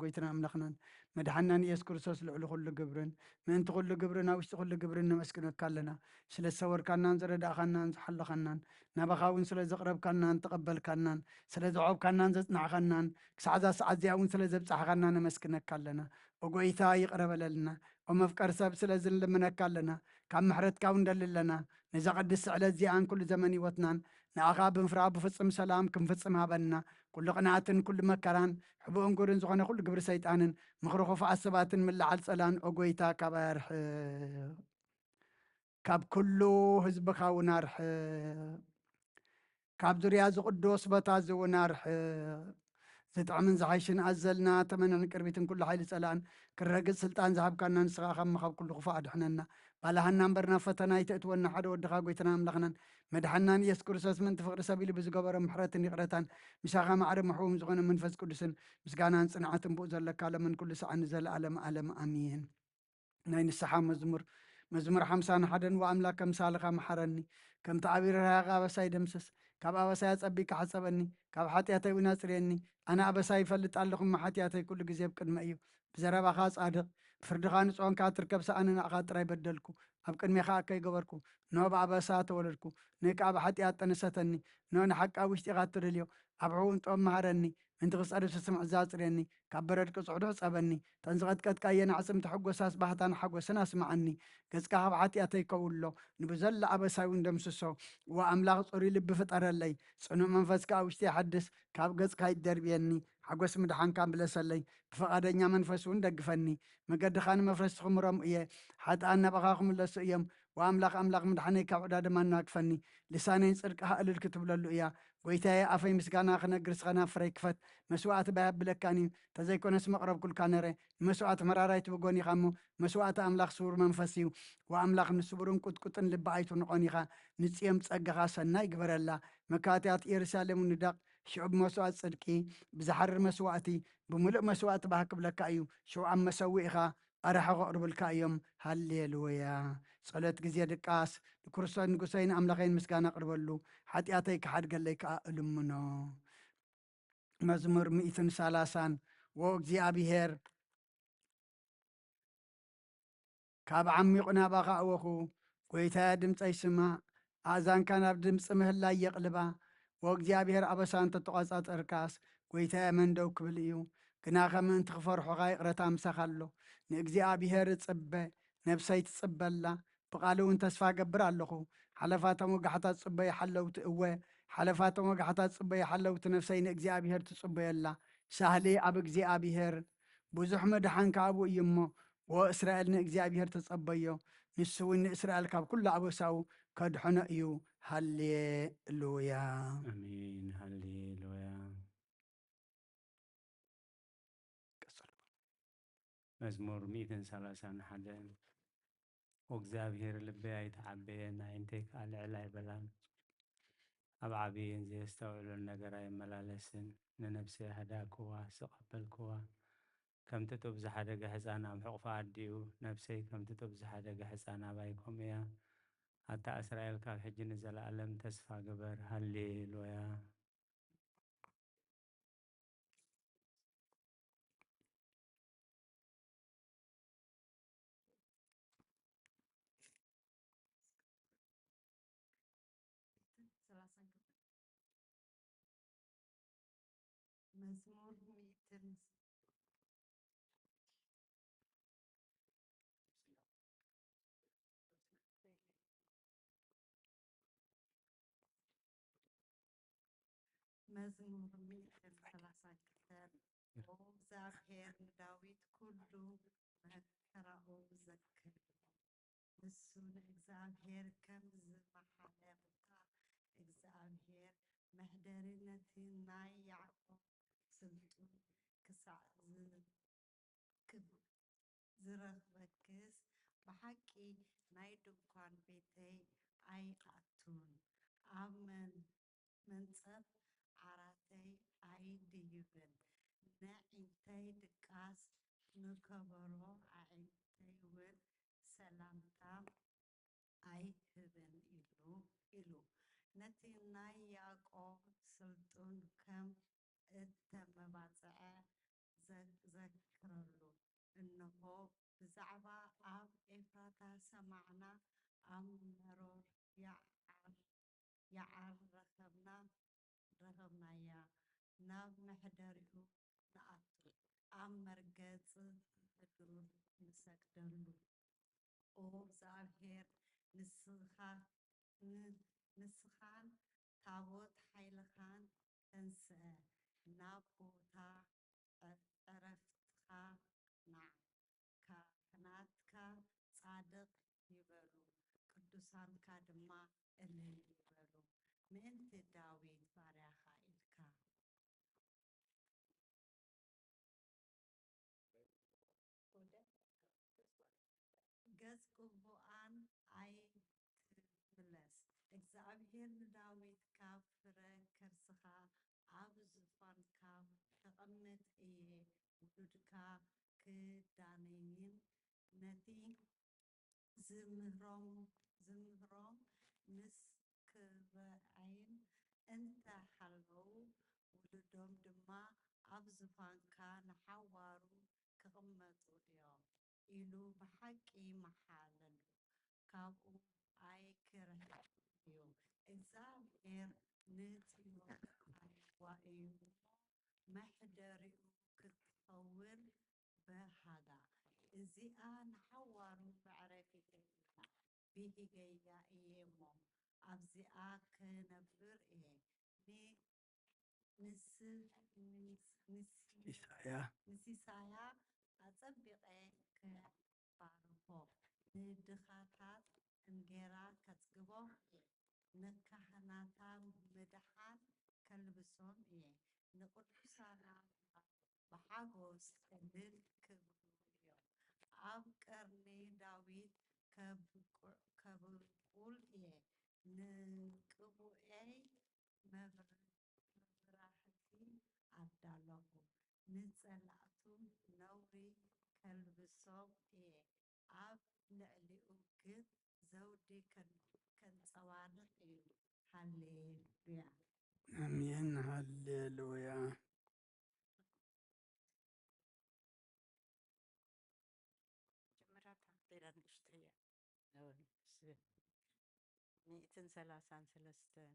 قويتنا أملخنا مدحنا يسوع كريستوس لعلو كل جبرن من أنت كل جبرنا وش كل جبرن مسكنا كلنا سل السور كنا نزرد أخنا نحل خنا نبخاون سل زقرب كنا نتقبل كنا سل زعوب كنا نزنا خنا سعدا سعدياون سل زبص خنا نمسكنا كلنا وقويتا يقرب لنا ومفكر سب سل زل من كلنا كم محرت كون دللنا نزقد على زيان كل زمن وطنان نأخاب فراب بفصم سلام كم فصم هبنا كل قناعة كل مكران حبون قرن زغنا كل قبر سيطان مخرخوف عصبات من لعل سلان أقويتا كبارح كاب كله حزب خاونارح كاب دريا زقدوس بتاز ونارح زتعمن زعيشن أزلنا تمنى كربيتن كل حيل سلان كرقص سلطان ذهب كان نسخا خم خب كل خفاء دحننا بالا نمبرنا فتنا يتأتون حد ودخا قويتنا ملغنا مدحنا يسكر ساس من تفقر سبيل بزقبر محرات نقرتان مشاغا معرم محوم زغنا من فز كدسن مسقانا صنعات بوزر لك على من كل ساعة نزل علم أمين نين السحام مزمور حمسان حدن وأملاك مسالخا محرني كم تعبير هاغا بساي دمسس كاب أبساي أصبي كحسبني كاب حتياتي وناصريني أنا أبساي فلت ألخم ما حتياتي كل جزيب كدما أيو بزرابا خاص أدق فردخان صون كاتركب سأنا أخاطر يبدلكو أبكن ميخا كي جبركو نو بأبسات ولركو نيك أب حتيات تنستني نو نحق أوشتي غاتر اليو أبعون طوم مهرني انت غصار تسمع زاطريني كبرت قصعدو صبني تنزغت قد كاين عصم تحقوساس بحتان حقوسنا اسمعني قزكا هبعتي اتي كولو نبزل ابسايون دمسسو واملاق صوري لب فطر لي صنو منفسكا وشتي حدث كاب قزكا يدربيني حقوس مدحان كان بلسلي بفقادنيا منفسون دغفني مقد خان مفرس خمرم ايه حتى انا بخاكم لسيم واملاق مدحاني كاب عداد ما ناقفني لساني صدق هقل الكتب للو اياه ويتاي افي مسكانا خنقرس خنا فريكفت مسوات باب بلكاني تزيكون اسم قرب كل كانري مسوات مرارايت بغوني خمو مسوات املاخ سور منفسيو واملاخ نسبرون قطن لبعيتو نقونيخا نصيم صقخا سناي غبرلا مكاتيات يرسالم ندق شعب مسوات صدقي بزحر مسواتي بملء مسوات بحق بلكايو شو عم مسويخا أرح أقرب الكايوم هالليلويا صلاة جزية دقاس كرسان نقصين أملاخين مسكان أقرب له حتياتيك حد قال لك ألمنو مزمور 130 وእግዚአብሔር ካብ ዓሚቕ ናባኻ ኣወኹ ጐይታ ድምፀ ይስማ ኣእዛንካ ናብ ድምፂ ምህላይ የቕልባ ወእግዚአብሔር ኣበሳን ተተቖጻጸርካስ ጐይታ መንደው ክብል እዩ ግና ከም ምእንቲ ክፈርሖኻ ይቕረታ ምሳኻ ኣሎ ንእግዚአብሔር ጽበ ነብሰይ ትጽበላ ብቓል እውን ተስፋ ገብር ኣለኹ ሓለፋቶም ወጋሕታት ጽበ ይሓለውቲ እወ ሓለፋቶም ወጋሕታት ጽበ ይሓለውቲ ነፍሰይ ንእግዚአብሔር ትጽበየላ ሳህሊ ኣብ እግዚኣብሔር ብዙሕ መድሓንካ ኣብኡ እዩ እሞ ወእስራኤል ንእግዚአብሔር ተጸበዮ ንሱ እውን ንእስራኤል ካብ ኩሉ ኣበሳው ከድሖነ እዩ ሃሌሉያ አሜን ሃሌሉያ መዝሙር 131 ወእግዚአብሔር ልበይ ኣይተዓበየን ዓይንተይ ከዓ ልዕል ኣይበላን ኣብ ዓብይን ዘየስተውዕሎን ነገር ኣይመላለስን ንነፍሰይ ሃዳክዋ ስቐበልክዋ ከም ትጡብ ዝሓደገ ሕፃን ኣብ ሕቑፋ ኣዲኡ ነፍሰይ ከም ትጡብ ዝሓደገ ሕፃን ኣባይኮም እያ ኣታ እስራኤል ካብ ሕጂ ንዘለኣለም ተስፋ ግበር ሃሌሉያ መዝሙር መዝሙር 132 ወእግዚአብሔር ንዳዊት ኩሉ መከራኡ ዘክር ንሱ ንእግዚአብሔር ከም ዝመሓለብካ እግዚአብሔር መሕደሪነቲ ናይ ያዕቆብ ስልጡን ክሳዕ ዝረኽበክስ ብሓቂ ናይ ድንኳን ቤተይ ኣይኣቱን ኣብ መንጸፍ ዓራተይ ኣይድይብን ንዒንተይ ድቃስ ንከበሮ ኣዒንተይ እውን ሰላምታ ኣይህብን ኢሉ ነቲ ናይ ያዕቆብ ስልጡን ከም እተመባፅዐ ዘክር ዝዝክረሉ እንሆ ብዛዕባ ኣብ ኤፍራታ ሰማዕና ኣብ መሮር ያዓር ረኸብናያ ናብ መሕደሪኡ ንኣቱ ኣብ መርገፂ ምድሩ ንሰግደሉ ኦ እግዚአብሔር ንስኻን ታቦት ሓይልኻን ተንስአ ናብ ቦታ ዕረፍትኻ ናዕ ካህናትካ ጻድቕ ይበሉ ቅዱሳንካ ድማ እልል ይበሉ ምእንቲ ዳዊት ባርያኻ ኢልካ ገጽ ቅቡኣን ኣይትምለስ እግዚአብሔር ንዳዊት ካብ ፍረ ከርስኻ ኣብ ዙፋንካ ተቐምጥ እየ ውሉድካ ክዳነይን ነቲ ዝምህሮም ምስ ክረአይን እንተሓለዉ ውሉዶም ድማ ኣብ ዙፋንካ ንሓዋሩ ክቕመጡ እዮም ኢሉ ብሓቂ መሓለሉ ካብኡ ኣይክርሕቕ እዩ እግዚአብሔር ንጽዮን ኣይዋእዩ መሕደሪኡ ክትኸውን በሃጋ እዚኣ ንሓዋሩ መዕረፊት እያ ብሂገያ እየ እሞ ኣብዚኣ ክነብር እየ ንሲሳያ ኣጸቢቐ ከባርኾ ንድኻታት እንጌራ ከጽግቦ ንካህናታ ምድሓን ከልብሶም እየ ንቅዱሳና ብሓጎስ እልል ክብሉ እዮም ኣብ ቀርኒ ዳዊት ከብቁል እየ ንቅቡኤይ መብራህቲ ኣዳለኹ ንጸላእቱ ነውሪ ከልብሶም እየ ኣብ ልዕሊኡ ግን ዘውዲ ከንጸባርቕ እዩ ሃሌሉያ አሜን ሃሌሉያ ጀመራታ ሌላ ንእሽተያ ሚእትን ሰላሳን ሰለስተን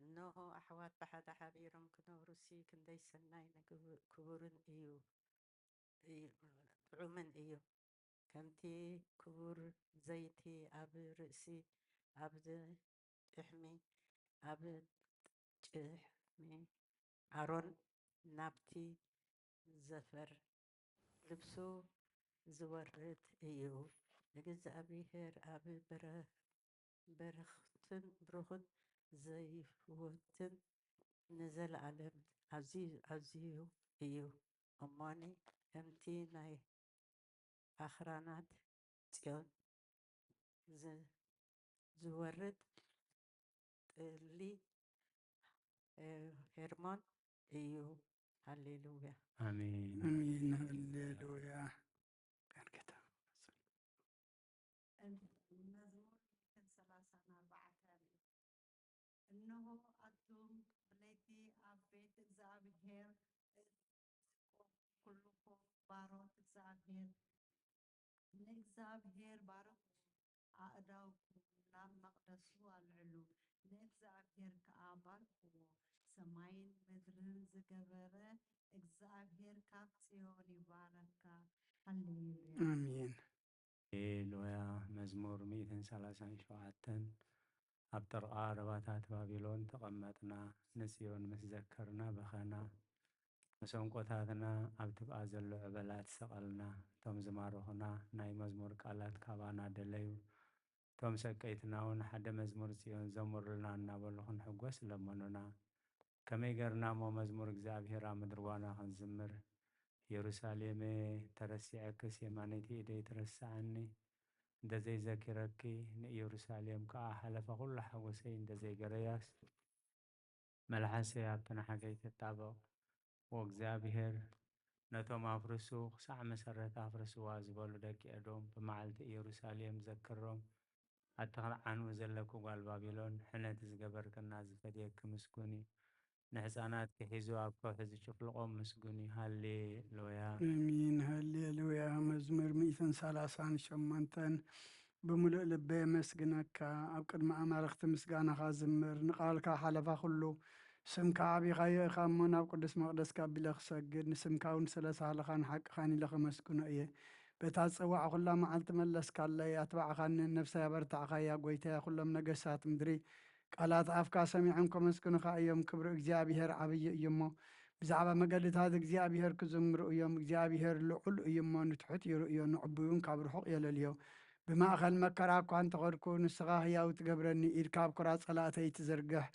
እነሆ ኣሕዋት ብሓደ ሓቢሮም ክነብሩ ሲ ክንደይ ሰናይ ክቡርን እዩ ጥዑምን እዩ ከምቲ ክቡር ዘይቲ ኣብ ርእሲ ኣብ ጭሕሚ ኣሮን ናብቲ ዘፈር ልብሱ ዝወርድ እዩ ንእግዚአብሔር ኣብ ብሩኽን ዘይወትን ንዘለዓለም ኣዝዩ እዩ እሞኒ ከምቲ ናይ ኣኽራናት ጽዮን ዝወርድ ጥሊ ሄርሞን እዩ ሃሌሉያ አሜን አሜን ሃሌሉያ ከንከታ መዝሙር 134 እነሆ ኣቱም ብለይቲ ኣብ ቤት እግዚአብሔር እትቆሙ ኩልኩም ባሮት እግዚአብሔር ንእግዚአብሔር ባርኹ ኣእዳውኩም ናብ መቕደሱ ኣልዕሉ ንእግዚአብሔር ከዓ ባርኽዎ ሰማይን ምድርን ዝገበረ እግዚአብሔር ካብ ጽዮን ይባረካ ሃሌሉያ አሜን ሃሌሉያ መዝሙር 137 ኣብ ጥርቃ ረባታት ባቢሎን ተቐመጥና ንጽዮን ምስ ዘከርና በኸና መሰንቆታትና ኣብ ትብኣ ዘሎ ዕበላት ሰቐልና እቶም ዝማረኹና ናይ መዝሙር ቃላት ካባና ደለዩ እቶም ሰቀይትና እውን ሓደ መዝሙር ጽዮን ዘምሩልና እናበሉ ክንሕጐስ ለመኑና ከመይ ገርና እሞ መዝሙር እግዚኣብሔር ኣብ ምድሪ ዋና ክንዝምር ኢየሩሳሌም ተረሲዐክስ የማነይቲ ኢደይ ትረሳዓኒ እንደዘይዘኪረኪ ንኢየሩሳሌም ከዓ ሓለፈ ኩሉ ሓጎሰይ እንደዘይገረያስ መልሓሰይ ኣብቲ ንሓገይ ትጣበቕ ወእግዚአብሔር ነቶም ኣፍርሱ ክሳዕ መሰረት ኣፍርስዋ ዝበሉ ደቂ ኤዶም ብመዓልቲ ኢየሩሳሌም ዘክሮም ኣተኽንዓንኡ ዘለኩ ጓል ባቢሎን ሕነት ዝገበርክና ዝፈድየክ ምስጉኒ ንሕፃናት ክሒዙ ኣብ ከውሒ ዝጭፍልቆም ምስጉኒ ሃሌሉያ አሜን 138 ብምሉእ ልበይ የመስግነካ ኣብ ቅድሚ ኣማልኽቲ ምስጋናኻ ዝምር ንቓልካ ሓለፋ ኩሉ ስምካ ዓቢኻዮ ኢኻ እሞ ናብ ቅዱስ መቕደስካ ኣቢለ ክሰግድ ንስምካ እውን ስለሳህለኻን ሓቅኻን ኢለ ከመስግኖ እየ በታ ዝፀዋዕ ኩላ መዓልቲ መለስካለይ ኣትባዕኻኒ ነፍሰይ ኣበርታዕኻያ ጎይታያ ኩሎም ነገሳት ምድሪ ቃላት ኣፍካ ሰሚዖም ከመስግኑኻ እዮም ክብሪ እግዚኣብሔር ዓብዪ እዩ እሞ ብዛዕባ መገድታት እግዚኣብሔር ክዝምሩ እዮም እግዚኣብሔር ልዑል እዩ እሞ ንትሑት ይርእዮ ንዕቡዩን ካብ ርሑቕ የለልዮ ብማእኸል መከራ እኳ እንተኸድኩ ንስኻ ህያው ትገብረኒ ኢድካ ኣብ ኩራ ጸላእተይ ትዝርግሕ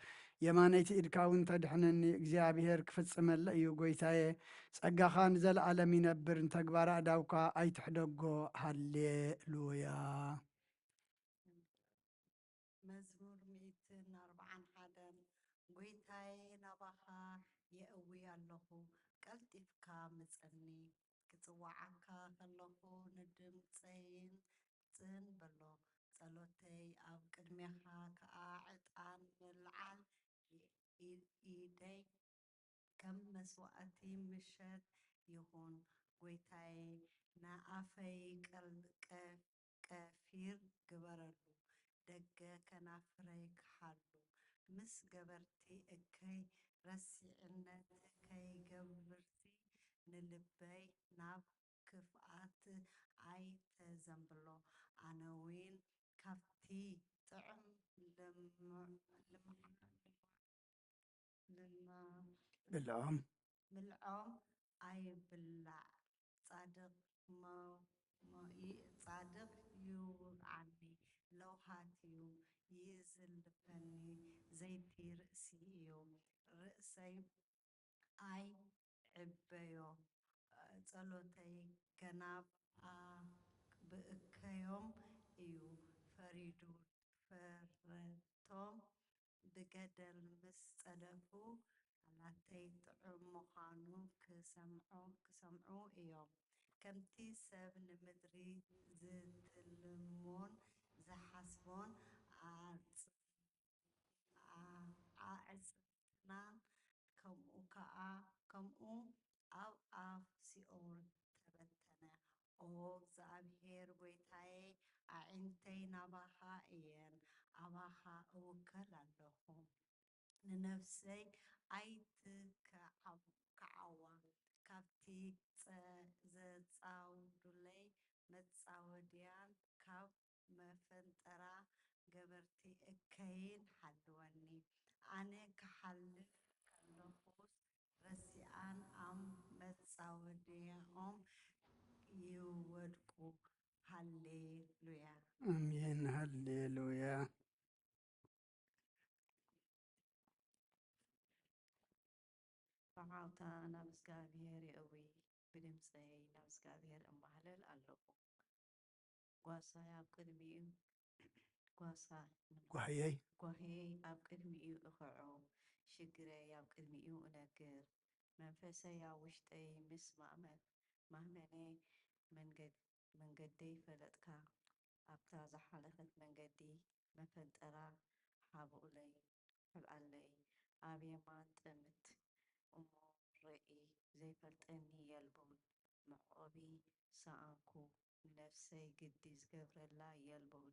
የማነይቲ ኢድካ እውን ተድሕነኒ እግዚኣብሔር ክፍጽመለ እዩ ጎይታየ ጸጋኻ ንዘለኣለም ይነብር ንተግባራ ኣዳውካ ኣይትሕደጎ ሃሌሉያ መዝሙር 141 ጎይታዬ ናባኻ የእዊ ኣለኹ ቀልጢፍካ ምጸኒ ክጽዋዓካ ከለኹ ንድምፀይን ጽንበሎ ጸሎተይ ኣብ ቅድሜኻ ከዓ ዕጣን ምልዓል ኢደይ ከም መስዋእቲ ምሸት ይኹን ጎይታዬ ንኣፈይ ቀፊር ግበረሉ ደገ ከናፍረይ ክሓሉ ምስ ገበርቲ እከይ ረሲዕነት ከይገብርቲ ንልበይ ናብ ክፍኣት ኣይተዘንብሎ ኣነ ውን ካብቲ ጥዑም ምልዖም ኣይብላዕ ጻድቕ ይውዓኒ ለውሃትዩ ይዝልፈኒ ዘይቲ ርእሲ እዩ ርእሰይ ኣይ ዕበዮ ጸሎተይ ገናብ ብእከዮም እዩ ፈረቶም ብገደል ምስ ጸደፉ ናተይ ጥዑም ምዃኑ ክሰምዑ እዮም ከምቲ ሰብ ንምድሪ ዝትልሞን ዝሓስቦን ኣዕጽናን ከምኡ ኣብ ኣፍ ሲኦል ተበተነ ኦ እግዚአብሔር ጎይታዬ ኣዒንተይ ናባኻ እየን ኣባኻ እውከል ኣለኹ ንነፍሰይ ኣይትከዓዋ ካብቲ ዘጻውዱለይ መጻወድያን ካብ መፈንጠራ ገበርቲ እከይን ሓልወኒ ኣነ ክሓልፍ ከለኹስ ረሲኣን ኣብ መጻወድያኦም ይወድቁ ሃሌሉያ ኣሜን ሃሌሉያ ብዓውታ ናብ እግዚአብሔር የእዊ ብድምፀይ ናብ እግዚአብሔር እማህለል ኣለኹ ጓሳይ ኣብ ቅድሚኡ ጓህየይ ኣብ ቅድሚኡ እኽዖ ሽግረይ ኣብ ቅድሚኡ እነግር መንፈሰይ ኣብ ውሽጠይ ምስ ማህመነይ መንገደይ ፈለጥካ ኣብታ ዝሓለፈት መንገዲ መፈንጠራ ሓብኡለይ ሕልዓለይ ኣብ የማን ጥምት እሞ ርኢ ዘይፈልጠኒ የልቡን መዕቆቢ ሰኣንኩ ነፍሰይ ግዲ ዝገብረላ የልቡን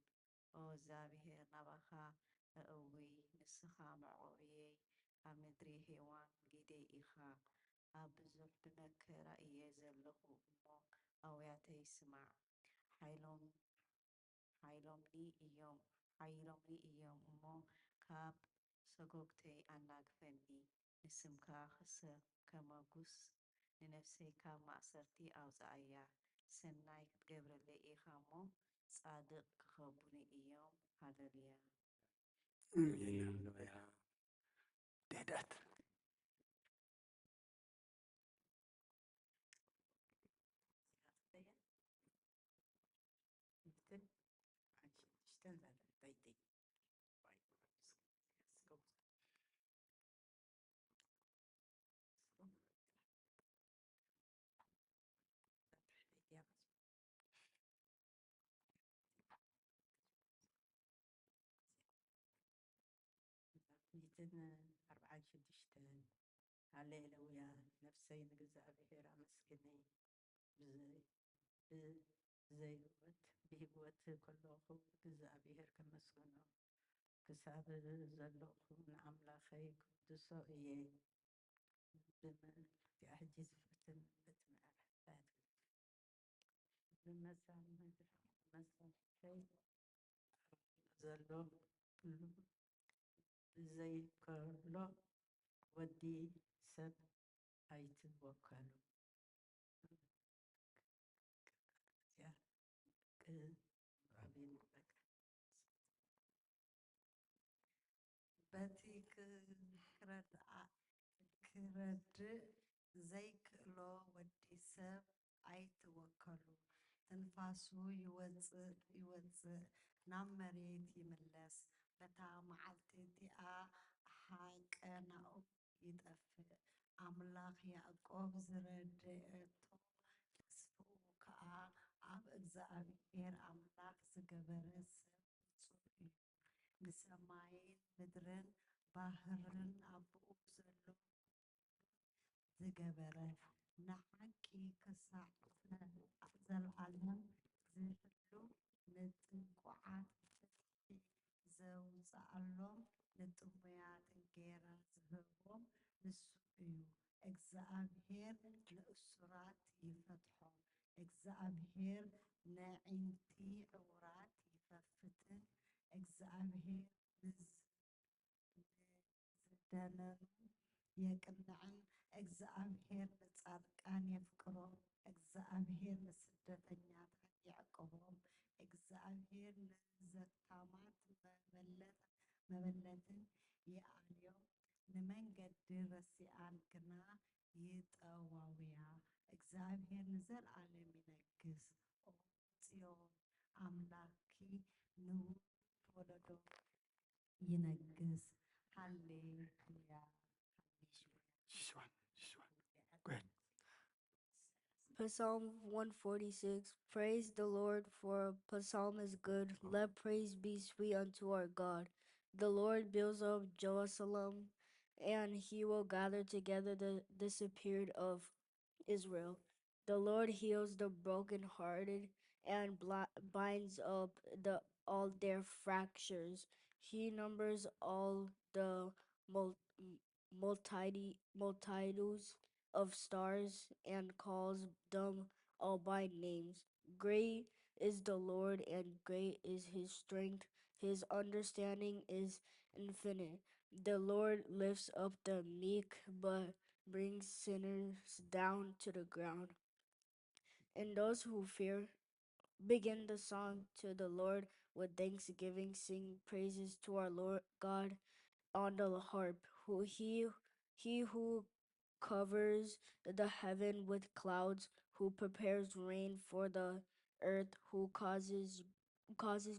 ኦ እግዚአብሔር ናባኻ እእዊ ንስኻ መዕቆብየይ ኣብ ምድሪ ሄዋን ግደይ ኢኻ ኣብ ብዙሕ ብመከራ እየ ዘለኹ እሞ ኣውያተይ ስማዕ ሓይሎምኒ እዮም እሞ ካብ ሰጎግተይ ኣናግፈኒ ንስምካ ከመጉስ ንነፍሰይ ካብ ማእሰርቲ ኣውፅኣያ ሰናይ ክትገብረለይ ኢኻ እሞ ጻድቕ ክኸቡኒ እዮም ሃሌሉያ ሃሌሉያ ደዳት أربعة شدشتن هللويا نفسي نجزء بخير أمسكني ዘይወት ብሂወት ከለኹ እግዚኣብሔር ከመስግኖ ክሳብ ዘለኹ ንኣምላኸይ ክውድሶ እየ ብመልክዕ ሕጂ ዝፍትን ብትምዕራፋት ብመሳምርተይ ዘሎ ኩሉ ብዘይከሎ ወዲ ሰብ ኣይትወከሉ በቲ ክረድእ ዘይክእሎ ወዲ ሰብ ኣይትወከሉ ትንፋሱ ይወፅእ ናብ መሬት ይምለስ በታ መዓልቲ እቲኣ ሓቀናኡ ይጠፍእ ኣምላኽ ያዕቆብ ዝረድኤቶ ተስፍኡ ከዓ ኣብ እግዚኣብሔር ኣምላኽ ዝገበረ ሰብ ብፁዕ እዩ ንሰማይን ምድርን ባሕርን ኣብኡ ዘሎ ዝገበረ ንሓቂ ክሳዕ ዘለዓለም ዝህሉ ንጥንቁዓት ፍርሒ ዘውፅኣሎም ንጥሙያት እንጌራ ዝህቦም ንሱ እዩ እግዚኣብሔር ንእሱራት ይፈትሖም እግዚኣብሔር ንዒንቲ ዕውራት ይፈፍትን እግዚአብሔር ንዝደነኑ የቅንዕን እግዚአብሔር ንጻድቃን የፍቅሮም እግዚአብሔር ንስደተኛታት ያዕቅቦም እግዚአብሔር ንዘታማት መበለትን ይኣልዮም ንመንገዲ ረሲኣን ግና ይጠዋውያ እግዚአብሔር ንዘለዓለም ይነግስ ኦ ጽዮን አምላኪ ንውት ወለዶ ይነግስ ሃሌሉያ This one. Go ahead. Psalm 146. Praise the Lord, for a psalm is good. Let praise be sweet unto our God. The Lord builds up Jerusalem, and he will gather together the disappeared of Israel. The Lord heals the brokenhearted and binds up all their fractures. He numbers all the multitudes of stars and calls them all by names. Great is the Lord and great is his strength. His understanding is infinite. The Lord lifts up the meek, but brings sinners down to the ground. And those who fear begin the song to the Lord with thanksgiving, sing praises to our Lord God on the harp. He who covers the heaven with clouds, who prepares rain for the earth, who causes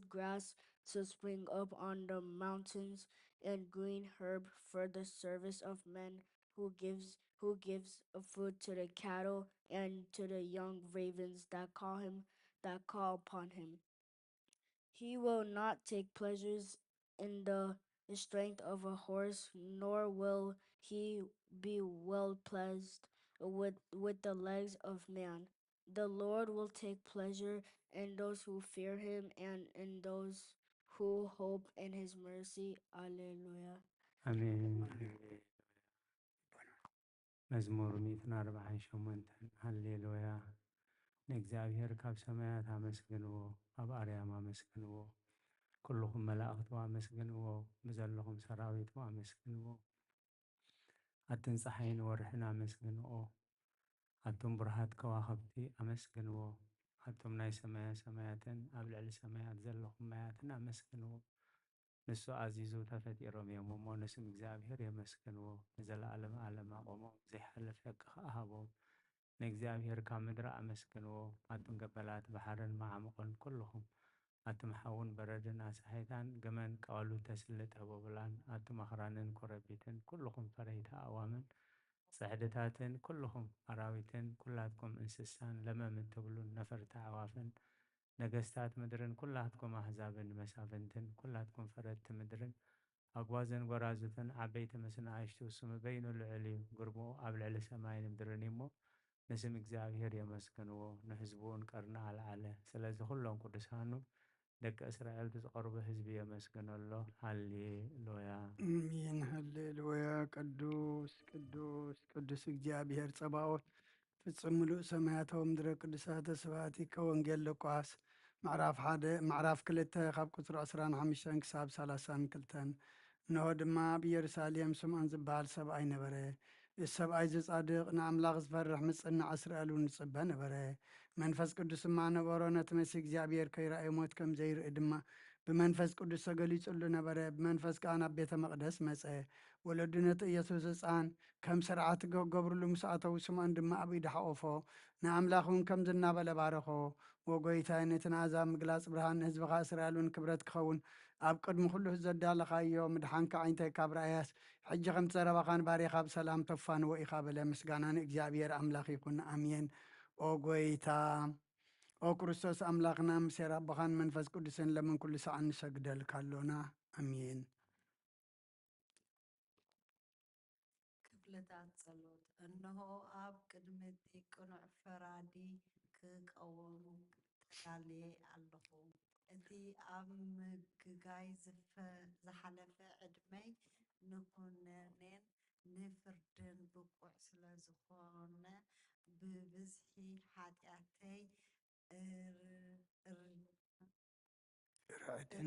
grass to spring up on the mountains and green herb for the service of men, who gives food to the cattle and to the young ravens that call upon him. He will not take pleasures in the strength of a horse, nor will he be well pleased with the legs of man. The Lord will take pleasure in those who fear him and in those who hope in his mercy. Alleluia. አሜን። መዝሙር 148 ሃሌሉያ ንእግዚአብሔር ካብ ሰማያት ኣመስግንዎ ኣብ ኣርያም ኣመስግንዎ ኩልኹም መላእኽቱ ኣመስግንዎ ብዘለኹም ሰራዊቱ ኣመስግንዎ ኣትን ፀሓይን ወርሕን ኣመስግንዎ ኣቶም ብርሃት ከዋኸብቲ ኣመስግንዎ ኣቶም ናይ ሰማያትን ኣብ ልዕሊ ሰማያት ዘለኹም ማያትን ኣመስግንዎ ንሱ ኣዚዙ ተፈጢሮም እዮም እሞ ንስም እግዚኣብሔር የመስግንዎ ንዘለኣለም ዓለም ኣቆሞም ዘይሓልፍ ሕጊ ከኣሃቦም ንእግዚኣብሔር ካብ ምድሪ ኣመስግንዎ ኣቶም ገበላት ባሕርን ማዓምቆን ኩልኹም ኣቶም ሓውን በረድን ኣሳሒታን ገመን ቀዋሉ ተስልጥ ህቦብላን ኣቶም ኣኽራንን ኮረቢትን ኩልኹም ፈረይታ ኣዋምን ጽዕድታትን ኩልኹም ኣራዊትን ኩላትኩም እንስሳን ለመምን ትብሉን ነፈርቲ ኣዕዋፍን ነገስታት ምድርን ኩላትኩም ኣሕዛብን መሳፍንትን ኩላትኩም ፈረድቲ ምድርን ኣጓዘን ጎራዙትን ዓበይቲ ምስ ንኣሽቱ ስሙ በይኑ ልዕል እዩ ግርሙ ኣብ ልዕሊ ሰማይን ምድርን እሞ نسم እግዚአብሔር የመስግንዎ ንህዝቡን ቀርና አልዓለ ስለዚ ኩሎም ቅዱሳኑ ደቂ እስራኤል ዝቐርቡ ህዝቢ የመስግነሎ ሃሌሉያ አሜን ሃሌሉያ። ቅዱስ ቅዱስ ቅዱስ እግዚአብሔር ጸባኦት ፍጹም ምሉእ ሰማያታዊ ምድረ ቅዱሳተ ስብሐት ከወንጌል ሉቃስ ምዕራፍ 2 ካብ ቁፅሪ 25 ክሳብ 32 እንሆ ድማ ኣብ ኢየሩሳሌም ስምዖን ዝበሃል ሰብኣይ ነበረ። እዚ ሰብኣይ ዝጻድቕ ንኣምላኽ ዝፈርሕ ምጽናዕ እስራኤል እውን ዝጽበ ነበረ። መንፈስ ቅዱስ ድማ ነበሮ። ነቲ መሲ እግዚኣብሔር ከይረኣዮ ሞት ከም ዘይርኢ ድማ ብመንፈስ ቅዱስ ተገሊጹሉ ነበረ። ብመንፈስ ከዓ ናብ ቤተ መቕደስ መጸ። ወለዱ ነቲ ኢየሱስ ህፃን ከም ስርዓት ክገብርሉ ምስ ኣተው ስምዖን ድማ ኣብ ኢዱ ሓቆፎ ንኣምላኽ እውን ከምዚ እናበለ ባረኾ። ወጎይታይ ነቲ ንኣሕዛብ ምግላፅ ብርሃን ንህዝብኻ እስራኤል እውን ክብረት ክኸውን ኣብ ቅድሚ ኩሉ ዘዳለኻዮ ምድሓንካ ዓይንተይ ካብ ራእያስ ሕጂ ከም ትዘረባኻን ባሪኻ ብሰላም ተፋንዎ ኢኻ በለ። ምስጋና ንእግዚኣብሔር ኣምላኽ ይኹን ኣሜን። ኦ ጎይታ ኦ ክርስቶስ ኣምላኽና ምሴር ኣቦኻን መንፈስ ቅዱስን ለምን ኩሉ ሰዓ ንሰግደልካ ኣሎና ኣሜን። ክፍልታት ጸሎት እነሆ ኣብ ቅድሚቲ ቅኑዕ ፈራዲ ክቀወሙ ተዳልየ ኣለኹ። እቲ ኣብ ምግጋይ ዝሓለፈ ዕድመይ ንኩነኔን ንፍርድን ብቁዕ ስለ ዝኾነ ብብዝሒ ሓጢኣተይ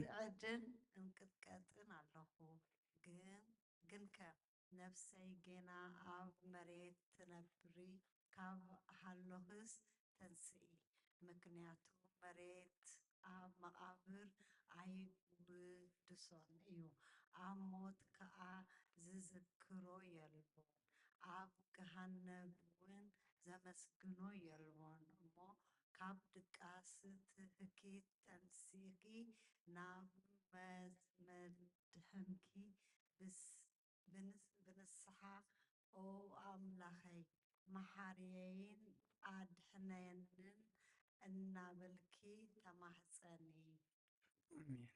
ርዕድን እንቅጥቀጥን ኣለኹ። ግን ከም ነፍሰይ ጌና ኣብ መሬት ትነብሪ ካብ ሃለኽስ ተንስኢ። ምክንያቱ መሬት ኣብ መቓብር ኣይውድሶን እዩ፣ ኣብ ሞት ከዓ ዝዝክሮ የልቦን፣ ኣብ ገሃነብ እውን ዘመስግኖ የልቦን እሞ ካብ ድቃስ ትህኪት ተንሲኺ ናብ መድሕንኪ ብንስሓ ኦ ኣምላኸይ መሓርየይን ኣድሕነንን እናበልኪ ተማህፀኒ። ኣሜን።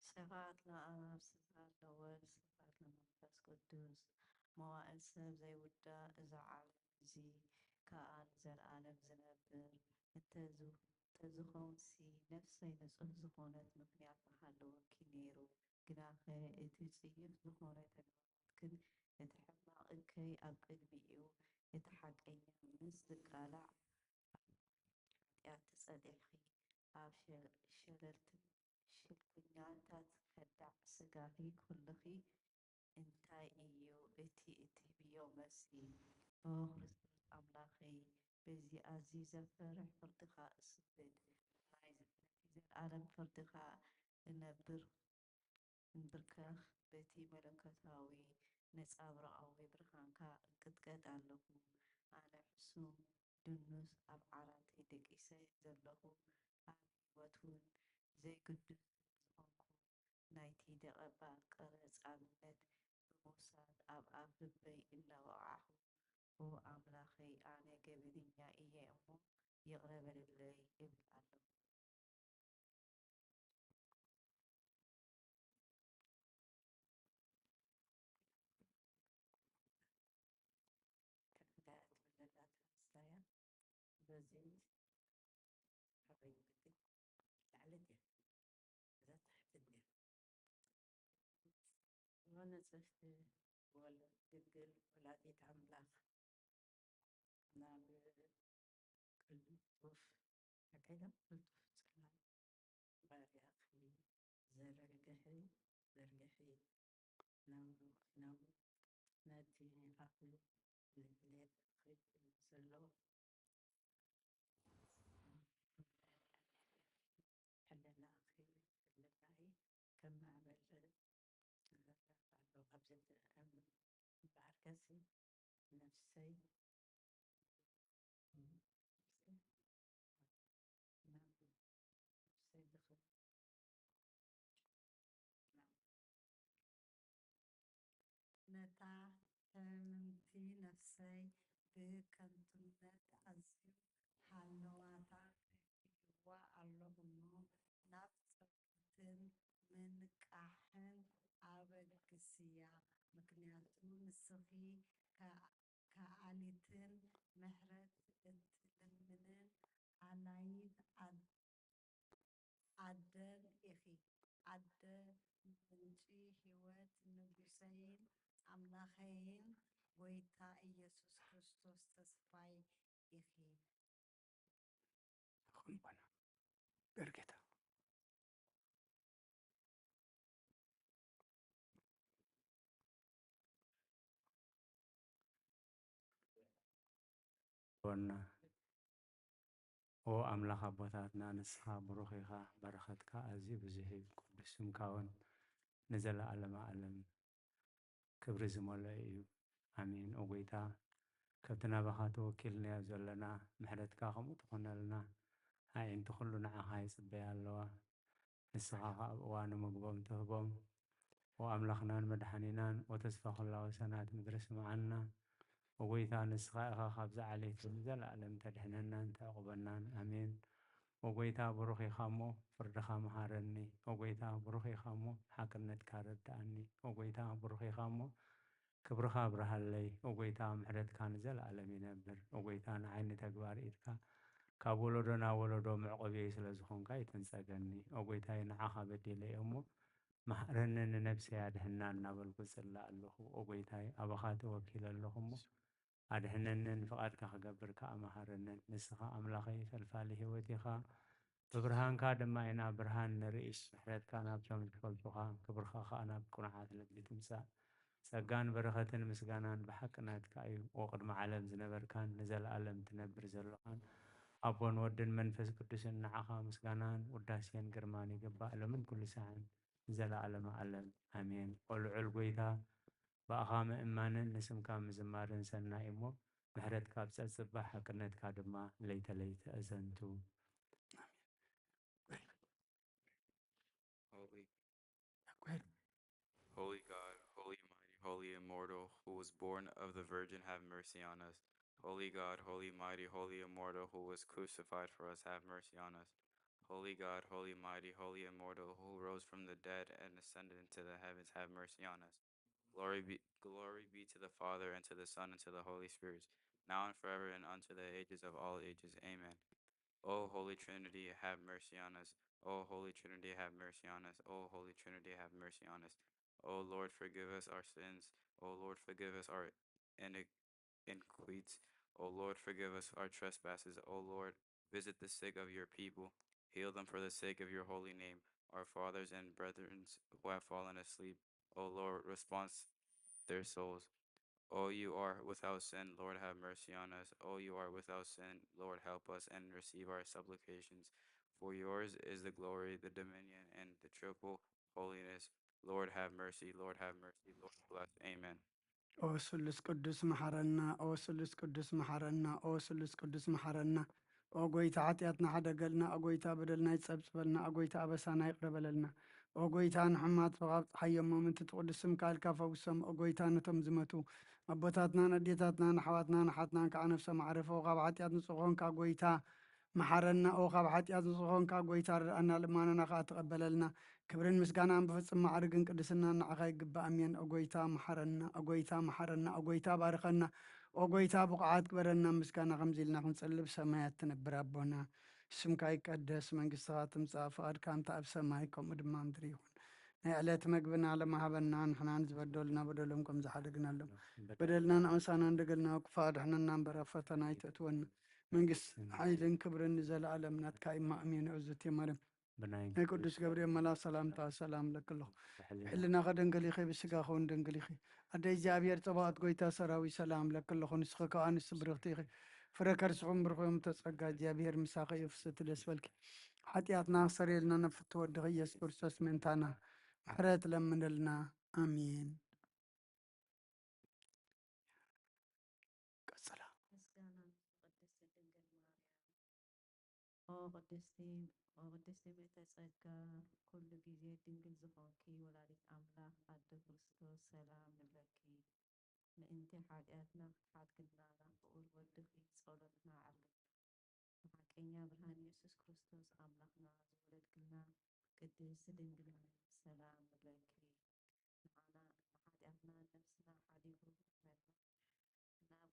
ስብሐት ለአብ ስብሐት ለወልድ ስብሐት ለመንፈስ ቅዱስ መዋዕል ሰብ ዘይውዳእ እዚ ዓለም እዚ ከዓ ንዘለኣለም ዝነብር እንተዝኾንሲ ነፍሰይ ንጹህ ዝኾነት ምክንያት መሃለወኪ ነይሩ። ግናኸ እቲ ጽዩፍ ዝኾነ ተግባራትክን እቲ ሕማቕከይ ኣብ ቅድሚኡ እቲ ሓቀኛ ምስ ዝቃላዕ ኃጢአት ተጸሊሕኺ ኣብ ሽልኩኛታት ከዳዕ ስጋኺ ኩልኺ እንታይ እዩ እቲ ብዮ መሲ ኦ ክርስቶስ ኣምላኸይ በዚ ኣዝዩ ዘፈርሕ ፍርድኻ እስብድ ናይ ዘለኣለም ፍርድኻ እንብርከኽ በቲ መለኮታዊ ነጸብራቃዊ ብርሃንካ እንቅጥቀጥ ኣለኹ። ኣነ ሕሱም ድኑስ ኣብ ዓራተይ ደቂሰ ዘለኹ ኣብ ህይወት እውን ዘይግዱስ ዝኾንኩ ናይቲ ደቐባል ቀረፃምነት ብምውሳድ ኣብ ኣፍ ልበይ እናወቃዕኹ ኦ ኣምላኸይ ኣነ ገበነኛ እየ እሞ ይቕረ በለለይ እብል ኣለኹ። كفلات ولدات هستايا بزي حبيبتي تعالتي ذات حفتي وانا صفت ولا دقل ولا بيت عملاق نعم كل طوف هكذا كل طوف سلام باري أخي زرقحي نام ناتي أخي ليلة أخي سلو حلنا أخي حلناي كم عمل أبزت بعركسي نفسي نفسي دخل ነታ ሕምምቲ ነፍሰይ ብከንቱነት ኣዝዩ ሓለዋታ ከፊልዋ ኣለኹ እሞ ናብ ጸሎትን ምንቃሕን ኣበግስያ። ምክንያቱ ንስኺ كعاليتن مهرت اتلمنن علايد عدن إخي عد منشي هوت نبوسين أملاخين ويتا إيسوس كريستوس تسفاي إخي ይኹን ኮነ በርጌታ ወና ኦ አምላኽ አቦታትና ንስኻ ብሩኽ ኢኻ በረኸትካ ኣዝዩ ብዙሕ እዩ ቅዱስ ስምካ እውን ንዘለኣለመ ዓለም ክብሪ ዝመልኦ እዩ ኣሜን ኦ ጎይታ ከብቲ ናባኻ ተወኪልናዮ ዘለና ምሕረትካ ከምኡ ትኾነልና ኣዒንቲ ኩሉ ንዓኻ ይፅበያ ኣለዋ ንስኻ ኸ ኣብ እዋኑ ምግቦም ትህቦም ኦ ኣምላኽናን መድሓኒናን ኦ ተስፋ ኩላዊ ሰናት ምድሪ ስምዓና ወጎይታ ንስኻ ኢኻ ካብዚ ዓሌት ዘለኣለም ተድሕነናን ተዕቁበናን ኣሜን ወጎይታ ብሩኽ ኢኻ እሞ ፍርድኻ መሃረኒ ወጎይታ ብሩኽ ኢኻ እሞ ሓቅነትካ ረዳእኒ ወጎይታ ብሩኽ ኢኻ እሞ ክብርኻ ብርሃለይ ወጎይታ ምሕረትካ ንዘለኣለም ይነብር ወጎይታ ንዓይኒ ተግባር ኢድካ ካብ ወለዶ ናብ ወለዶ ምዕቆብየይ ስለ ዝኾንካ ይትንፀገኒ ወጎይታይ ንዓኻ በዲለየ እሞ መሃረኒ ንነብሰይ ኣድሕና እናበልኩ ዝፅላእ ኣለኹ ወጎይታይ ኣባኻ ተወኪለ ኣለኹ እሞ ኣድሕነንን ፍቓድካ ክገብር ከዓ መሃረንን ንስኻ ኣምላኸይ ፈልፋሊ ሂወት ኢኻ ብብርሃንካ ድማ ኢና ብርሃን ንርኢ ምሕረትካ ናብቶም ዝፈልጡኻ ክብርኻ ከዓ ናብ ቁኑዓት ልቢ ትምፃእ ጸጋን በረኸትን ምስጋናን ብሓቅናትካ እዩ ወቅድሚ ዓለም ዝነበርካን ንዘለኣለም ትነብር ዘለኻን ኣቦን ወድን መንፈስ ቅዱስን ንዓኻ ምስጋናን ውዳሴን ግርማን ይግባእ ሎምን ኩሉ ሰዓን ንዘለኣለመ ዓለም ኣሜን ኦ ልዑል ጎይታ በኣኻ ምእማንን ንስምካ ምዝማርን ሰናይ እሞ ምሕረትካ ብፀፅባሕ ሓቅነትካ ድማ ለይተለይተ እዘንቱ Holy God, holy mighty, holy immortal, who was born of the Virgin, have mercy on us. Holy God, holy mighty, holy immortal, who was crucified for us, have mercy on us. Holy God, holy mighty, holy immortal, who rose from the dead and ascended into the heavens, have mercy on us. Glory be to the Father, and to the Son, and to the Holy Spirit, now and forever, and unto the ages of all ages. Amen. O Holy Trinity, have mercy on us. O Holy Trinity, have mercy on us. O Holy Trinity, have mercy on us. O Lord, forgive us our sins. O Lord, forgive us our iniquities. O Lord, forgive us our trespasses. O Lord, visit the sick of your people. Heal them for the sake of your holy name. Our fathers and brethren who have fallen asleep. O Lord, response their souls. O you are without sin, Lord, have mercy on us. O you are without sin, Lord, help us and receive our supplications. For yours is the glory, the dominion, and the triple holiness. Lord, have mercy. Lord, have mercy. Lord, bless. Amen. ኦ ስሉስ ቅዱስ መሐረና ኦ ስሉስ ቅዱስ መሐረና ኦ ስሉስ ቅዱስ መሐረና ኦ ጎይታ ሓጢኣትና ሓደገልና ኦ ጎይታ በደልና ይፀብፅበልና ኦ ጎይታ ኣበሳና ይቅረበለልና ኦ ጎይታ ንሕማት ብቓብ ፀሓዮም ምእንቲ ትቅዱስ ስምካ ኢልካ ፈውሶም ኦ ጎይታ ነቶም ዝመቱ ኣቦታትናን ኣዴታትና ንሓዋትና ንሓትናን ከዓ ነፍሶም ዓረፎ ካብ ሓጢኣት ንፁህ ኮንካ ጎይታ መሐረና ኦ ካብ ሓጢኣት ንፁህ ኮንካ ጎይታ ርአና ልማንና ከዓ ተቐበለልና ክብርን ምስጋናን ብፍፅም ማዕርግን ቅድስና ንዓኻ ይግባእ እሜን ኦ ጎይታ መሐረና ኦ ጎይታ መሐረና ኦ ጎይታ ባርኸና ኦ ጎይታ ብቕዓት ግበረና ምስጋና ከምዚ ኢልና ክንፅልብ ሰማያት ትነብር ኣቦና ስምካ ይቀደስ መንግስትኻ ትምፃእ ፍቓድካ እንተ ኣብ ሰማይ ከምኡ ድማ ምድሪ ይኹን ናይ ዕለት መግብና ለማሃበና ንሕናን ዝበደሉና በደሎም ከም ዝሓደግናሎም በደልናን ኣመሳና እንደገልና ክፉ ኣድሕነና እምበር ኣብ ፈተና ኣይተእትወና መንግስት ሓይልን ክብርን ንዘለኣለም ናትካ ኢማ ኣሜን እዙት የማርያም ናይ ቅዱስ ገብርኤል መልኣክ ሰላምታ ሰላም ለክለኹ ሕልናኸ ደንገል ኢኸ ብስጋ ኸውን ደንገል ኢኸ ኣደ እግዚኣብሔር ፀባኦት ጎይታ ሰራዊት ሰላም ለክለኹ ንስኸ ከዓ ንስ ብርኽቲ ኢኸ ፍረ ከርስኹም ብርኾም ተፀጋ እግዚኣብሔር ምሳኸ እዩ ፍስቲ ደስ በልኪ ሓጢኣትና ክሰረየልና ነፍቲ ወድኺ ኢየሱስ ክርስቶስ ምእንታና ምሕረት ለምንልና ኣሜን ቀፅላ ምስጋና ቅድስት ድንግል ማርያም ኦ ቅድስቲ ቤተ ጸጋ ኩሉ ጊዜ ድንግል ዝኾንኪ ወላዲት ኣምላኽ ኣደ ክርስቶስ ሰላም ንብለኪ ምእንቲ ሓጢኣትና ክትሓትግልና ናብኡር ወድኺ ጸሎትና ዓብልና ንሓቀኛ ብርሃን ኢየሱስ ክርስቶስ ኣምላኽና ዝወለድክልና ቅድስቲ ድንግል ማርያም ሰላም ንብለኪ ንዓና ንሓጢኣትና ነፍስና ሓዲጉ ክሕረና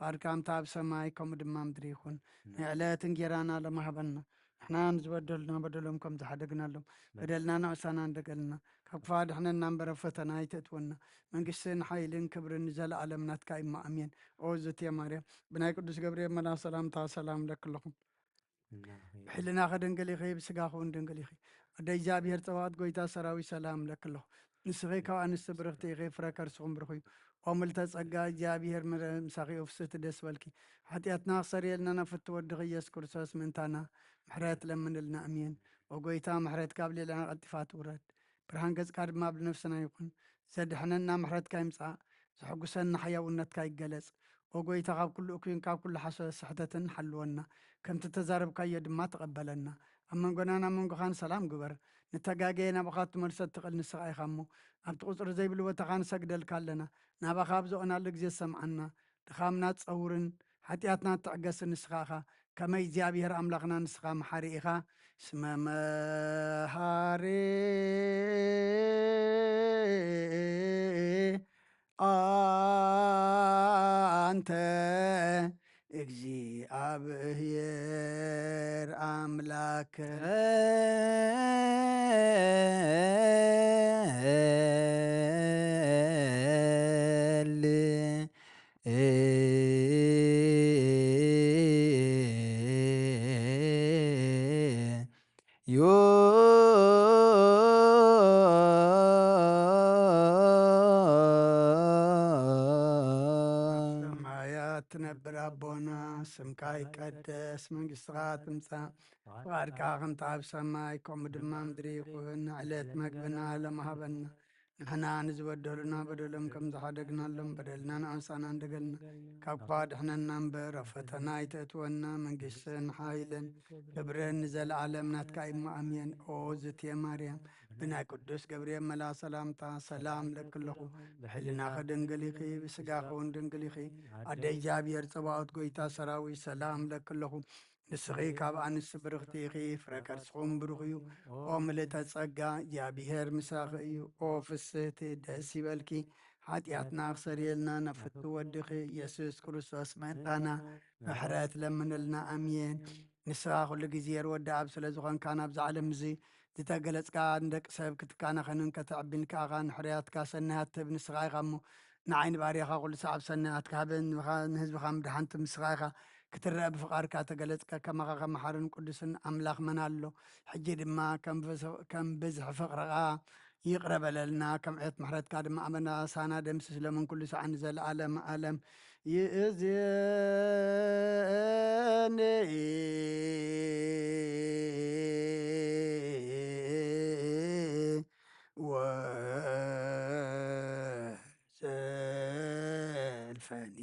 فاركام تاب سماي كم دمام دريخون نعلات انجيرانا لما هبنا احنا نزبدلنا بدلهم كم تحدقنا لهم بدلنا نعسانا ندقلنا كفاد احنا نمبر فتنا يتتونا من قسين حيلين كبر نزل عالمنا تكايم ما امين اوزت يا مريم بناي قدس جبريل منا سلام تا سلام لك لكم حلنا خدن قلي خي بسقاخون دنقلي خي أدي جابي هرتوات قويتا سراوي سلام لك له نسغي كوا أنس برغتي غي فركر سوم برخي وملت تسقى جابي هر مساقي أفسد دس والكي حتى أتناصر يلنا نفت ودغي يسكر ساس من تانا محرات لمن لنا أمين وقويتا محرات قابل لنا قطفات ورد برهان قز قارب ما بنفسنا يكون زد حننا محرات كايمسا زحقو سن حيا ونت كاي جلس وقويتا قاب كل أكوين قاب كل حسو صحتة حلونا كم تتزارب كاي ما تقبلنا أما قنانا من قخان سلام قبر نتقاقينا بخات مرسد تقل نسقاي خامو أبت قصر زي بلو تقان سقدل كالنا نابا خابزو أنا لك زي سمعنا دخامنا تصورن حتياتنا تعقس نسخاخا كما يجابي هر أملاقنا نسخا محاريخا اسم محاري أنت እግዚአብሔር አምላክ ሰማያት ትነብር አቦና ስምካ ይቀደስ መንግሥትኻ ትምጻእ ፍቃድካ ከምቲ ኣብ ሰማይ ከምኡ ድማ ምድሪ ይኹን ዕለት መግብና ለመሃበና ንሕና ንዝበደሉና በደሎም ከም ዝሓደግናሎም በደልና ንኣንሳና እንደገልና ካብ ክፋ ድሕነና እምበር ኣብ ፈተና ይተእትወና መንግሥትን ሓይልን ክብርን ንዘለዓለም ናትካ ኢሞ ኣሜን ኦ ዝትየ ማርያም ብናይ ቅዱስ ገብርኤል መላ ሰላምታ ሰላም ለክለኹ ብሕልና ኸድንግል ኢኺ ብስጋኸ እውን ድንግል ኢኺ ኣደይ እግዚኣብሔር ፀባኦት ጎይታ ሰራዊት ሰላም ለክለኹ ንስኺ ካብ ኣንስቲ ብርኽቲ ኢኺ ፍረ ከርስኹም ብሩኽ እዩ ኦ ምልእተ ጸጋ እግዚኣብሔር ምሳኺ እዩ ኦ ፍስህቲ ደስ ይበልኪ ሓጢኣትና ክሰሪየልና ነፍቲ ወድኺ ኢየሱስ ክርስቶስ መጣና ምሕረት ለምንልና ኣምየን ንስኻ ኩሉ ግዜ ወዲ ኣብ ስለ ዝኾንካ ናብዚ ዓለም እዚ ዝተገለጽካ ንደቂ ሰብ ክትካናኸንን ከተዕቢን ከኣኻ ንሕርያትካ ሰናያት ትህብ ንስኻ ኢኻ እሞ ንዓይኒ ባርያኻ ኩሉ ሰዓብ ሰናያት ክሃብን ንህዝብኻ ምድሓንቲ ምስኻ ኢኻ ክትረአ ብፍቓድካ ተገለጽካ ከማኻ ከመሓርን ቅዱስን ኣምላኽ መና ኣሎ ሕጂ ድማ ከም ብዝሒ ፍቕርኻ ይቕረበለልና ከም ዕት ምሕረትካ ድማ ኣመና ሳና ደምስስ ለምን ኩሉ ሰዓት ንዘለዓለም ዓለም ይእዝየኒ ወዘልፈኒ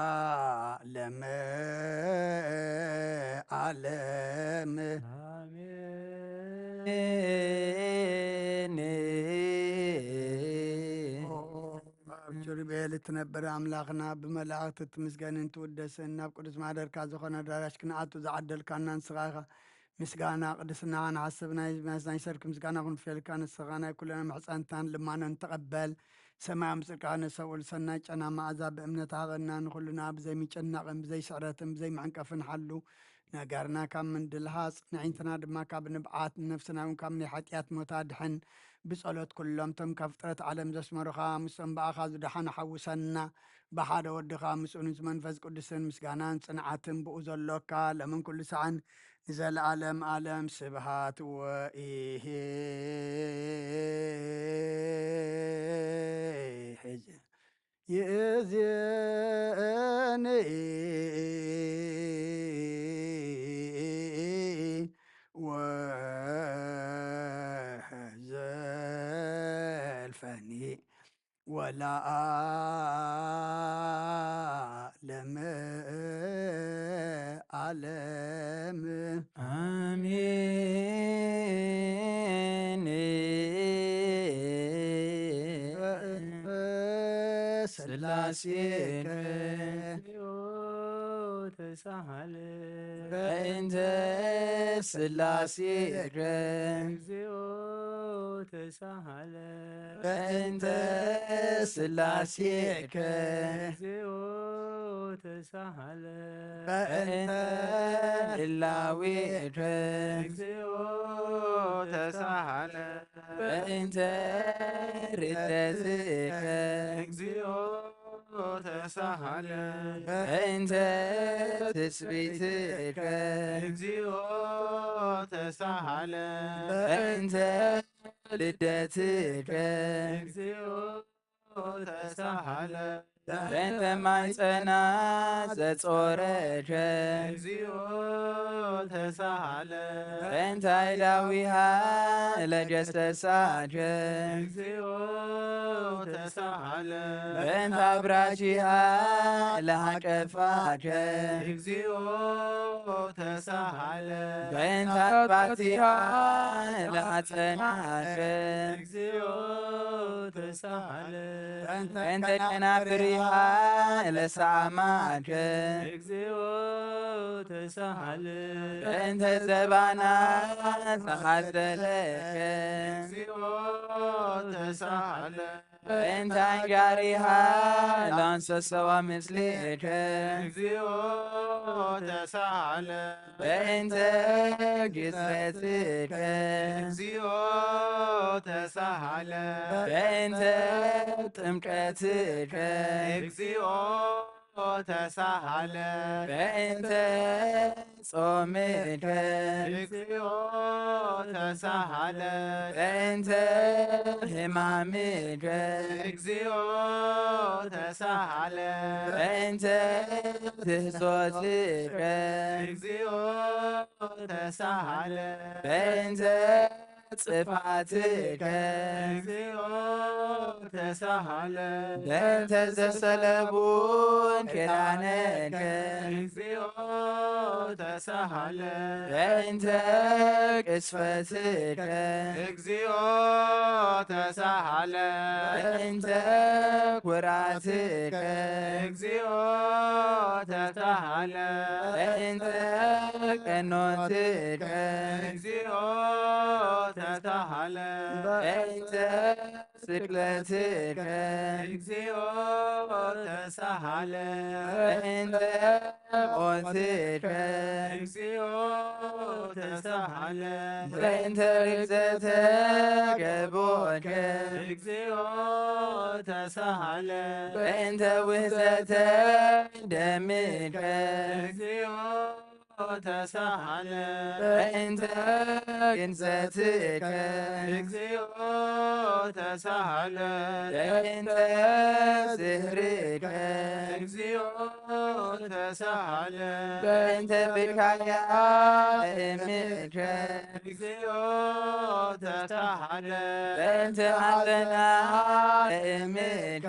ወለዓለመ ዓለም ጅርቤል እትነበረ ኣምላኽና ብመላእኽቲ ትምስገንን ትውደስን ናብ ቅዱስ ማሕደርካ ዝኾነ ኣዳራሽ ክንኣቱ ዝዓደልካና ንስኻ ኢኻ ምስጋና ቅድስና ንሓስብ ናይ ሰርክ ምስጋና ክንፈልካ ንስኻ ናይ ኩለና ምሕፀንታን ልማኖን ተቐበል ሰማይ ምፅርካ ነሰብኡል ሰናይ ጨና መዓዛ ብእምነት ሃበና ንኩሉና ብዘይምጭናቕን ብዘይስዕረትን ብዘይመዕንቀፍን ሓሉ ነገርና ካብ ምንድልሃፅ ንዒንትና ድማ ካብ ንብዓት ነፍስና እውን ካብ ናይ ሓጢኣት ሞታ ድሕን ብጸሎት ኩሎም ቶም ካብ ፍጥረት ዓለም ዘስመሩኻ ምስኦም በኣኻ ዝድሓን ሓውሰና ብሓደ ወድኻ ምስኡን መንፈስ ቅዱስን ምስጋናን ጽንዓትን ብኡ ዘሎካ ለምን ኩሉ ሰዓን ንዘለዓለም ዓለም ስብሃት ወኢሄ ሕዚ ይእዝየኒ ወዘልፈኒ ወለዓለመ ዓለም አሜን። ስላሴከ ተሳሃለ በእንተ ስላሴ እግዚኦ ተሳሃለ በእንተ ስላሴ እግዚኦ ተሳሃለ በእንተ ህላዌ እግዚኦ ተሳሃለ በእንተ ርደትከ እግዚኦ ተሳሃለ በእንተ ትስብእትከ እግዚኦ ተሳሃለ በእንተ ልደትከ እግዚኦ ተሳሃለ በእንተ ማኅፀና ዘጾረከ እግዚኦ ተሳሃለ በእንተ አይዳዊሃ ለጀሰሳከ እግዚኦ ተሳሃለ በእንተ አብራጂሃ ለሃቀፋከ እግዚኦ ተሳሃለ በእንተ አባቲሃ ለአጸናከ እግዚኦ ተሳሃለ በእንተ ጨናፍሪሃ ለሳማከ እግዚኦ ተሳሃለ በእንተ ዘባናት ተሐዘለከ እግዚኦ ተሳሃለ በእንተ አንጋሪሃ ለአንሰሰዋ ምስሌከ እግዚኦ ተሳሃለ በእንተ ግዝረትከ እግዚኦ ተሳሃለ በእንተ ጥምቀትከ እግዚኦ ተሳሃለ በእንተ ጾምከ እግዚኦ ተሳሃለ በእንተ ሕማምከ እግዚኦ ተሳሃለ በእንተ ትሕሶትከ እግዚኦ ተሳሃለ በእንተ ጽፋትከ እግዚኦ ተሳሃለ በእንተ ዘሰለቡን ኪዳነከ እግዚኦ ተሳሃለ በእንተ ቅስፈትከ እግዚኦ ተሳሃለ በእንተ ኩራትከ እግዚኦ ተሳሃለ በእንተ ቀኖትከ እግዚኦ ተሳሃለ በእንተ ስቅለትከ እግዚኦ ተሳሃለ በእንተ ሞትከ እግዚኦ ተሳሃለ በእንተ ርግዘተ ገቦከ እግዚኦ ተሳሃለ በእንተ ውህዘተ ደምከ እግዚኦ ተሳሃለ በእንተ ግንዘትከ እግዚኦ ተሳሃለ በእንተ ዝህርከ እግዚኦ ተሳሃለ በእንተ ብርካያ እምከ እግዚኦ ተሳሃለ በእንተ ሐዘና እምከ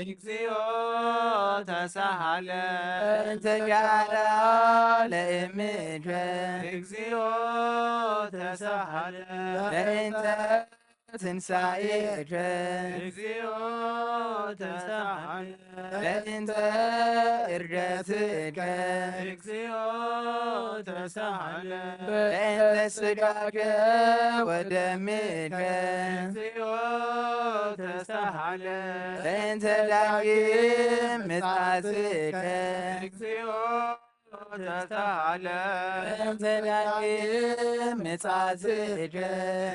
እግዚኦ ተሳሃለ በእንተ ጋራ ለእምከ እግዚኦ ተሳሃለ በእንተ ትንሣኤከ እግዚኦ ተሳሃለ በእንተ ዕርገትከ እግዚኦ ተሳሃለ በእንተ ሥጋከ ወደምከ እግዚኦ ተሳሃለ በእንተ ዳግም ምጽአትከ እግዚኦ ተሳሃለ በእንተ ዳግም ምጽአትከ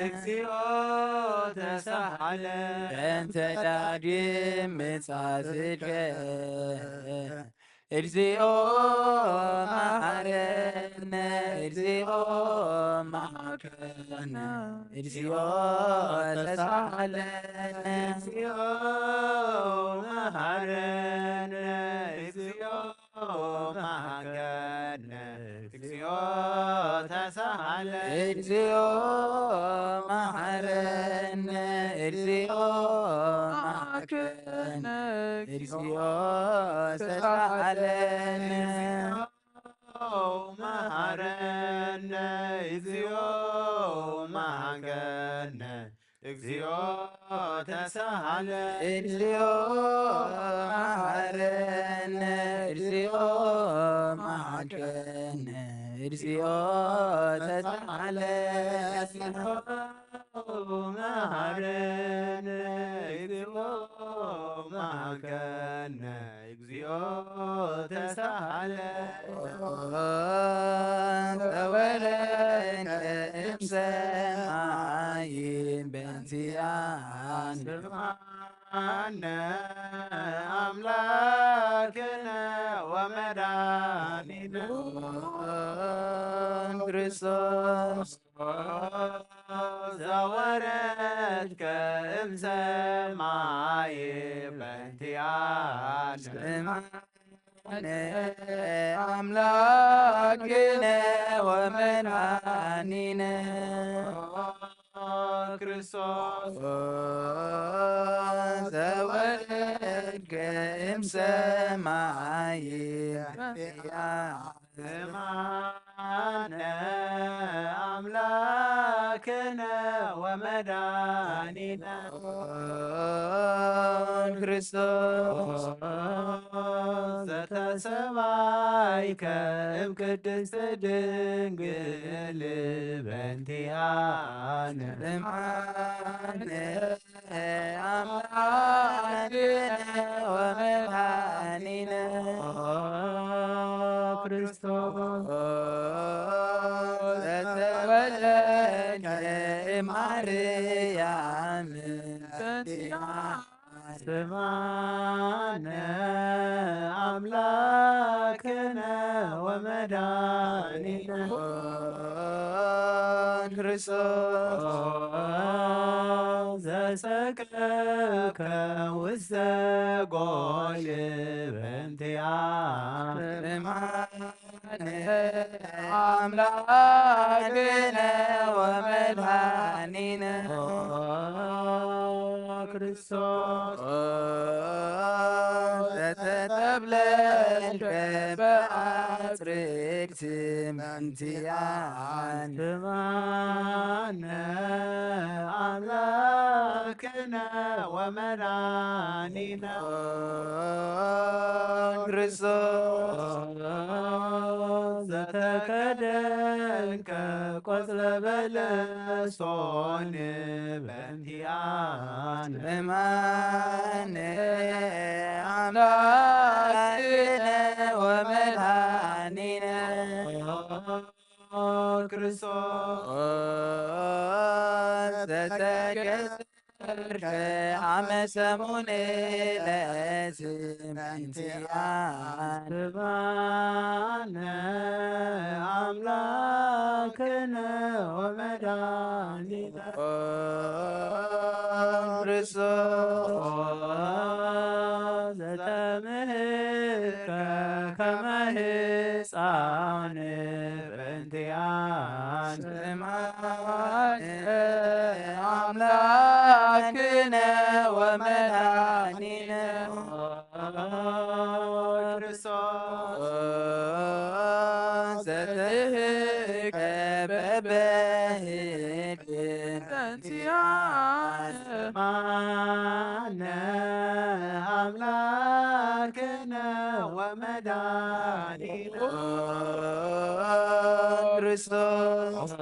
እግዚኦ ተሳሃለ በእንተ ዳግም ምጽአትከ እግዚኦ መሐረነ እግዚኦ መሐረነ እግዚኦ ተሳሃለነ እግዚኦ መሐረነ እግዚኦ መሐረነ እግዚኦ ተሳሃለ እግዚኦ መሐረነ እግዚኦ መሐረነ እግዚኦ ተሳሃለነ መሐረነ እግዚኦ መሐረነ እግዚኦ ተሳሃለ እግዚኦ መሐረነ እግዚኦ መሐረነ እግዚኦ ተሳሃለነ መሃረነ እግዚኦ መሃከነ እግዚኦ ተሳሃለነ ተወለነ እምሰማይ በእንቲአነ ስምዓነ አምላክነ ወመድኃኒነ ክርስቶስ ዘወረድከ እምሰማይ በእንቲአነ ስምዓነ አምላክነ ወመድኃኒነ ክርስቶስ ዘወረድከ እምሰማይ ስምዓነ አምላክነ ወመድኃኒነ ክርስቶስ ዘተሰባይከ እምቅድስት ድንግል በእንቲአነ ስምዓነ አምላክነ ወመድኃኒነ ክርስቶስ ዘተወለድከ እምአርያም በእንቲአነ ስምዓነ አምላክነ ወመድኃኒነ ክርስቶስ ዘሰቅለከ ውስተ ጎል በእንቲአነ ስምዓነ አምላክነ ወመድኃኒነ ክርስቶስ ዘተጠብለልከ በአጽርቅት በእንቲአነ ስምዓነ አምላክነ ወመድኃኒነ ክርስቶስ ዘተከደንከ ቆጽለ በለሶን በእንቲአነ ስምዓነ አምላክነ ወመድኃኒነ ክርስቶስ ዘተገሰርከ አመ ሰሙነ ዕለት በእንቲአነ ስምዓነ አምላክነ ወመድኃኒነ ክርስቶስ ዘተምህርከ ከመ ሕፃን በእንቲአነ ስምዓነ አምላክነ ወመድኃኒነ ክርስቶስ ዘትህከ በበህል በእንቲአነ ስምዓነ አምላክነ ወመድኃኒነ ክርስቶስ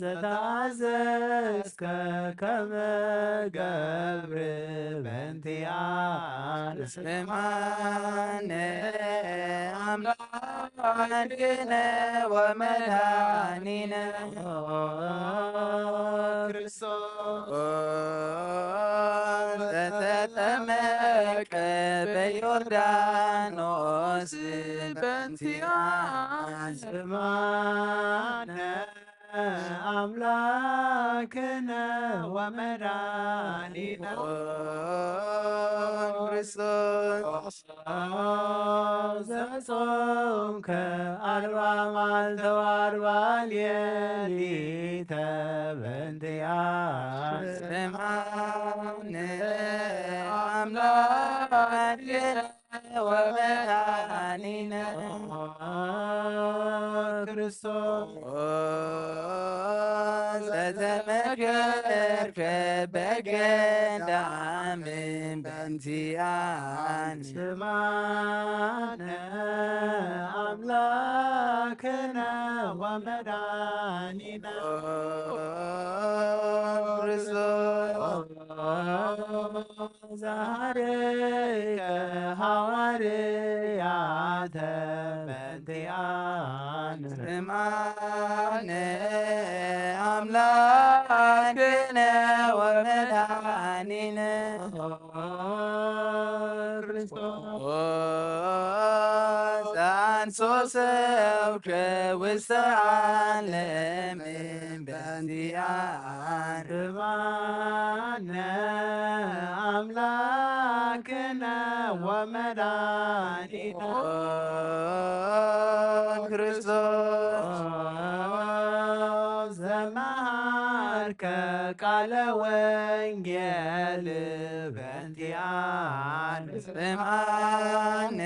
ዘታዘዝከ ከመ ገብር በእንቲአነ ስምዓነ አምላክነ ወመድኃኒነ ክርስቶስ ዘተጠመቀ በዮርዳኖስ በእንቲአነ ስምዓነ አምላክነ ወመድኃኒነ ክርስቶስ ዘጾምከ አርባ መዓልተ ወአርባ ሌሊተ በእንቲአነ ስምዓነ አምላክነ ወመድኃኒነ ክርስቶስ ዘተመከ ተሻገርከ በገዳምን በእንቲአን ስማነ አምላክነ ወመድኃኒነ ክርስቶስ ዛሬከ ሐዋርያተ በእንቲአነ ስማነ አምላክነ ወመድኃኒነ ክርስቶስ አንሶ ሰብከ ውስተ ዓለም በእንቲአነ ስማነ አምላክነ ወመድኃኒነ ክርስቶስ ዘመሃርከ ቃለ ወንጌል በእንቲአነ ስማነ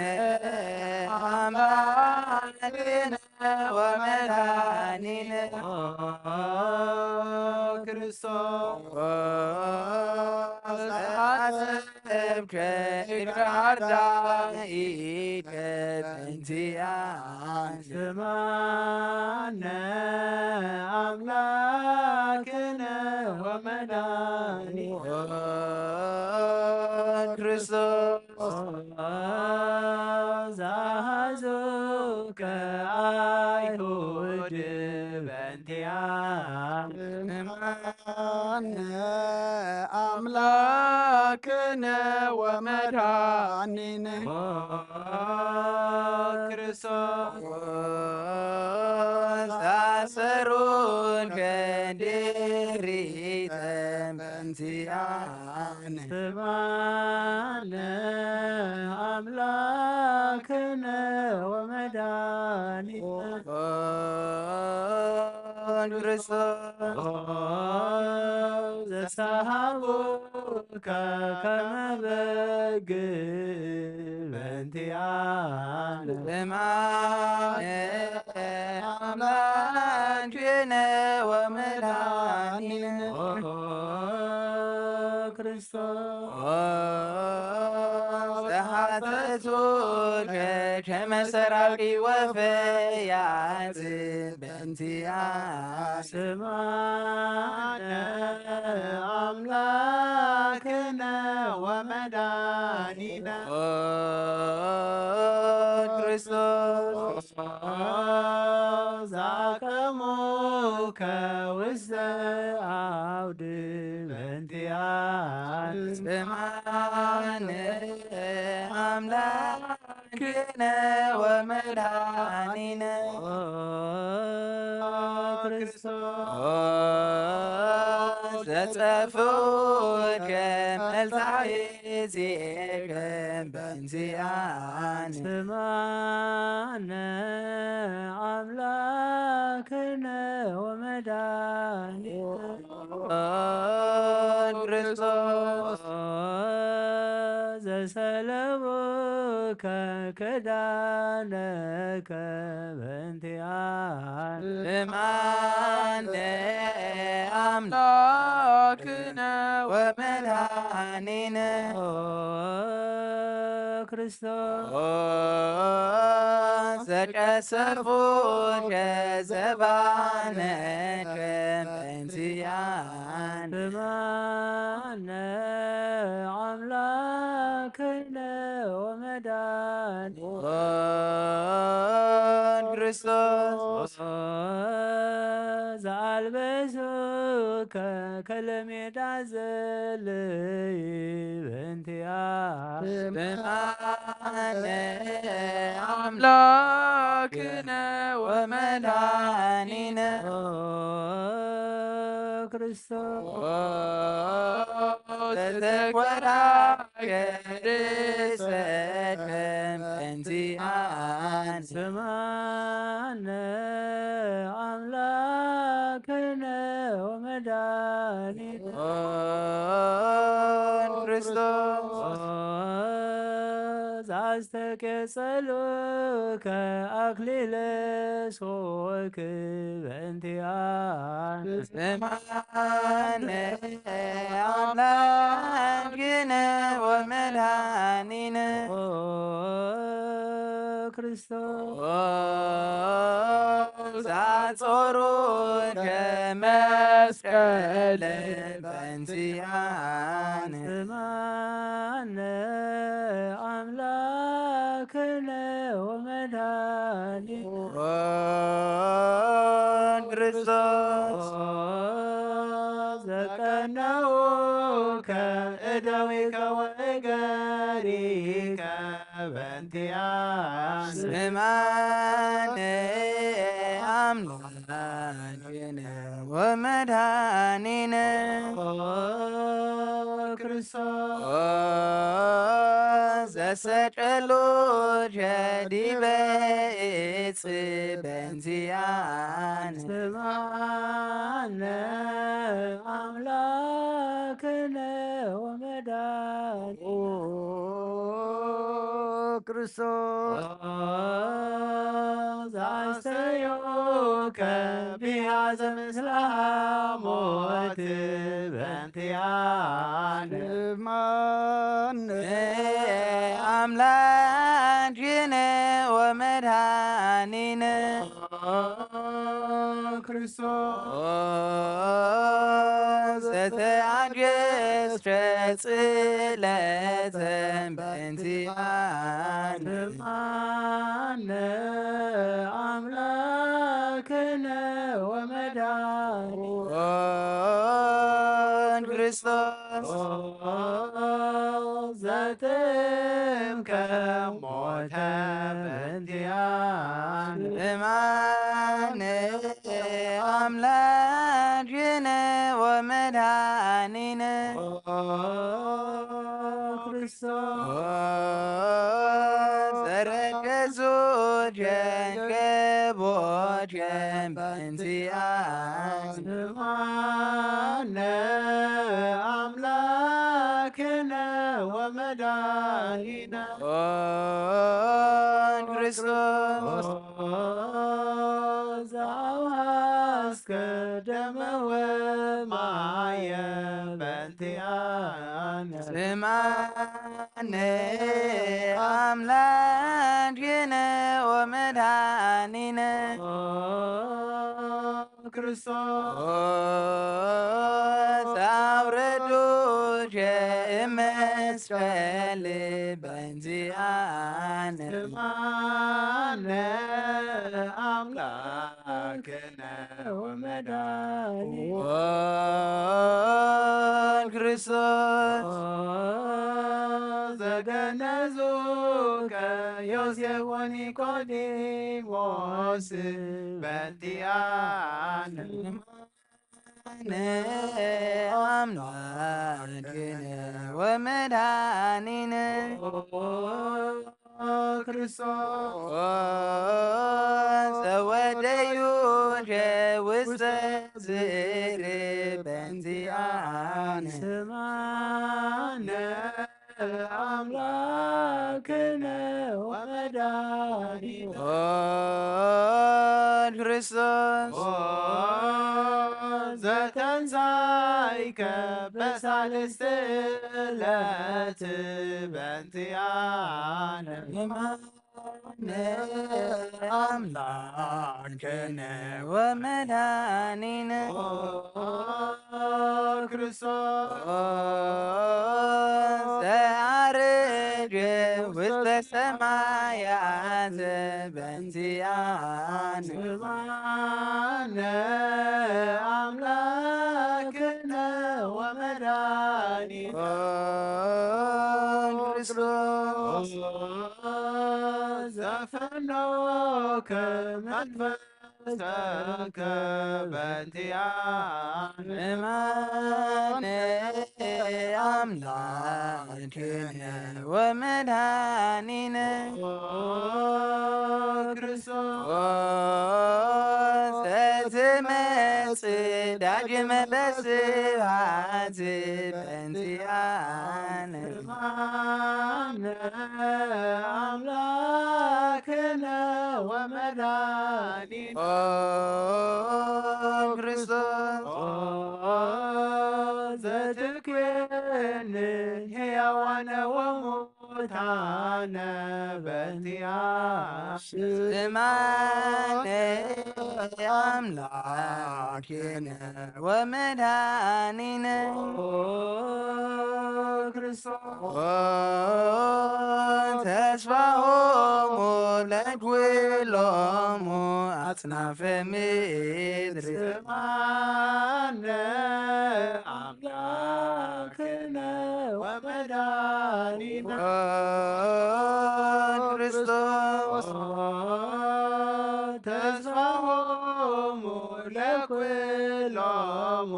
አምላክነ ወመድኃኒነ ክርስቶስ አሰብከ ዳኢከ በእንቲአነ ስማነ አምላክነ ወመድኃኒነ ክርስቶስ ዛሃዞከ አይሁድ በእንቲአነ ስማነ አምላክነ ወመድኃኒነ ክርስቶስ አሰሩከ ድሪተ በእንቲአነ ስማነ አምላክነ ወመድኃኒነ ክርስቶስ ዘሰሃቡከ ከመ በግ በእንቲአነ ስማነ አምላክነ ወመድኃኒነ ክርስቶስ ዘሐተቱከ ከመ ሰራቂ ወፈያት በእንቲአነ ስማነ አምላክነ ወመድኃኒነ ክርስቶስ ዛቀሙከ ውስተ አውድ በእንቲአነ ስማነ አምላክነ ወመድኃኒነ ክርስቶስ ዘጸፍኡከ መልታዕዚከ በእንቲአነ ስማነ አምላክነ ወመድኃኒነ ክርስቶስ ዘሰለሙከ ክዳነከ በእንቲአነ ስማነ አምላክነ ወመድኃኒነ ክርስቶስ ዘቀሰፉከ ዘባነከ በእንቲአነ ስማነ አምላክነ ወመድኃኒነ ክርስቶስ ዘአልበሱከ ከለሜዳ ዘለይ በእንቲአነ ስማነ አምላክነ ወመድኃኒነ ክርስቶስ ዘተኰራከ ርእሰከ በእንቲአነ ስማነ አምላክነ ወመድኃኒነ ክርስቶስ አስተቄጸሉከ አክሊለ ሶክ በእንቲአነ ስማነ አምላክነ ወመድኃኒነ ኦ ክርስቶስ ዛጾሩ ከመስቀለ በእንቲአነ ስማነ አምላክነ ወመድኃኒነ ክርስቶስ ዘቀነው ከእደዊከ ወእገሪከ በእንቲአነ ስማነ አምላክነ ወመድኃኒነ ክርስቶስ ዘሰቀሎ ዲበ ዕፅ በእንቲአነ ስማነ አምላክነ ወመድኃኒነ ክርስቶስ ዛስተዮከ ቢሃዘ ምስለ ሞት በእንቲአነ ስማነ አምላክነ ወመድኃኒነ ክርስቶስ ዘተአገስተ ጽለተ በእንቲአነ ስማነ አምላክነ ወመድኃኒነ ክርስቶስ ዘትምከ ሞተ በእንቲአነ ስማነ አምላክነ ወመድኃኒነ ክርስቶስ ዘረገዙ ጀንከቦጀን በእንቲአነ ስማነ አምላክነ ወመድኃኒነ ክርስቶስ ዘአውሃዝከ ደመ ወማየ በእንቲአነ ስማነ አምላክነ ወመድኃኒነ ክርስቶስ አውረዱ ጀመስቀል በእንቲአነ ስማነ አምላክነ ወመድኃኒነ ክርስቶስ ዘገነዙከ ዮሴፍ ወኒቆዲሞስ በእንቲአነ አምላክነ ወመድኃኒነ ክርስቶስ ዘወደዩ ውስተ ዝር በእንቲአነ ስማነ አምላክነ ወመድኃኒነ ክርስቶስ ዘተንሣእከ በሳልስት ዕለት በእንቲአነ አምላክነ ወመድኃኒነ ክርስቶስ ዘአርገ ውስተ ሰማያት በእንቲአነ ስማነ አምላክነ ወመድኃኒነ ክርስቶስ ዘፈኖከ መንፈሰከ በእንቲአነ ስማነ አምላክነ ወመድኃኒነ ክርስቶስ ዘትመጽእ ዳግመ በስብሐት በእንቲአነ ስማነ أملاكنا ومدانينا ክርስቶስ ዘትኩን ሕያዋነ ወሙታነ በእንቲአነ ስማነ አምላኬነ ወመድኃኒነ ክርስቶስ ተስፋሆሙ ለኩሎሙ አጽናፈ ምድር ስማነ አምላክነ ወመድኃኒነ ክርስቶስ ተስፋሆሙ ለኩሎሙ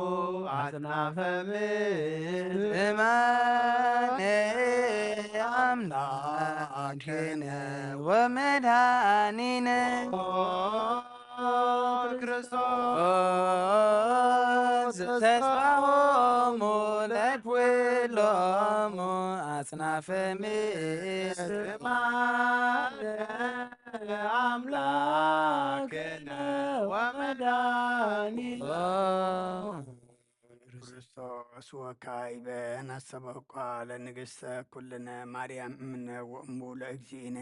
አጽናፈ ምድር ስማነ አምላኬነ ወመድኃኒነ ክርስቶስ ተስፋሆሙ ለኩሎሙ አጽናፈ ምድር ስማነ አምላክነ ወመድኃኒነ ክርስቶስ ወካዕበ ነሰበኳ ለንግሥተ ኩልነ ማርያም እምነ ወእሙ ለእግዚእነ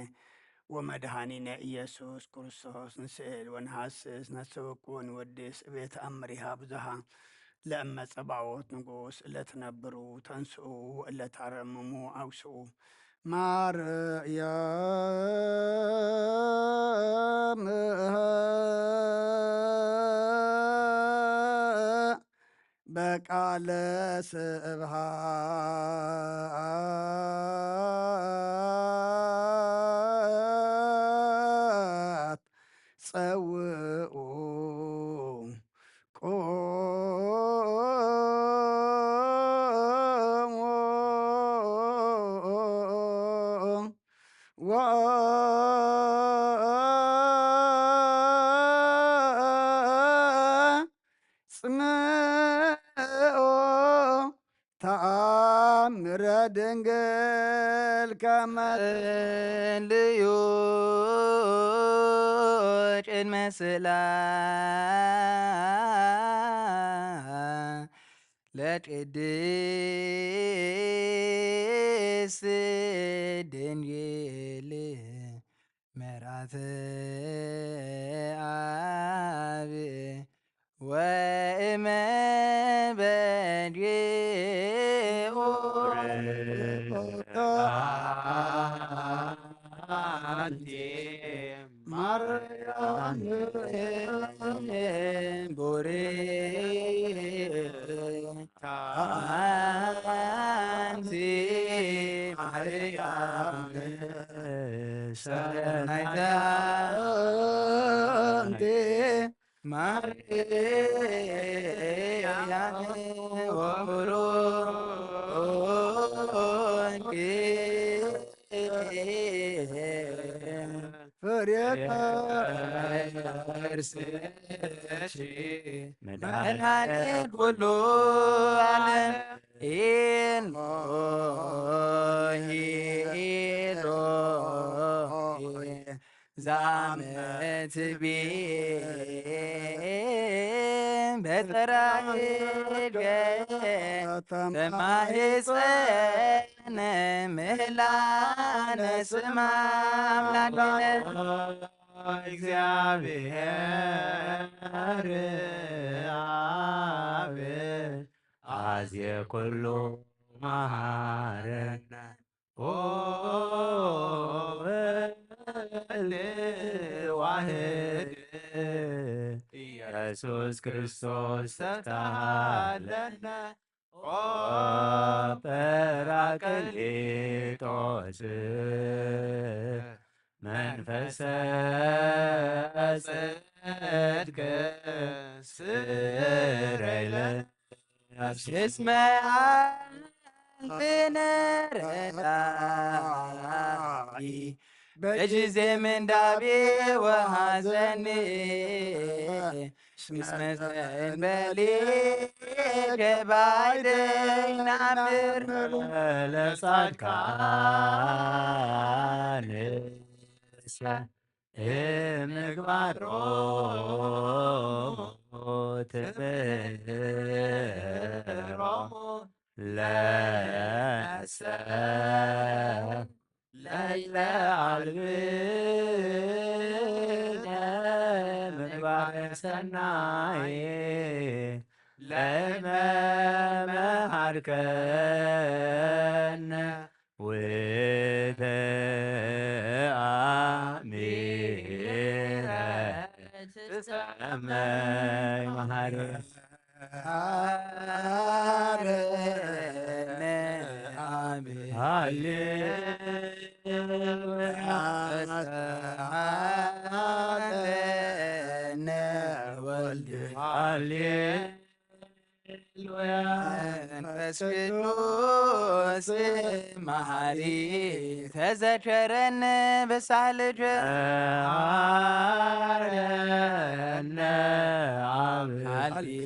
ወመድኃኒነ ኢየሱስ ክርስቶስ ንስእል ወንሐስስ ነሰበኩ ወንወድስ እቤተ አምሪሃ ብዙሃ ለእመ ጸባዖት ንጉሥ እለትነብሩ ተንስኡ ወእለታረምሙ አውስኡ ማርያም በቃለ ስብሃት ጸውኡ ቆሙ ጽምኦ ተአምረ ድንግል ከመ ልዩ ቅድመ ስእላት ለቅድስት ድንግል መርዓተ አብ ወእመ በድኦ ማርያም ቦሬ አንቲ ማርያም ሰናይታ አንቲ ማርያም ወብሩክ ፍሬ ከርስሽ መድኃኒት ኩሉ ዓለም ኤሎሄ ዛመት በተራድገ ተማህፀነ ምህላነ ስማ አምላክነ እግዚአብሔር አብ አዝየ ኩሉ መሃረነ ወወልድ ዋህድ ኢየሱስ ክርስቶስ ተፍታለነ ጰራቅሊጦስ መንፈሰ ጽድቅ ስረይለ እስመ አልብነ ረዳኢ በጊዜ ምንዳቤ ወሐዘን እስመዘን በሌከባይደይ ናምር ለጻድቃን ምግባሮሙ ትምህሮሙ ለሰብ ለይለዓልብነ ምግባረ ሰናይ ለመመሃርከነ ወተአሚረ ተሰመይ መሃረ አረነ አሜን ሃሌሉያ አለነ ወልድ ሃሌሉያ መንፈስ ቅዱስ መሐሪ ተዘከረነ በሳልጀ አረነ አብ ሃሌሉያ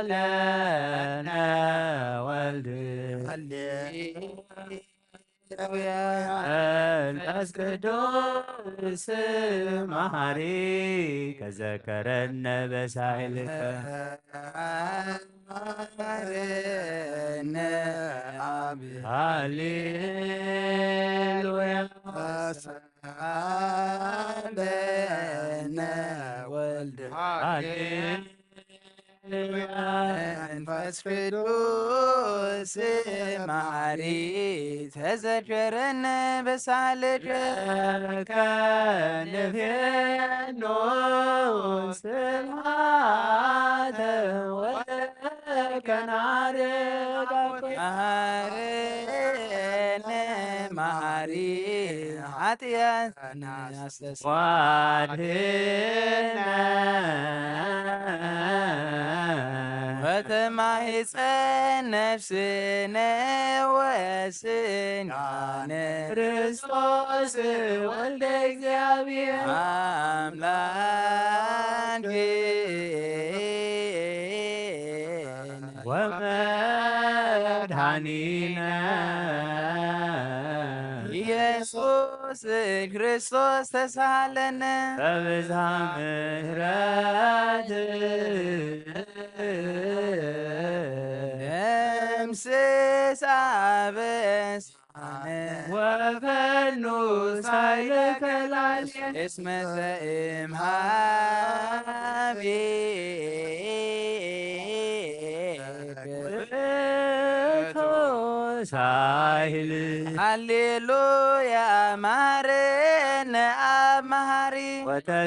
ተሳለነ ወልድ ሃሌሉያ መንፈስ ቅዱስ መሐሪ ከዘከረነ በሳይልከ አረነ አሜን ሃሌሉያ አለነ ወልድ ሃሌሉያ መንፈስ ቅዱስ መሐሪ ተዘከረነ በሳልጀ ከንፌኖ ስብሐተ ወከናርግ መሐረነ መሐሪ ኃጢአትና አስተስርይ ዋድህነ ወተማሕፀን ነፍስነ ወስናነ ክርስቶስ ወልደ እግዚአብሔር አምላክነ ወመድኃኒነ ኢየሱስ ክርስቶስ ተሳለነ በብዝሃ ምሕረት ደምስስ አበሳነ ወፈኑ ሳይለከ ላዕሌነ እስመ ዘእምኀቤከ ውእቱ ሳይል ሃሌሉያ ማረነ አብ መሐሪ ወተሳሃለ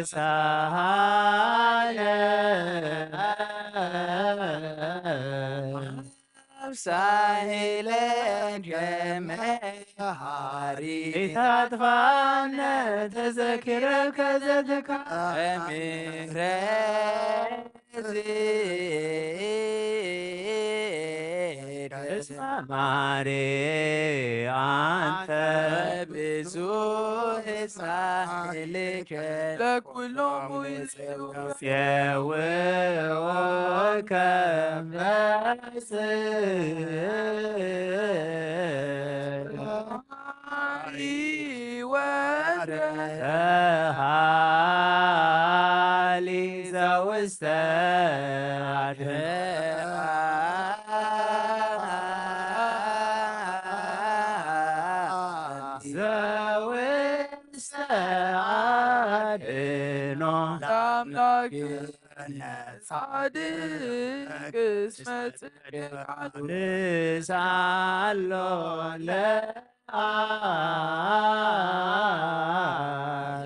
ሳሂለ ጀመሃሪ ኢታጥፋነ ተዘኪረ ከዘትካ እስመ ማሬ አንተ ብዙ ሳሂልከ ለኩሎሙ የውኦ ሃሊ ዘውስተ ዘውስተ አድኖ ጻድቅ እስመ ጽድቅ ልሳሎ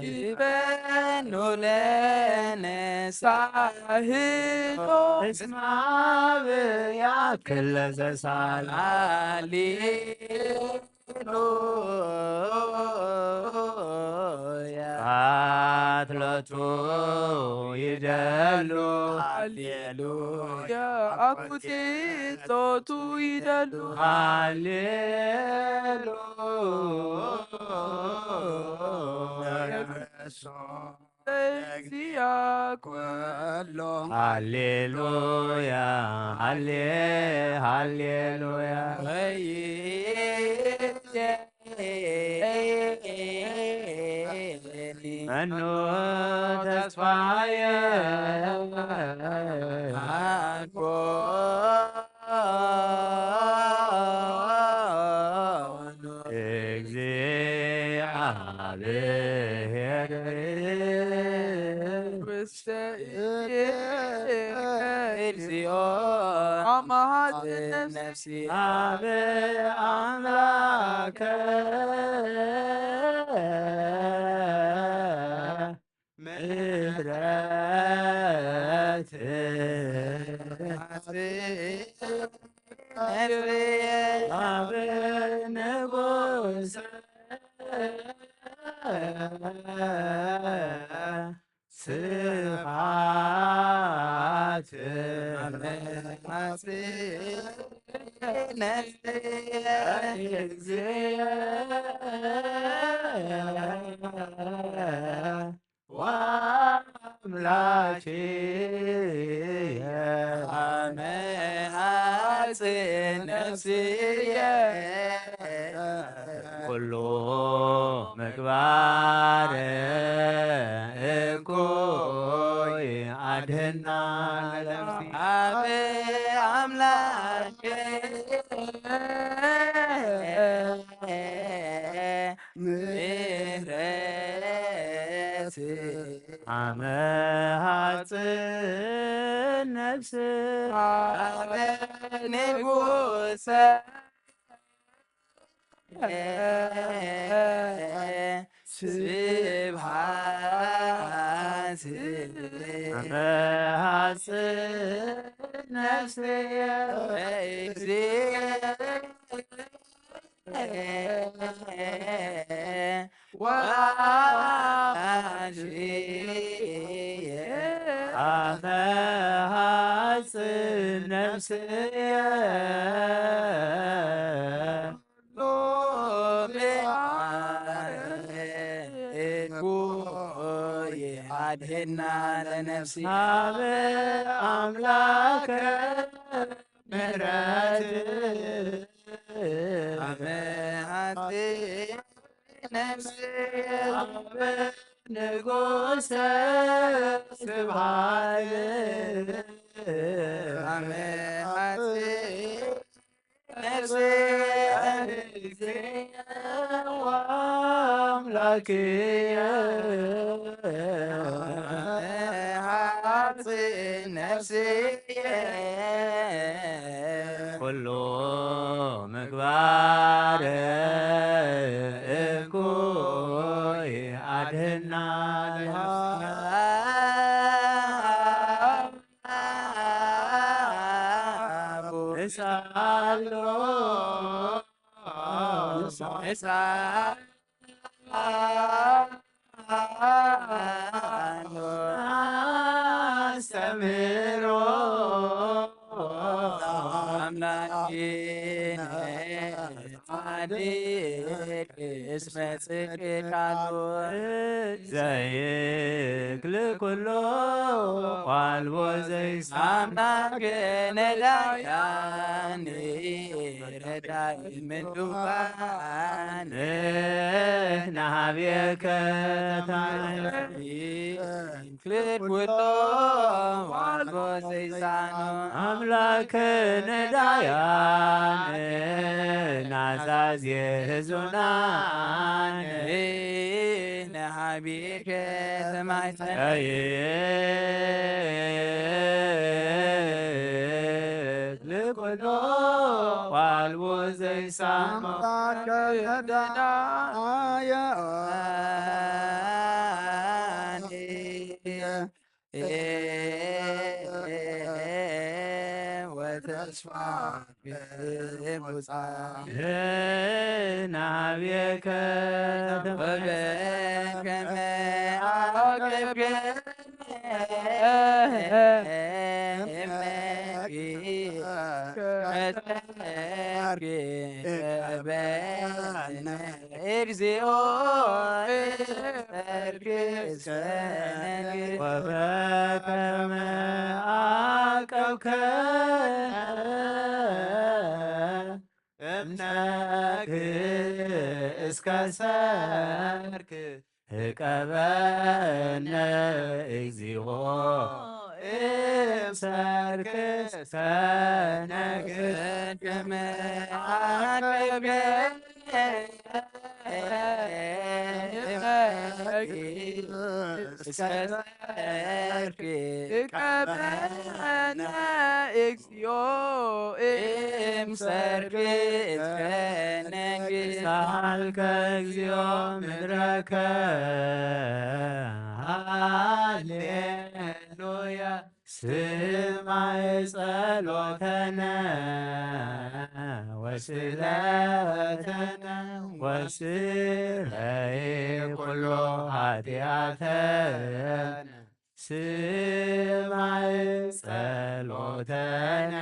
ይበኑ ለነ ሳህሎ እስመ አብ ያክል ለዘሳል ሃሌሉያ አትለቱ ይደሉ ሃሌሉያ አኩቴ ጾቱ ይደሉ እግዚአ ኩሎ ሃሌሉያ ሃሌሉያ መኑ ተስፋየ እግዚአብሔር ውስተ አማሃት ነፍሲ አብ አምላከ ምሕረት አብ ንጉሠ ስብሐት ወአምላኬየ ነፍስየ ኩሉ ምግባር እኩይ አድኅና ለነፍሲ አብ አምላኬ ምሕረት አመ ሐጽን ነፍስ አብ ንጉሠ ስብሐት አመ ሐጽን ነፍስየ አመ ሐጽን ነፍስየ አድኅና ለነፍሲ አብ አምላከ ምሕረት አመ ሐጽን ነፍስየ አብ ንጉሠ ስብሐት አመ ሐጽን ነፍስየ ወአምላክየ ሐጽን ነፍስየ ኩሉ ምግባር እኩይ አድኅና እሳሎ አስተምሮ አምላኬነ ጻድቅ እስመ ጽድቅ ቃሉ ዘይክል ኩሎ ዋልቦ ዘይሳም አምላኬነ ዳያኔ ረዳኢ ምንዱባን ናሃቤከ ክልል ኩሎ ዋልቦ ዘይሳኑ አምላከ ነዳያን ናዛዝ የህዙናን ነሃቤከ ተማይተን ልኩሎ ዋልቦ ዘይሳማ ወተስፋ ብሙፃ ናቤከ ወበከመ አቅብከ ሰርክ ቀበነ እግዚኦ ሰርክ እስፈነግ ወበከመ አቀብከ እምነክ እስከ ሰርክ እቀበነ እግዚኦ እምሰርክ እስከነግ ከመ አቀብከ እስከሰርክ ቀበነ እግዚኦ እምሰርክ እስከነግ ሳልከ እግዚኦ ምድረከ ሃሌሉያ ስማይ ጸሎተነ ወስለተነ ወስረይ ኩሎ ኃጢአተነ ስማይ ጸሎተነ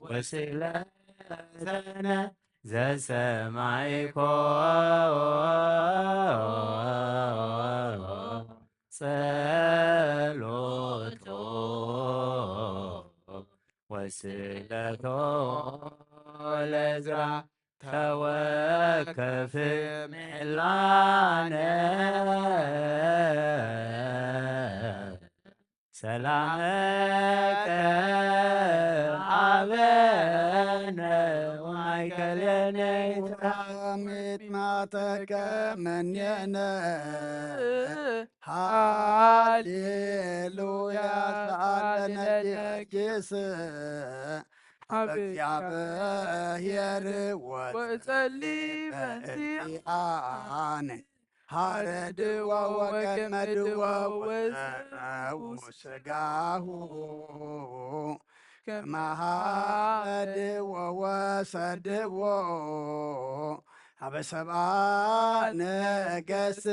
ወስለተነ ዘሰማይኮ ጸሎቶ ወስለቶ ለዝራ ተወከፍ ምላነ ሰላመከ አበነ ወማእከለነ ሚት ማተከ መንየነ ሃሌሉያ ሰአለነ ጌስ እግዚአብሔር ወጸሊም በእንቲአነ ሃረድዋ ወገመድዋ ወስጋሁ ከመሃደዎ ወሰድዎ አበሰብአ ነገሥት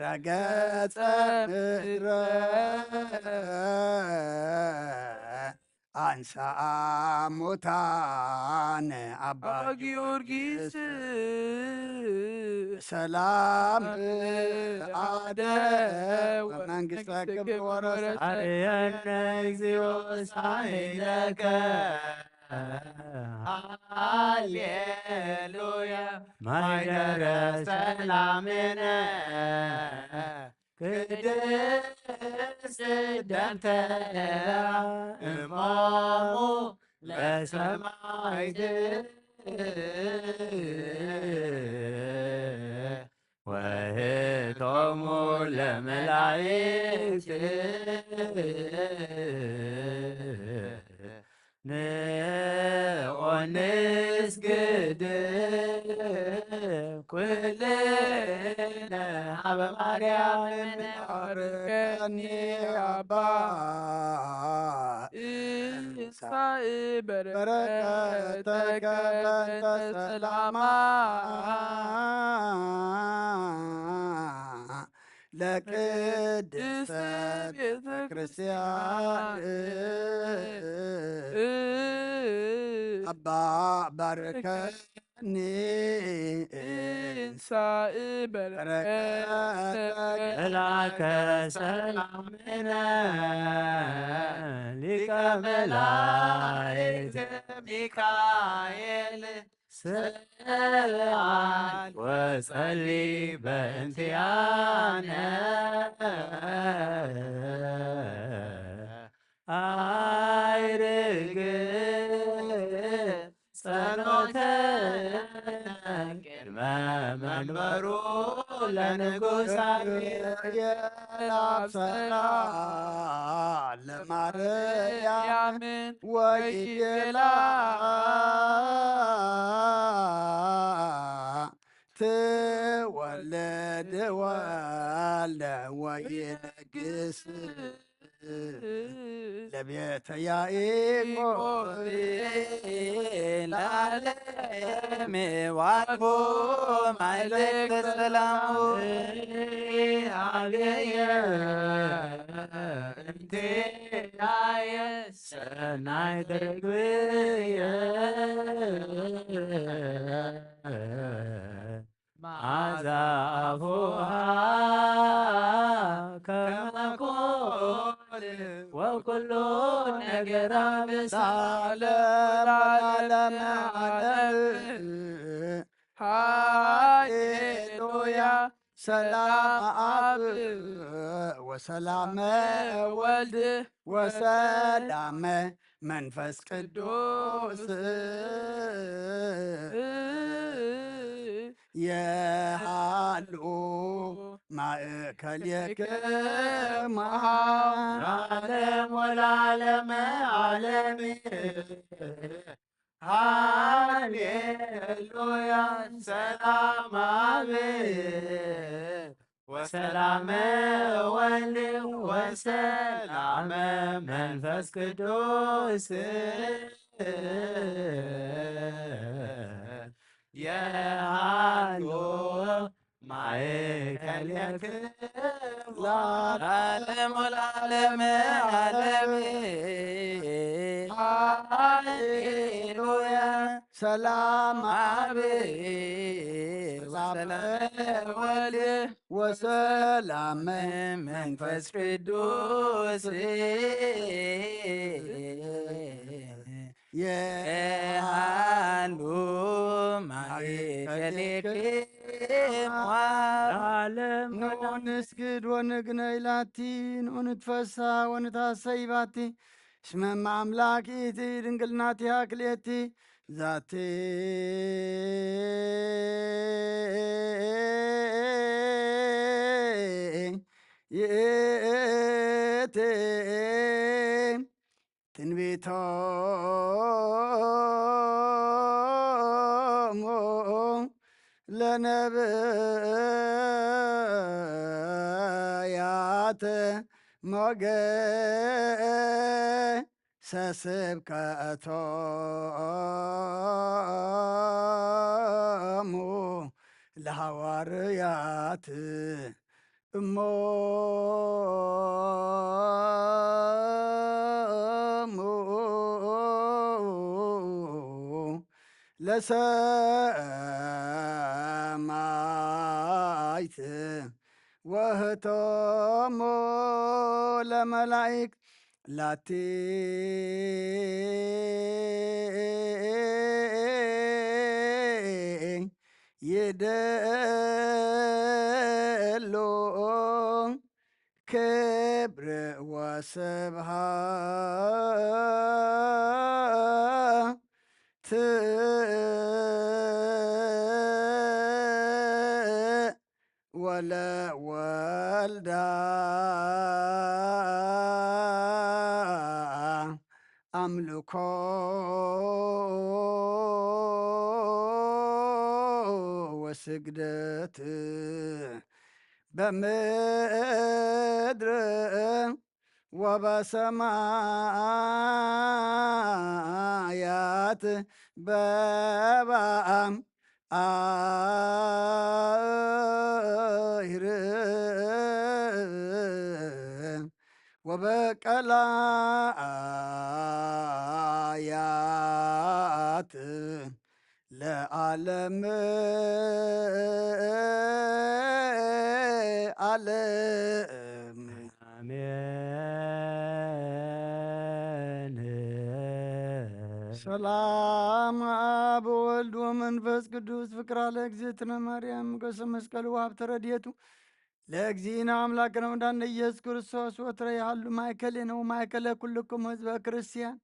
ረገጸ ምድረ አንሥአ ሙታነ አባ ጊዮርጊስ ሰላም አደው መንግሥተ ክብር ወረሰ አርየነ እግዚኦ ሳይለከ ሃሌሉያ ማይደረ ሰላምነ ቅድስት ደንተ እማሙ ለሰማዕት ወህቶሙ ለመላእክት ንኦንስግድ ኩልነ ሀበ ማርያም አርከኒ አባ ኢሳኢ በረከተከ በእንተ ሰላማ ለቅድስተ ቤተ ክርስቲያን አባ ባርከኒ ኢሳኢ መላከ ሰላምነ ሊቀ መላእክት ሚካኤል ስልአን ወጸሊ በእንቲአነ አይርግ ጸሎተ ቅድመ መንበሩ ለንጉሣ የላብሰራ ለማርያምን ወይቤላ ትወልድ ወልደ ወይነግስ ለቤተ ያዕቆብ ለዓለም ዋልቦ ማይልክተ ሰላሙ አብየ እንተ ትያየ ሰናይ ትርግብየ መዓዛ አፉሃ ከመ ኮል ወኩሉ ነገራ ለዓለመ ዓለም ሃሌሉያ ሰላም አብ ወሰላመ ወልድ ወሰላመ መንፈስ ቅዱስ የሃሉ ማእከልየክሙ ዓለም ወለዓለመ ዓለም ሃሌሉያ ሰላም አብ ወሰላመ ወልድ ወሰላመ መንፈስ ቅዱስ የሃሎ ማእከልየክሙ ለዓለም ወለዓለመ ዓለም ሃሌሉያ ሰላም አብ ወሰላመ ወልድ ወሰላመ መንፈስ ቅዱስ የሃሉ ማእከልየክሙ ዓለም ንስግድ ወንግነይ ላቲ ንትፈሳ ወንታሰይ ባቲ እስመ አምላኪቲ ድንግልናቲሃ ክልኤቲ ዛቲ ይእቲ ትንቢቶሙ ለነብያት ሞገሰ ስብከቶሙ ለሐዋርያት ለሰማይት ወህቶሙ ለመላእክት ላቲ ይደሉ ክብር ወስብሃት ወለወልዳ አምልኮ ወስግደት በምድር ወበሰማያት በባም አይር ወበቀላያት ለዓለም ዓለም አሜን። ሰላም አብ ወልድ ወመንፈስ ቅዱስ ፍቅራ ለእግዝእትነ ማርያም ሞገሰ መስቀሉ ወሀብተ ረድኤቱ ለእግዚእነ አምላክነ ወመድኃኒነ ኢየሱስ ክርስቶስ ወትረ ያህሉ ማእከሌ ነው ማእከለ ኩልክሙ ህዝበ ክርስቲያን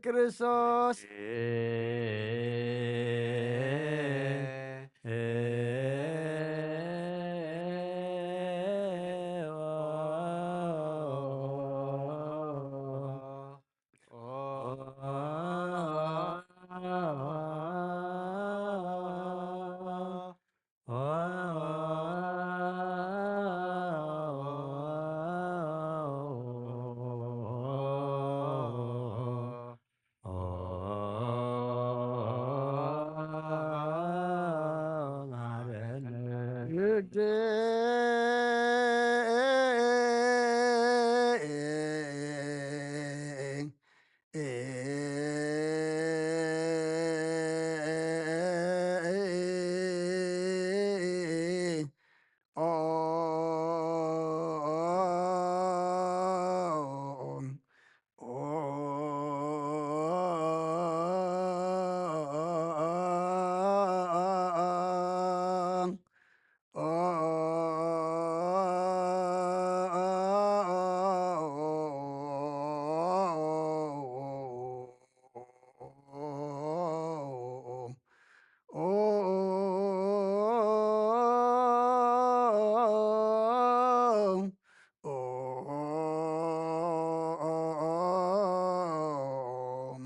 ክርስቶስ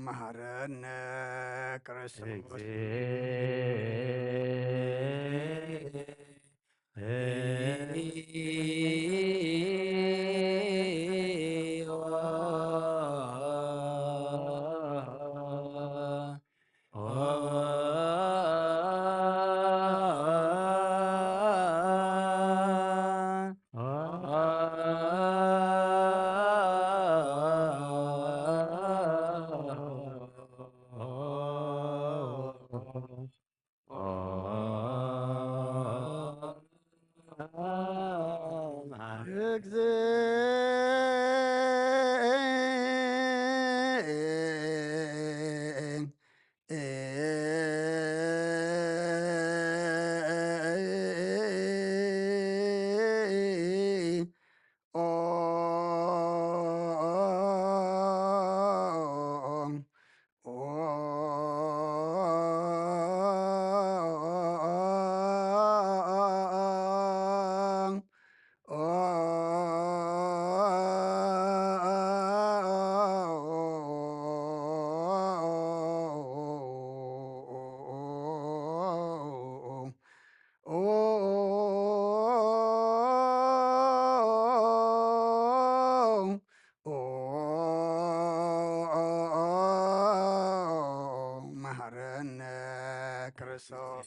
መሐረነ ክርስቶስ መሐረነ ክርስቶስ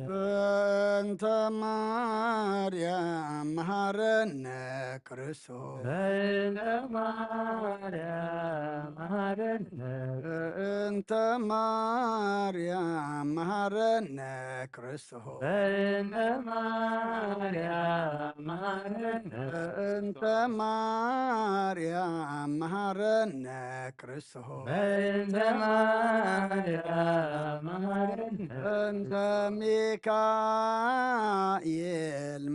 በእንተ ማርያም መሐረነ ክርስቶስ በእንተ ማርያም መሐረነ በእንተ ማርያም መሐረነ ክርስቶስ በእንተ ማርያም መሐረነ በእንተ ማርያም መሐረነ ክርስቶስ በእንተ ማርያም መሐረነ በእንተ ሚካኤል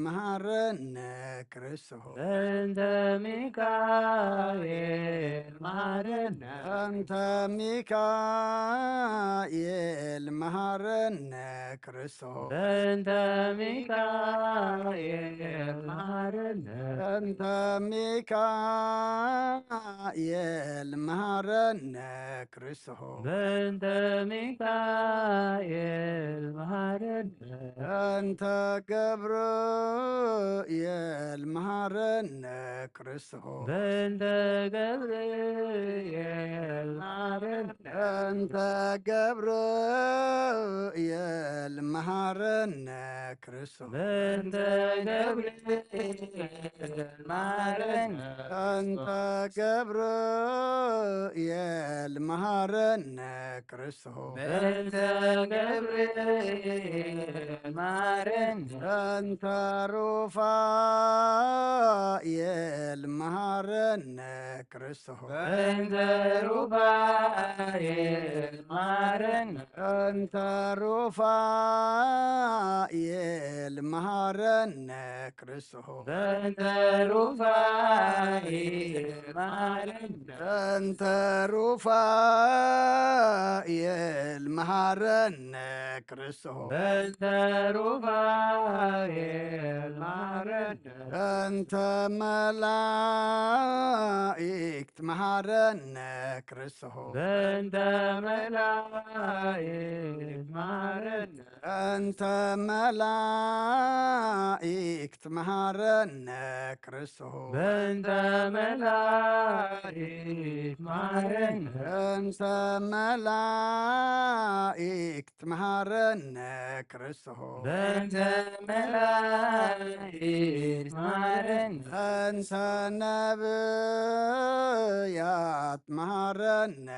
መሐረነ ክርስቶስ በእንተ ሚካኤል መሐረነ በእንተ ሚካኤል መሐረነ ክርስቶስ በእንተ ሚካኤል መሐረነ በእንተ ሚካኤል መሐረነ ክርስቶስ በእንተ ሚካኤል መሐረነ በእንተ ገብርኤል መሐረነ ክርስቶስ በእንተ ገብርኤል መሐረነ እንተ ገብርኤል መሐረነ ክርስቶስ በእንተ ገብርኤል መሐረነ እንተ ገብርኤል መሐረነ ክርስቶስ በእንተ ገብርኤል መሐረነ እንተ ሩፋኤል መሐረነ ክርስቶስ በእንተ ሩፋኤል መሐረነ እንተ ሩፋኤል መሐረነ ክርስቶስ በእንተ ሩፋኤል መሐረነ እንተ ሩፋኤል መሐረነ ክርስቶስ በእንተ ሩፋኤል መሐረነ እንተ መላእክት መሐረነ ክርስቶስ በእንተ መላእክት መሐረነ እንተ መላእክት መሐረነ ክርስቶስ በእንተ መላእክት መሐረነ እንተ መላእክት መሐረነ ክርስቶስ በእንተ መላእክት መሐረነ እንተ ነብያት መሐረነ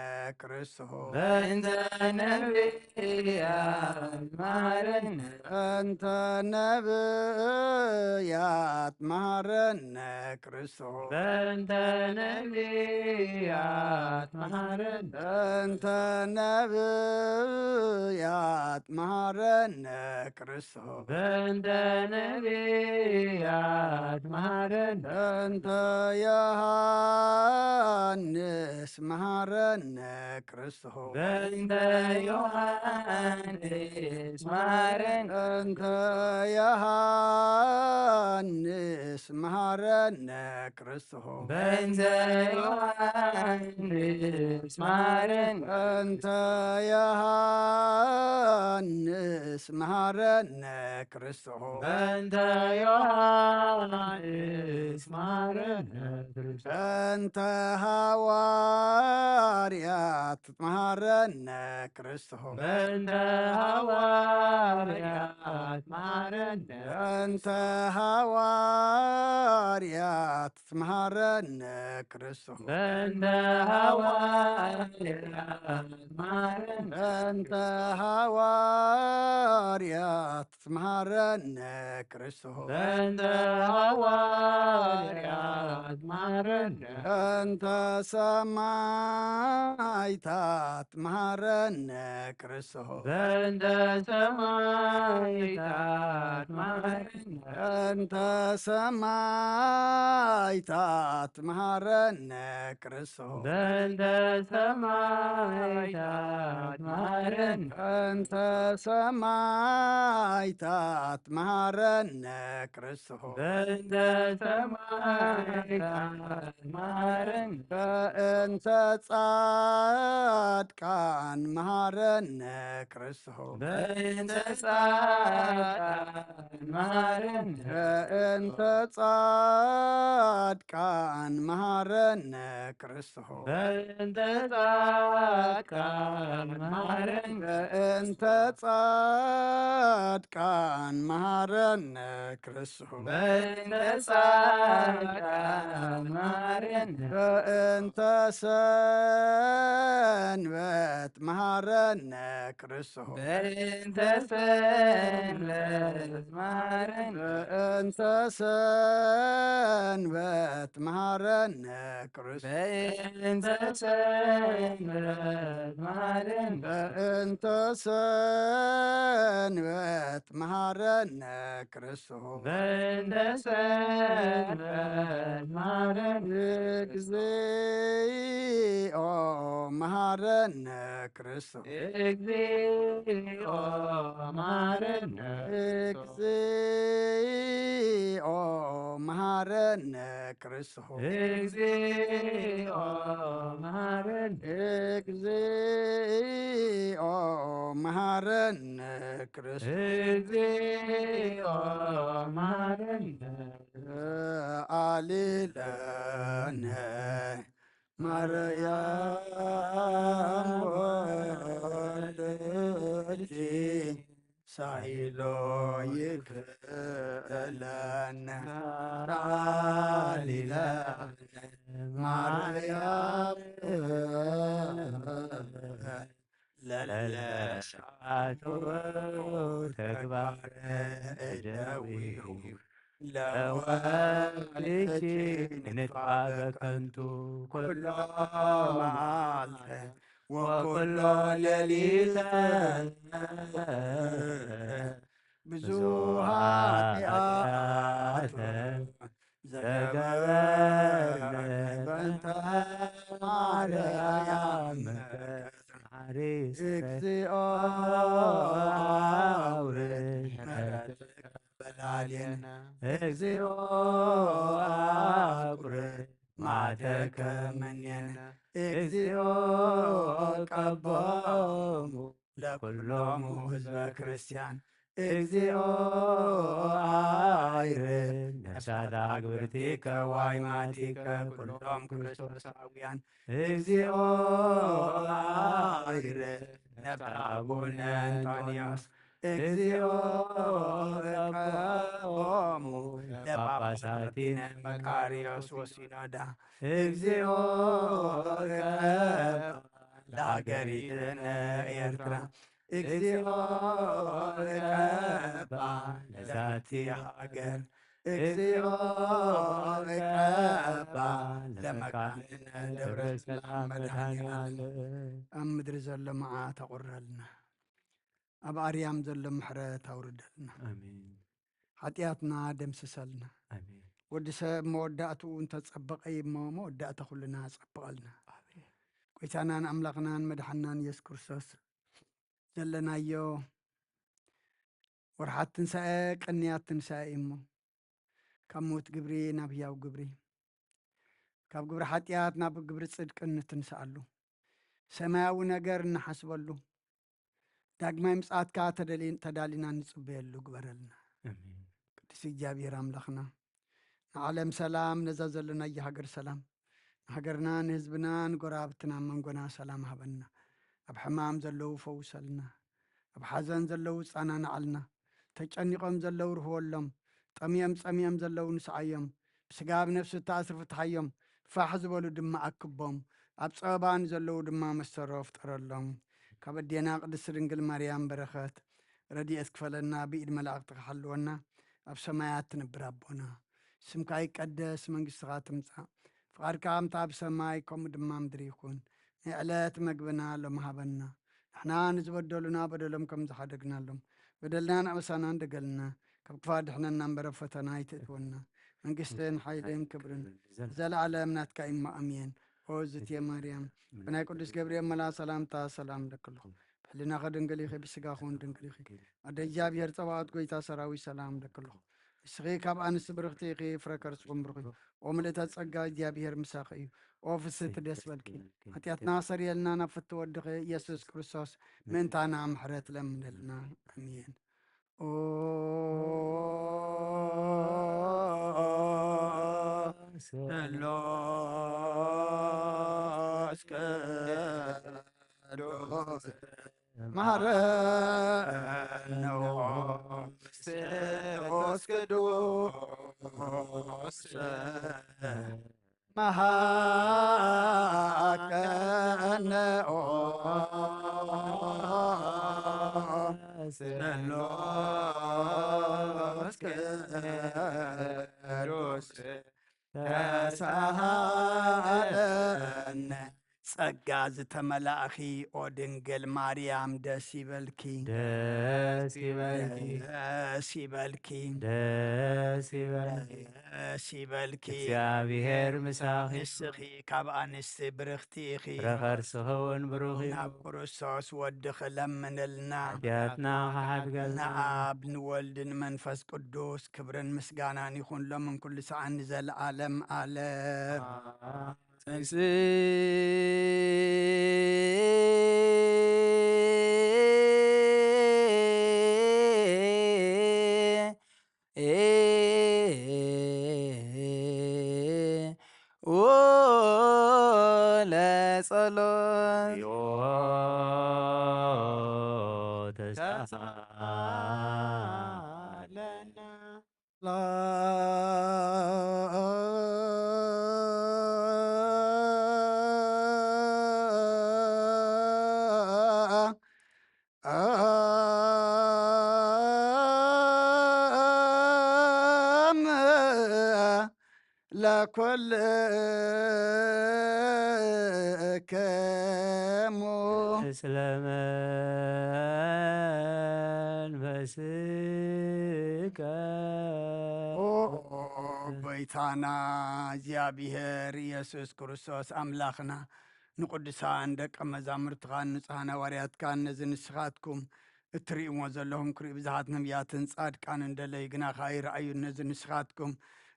ክርስቶስ በእንተ ነቢያት መሐረነ እንተ ነብያት መሐረነ ክርስቶስ በእንተ ነቢያት መሐረነ እንተ ነብያት መሐረነ ክርስቶስ በእንተ ነቢያት መሐረነ እንተ ዮሐንስ መሐረነ ክርስቶስ በእንተ ዮሐንስ መሐረነ እንተ ዮሐንስ መሐረነ ክርስቶስ በእንተ ዮሐንስ መሐረነ እንተ ዮሐንስ መሐረነ ክርስቶስ በእንተ ዮሐንስ መሐረነ እንተ ሐዋርያት መሐረነ ክርስቶስ በእንተ ሐዋርያት መሐረነ እንተ ሐዋርያት መሐረነ ክርስቶስ በእንተ ሐዋርያት መሐረነ እንተ ሐዋርያት መሐረነ ክርስቶስ በእንተ ሐዋርያት መሐረነ እንተ ሰማዕታት መሐረነ ክርስቶስ በእንተ ሰማዕታት መሐረነ እንተ ሰማዕታት መሐረነ ክርስቶስ በእንተ ሰማዕታት መሐረነ እንተ ሰማዕታት መሐረነ ክርስቶስ በእንተ ሰማዕታት መሐረነ በእንተ ጻድቃን መሐረነ ክርስቶስ በእንተ ጻድቃን መሐረነ በእንተ ጻድቃን መሐረነ ክርስቶስ በእንተ ጻድቃን መሐረነ በእንተ ጻድቃን መሐረነ ክርስቶስ በእንተ ጻድቃን መሐረነ በእንተ ሰንበት መሐረነ ክርስቶስ በእንተ ሰንበት መሐረነ በእንተ ሰንበት መሐረነ ክርስቶስ በእንተ ሰንበት መሐረነ በእንተ ሰንበት መሐረነ ክርስቶስ በእንተ ሰንበት መሐረነ እግዚኦ መሐረነ ክርስቶስ እግዚኦ መሐረነ እግዚኦ መሐረነ ክርስቶስ እግዚኦ መሐረነ እግዚኦ መሐረነ ክርስቶስ እግዚኦ መሐረነ ተአሊለነ ማርያም ወልጂ ሳይሎ ይክእለነ ተአሊለነ ማርያም ለለሻቱ ተግባረ እደዊሁ ለወልጂ ንጥፋ በከንቱ ኩሎ መዓልተ ወኩሎ ሌሊተ ብዙኃ ኃጢአተ ዘገበርነ በእንተ ማርያም እግዚኦ አውርድ ምሕረትከ በላዕሌነ እግዚኦ አቁርብ መዓተከ እምኔነ እግዚኦ ቀቦሙ ለኵሎሙ ሕዝበ ክርስቲያን እግዚኦ አይርድ ነፍሳተ አግብርቲከ ወአዕማቲከ ኩሎም ክርስቶሳውያን እግዚኦ አይርድ ነፍሰ አቡነ አንጦንዮስ እግዚኦ ቀቦሙ ለጳጳሳቲነ መቃርዮስ ወሲኖዳ እግዚኦ ለአገሪትነ ኤርትራ እግዚኦ ቀባ ለዛቲ ሃገር እግዚኦ ቀባ ለመካንነ ደብረ ሰላም መድኃኔዓለም ኣብ ምድሪ ዘሎ መዓት ኣቑረልና ኣብ ኣርያም ዘሎ ምሕረት ኣውርደልና ሓጢኣትና ደምስሰልና ወዲ ሰብ መወዳእትኡ እንተፀበቐ እሞ መወዳእታ ኩልና ፀብቐልና ጎይታናን ኣምላኽናን መድሓናን ኢየሱስ ክርስቶስ ዘለናዮ ወርሓት ትንሣኤ ቀንያት ትንሣኤ እሞ ካብ ሞት ግብሪ ናብ ህያው ግብሪ ካብ ግብሪ ሓጢኣት ናብ ግብሪ ጽድቂ እንትንስኣሉ ሰማያዊ ነገር እናሓስበሉ ዳግማይ ምጽኣትካ ተዳሊና ንጽበየሉ ግበረልና ቅዱስ እግዚአብሔር ኣምላኽና ንዓለም ሰላም ነዛ ዘለናዮ ሃገር ሰላም ሃገርና ንህዝብና ንጎራብትና መንጎና ሰላም ሃበና ኣብ ሕማም ዘለዉ ፈውሰልና ኣብ ሓዘን ዘለዉ ጻናንዓልና ተጨኒቖም ዘለዉ ርህወሎም ጠምዮም ጸምዮም ዘለዉ ንስዓዮም ብስጋ ብነፍሲ ተኣስር ፍትሓዮም ፋሕ ዝበሉ ድማ ኣክቦም ኣብ ጸባን ዘለዉ ድማ መሰሮ ፍጠረሎም ካብ ኣዴና ቅድስቲ ድንግል ማርያም በረኸት ረድኤት ክፈለና ብኢድ መላእኽቲ ክሓልወና ኣብ ሰማያት ትነብር ኣቦና ስምካ ይቀደስ መንግሥትኻ ትምጻእ ፍቓድካ ከምታ ኣብ ሰማይ ከምኡ ድማ ምድሪ ይኹን ናይ ዕለት መግብና ሎም ሃበና ንሕና ንዝበደሉና በደሎም ከም ዝሓደግናሎም በደልናን ኣበሳና እንደገልና ካብ ክፋ ድሕነና እምበረ ፈተና ይትእትወና መንግሥትን ሓይልን ክብርን ዘለዓለም ናትካ ኢማ ኣሜን ኦ ዝትየ ማርያም ብናይ ቅዱስ ገብርኤል መልኣክ ሰላምታ ሰላም ለክልኹ ብሕሊናኸ ድንግል ኢኺ ብስጋኹን ድንግል ኢኺ ኣደ እግዚኣብሔር ፀባኦት ጎይታ ሰራዊት ሰላም ለክልኹ እስኺ ካብ ኣንስቲ ብርኽቲ ኢኺ ፍረ ከርስኹም ብርኺ ኦ ምልእተ ጸጋ እግዚኣብሔር ምሳኺ እዩ ኦ ፍስቲ ደስ በልኪ ኃጢአትና ሰሪየልና ናብ ፍቲ ወድኺ ኢየሱስ ክርስቶስ ምእንታና ምሕረት ለምንልና ኣሜን ኦ ሰሎስ ቅዱስ ማረነ ስሉስ ቅዱስ መሃከነ ሰሎስ ቅዱስ ተሳሃለነ ጸጋ ዝተመላእኺ ኦ ድንግል ማርያም ደስ ይበልኪ ደስ ይበልኪ ደስ ይበልኪ ደስ ይበልኪ ደስ ይበልኪ እግዚአብሔር ምሳኺ ንስኺ ካብ ኣንስቲ ብርኽቲ ኢኺ ረኸርስኺ እውን ብሩኽ እዩ ናብ ክርስቶስ ወድኺ ለምንልና ኃጢአትና ኸሓድገልና ንኣብ ንወልድ ንመንፈስ ቅዱስ ክብርን ምስጋናን ይኹን ሎምን ኩሉ ሰዓት ንዘለዓለም ዓለም ጸሎት ዮ ተሳለነ ለኩል ከሙ ምስለ መንፈስከ ጎይታና እግዚአብሔር ኢየሱስ ክርስቶስ አምላኽና ንቅዱሳን ደቀ መዛሙርትኻን ንጹሓን ሃዋርያትካን ነዚ ንስኻትኩም እትርእይዎ ዘለኹም ክርእዩ ብዙሓት ነቢያትን ጻድቃን እንደለይ ግናኻ ይረኣዩ ነዚ ንስኻትኩም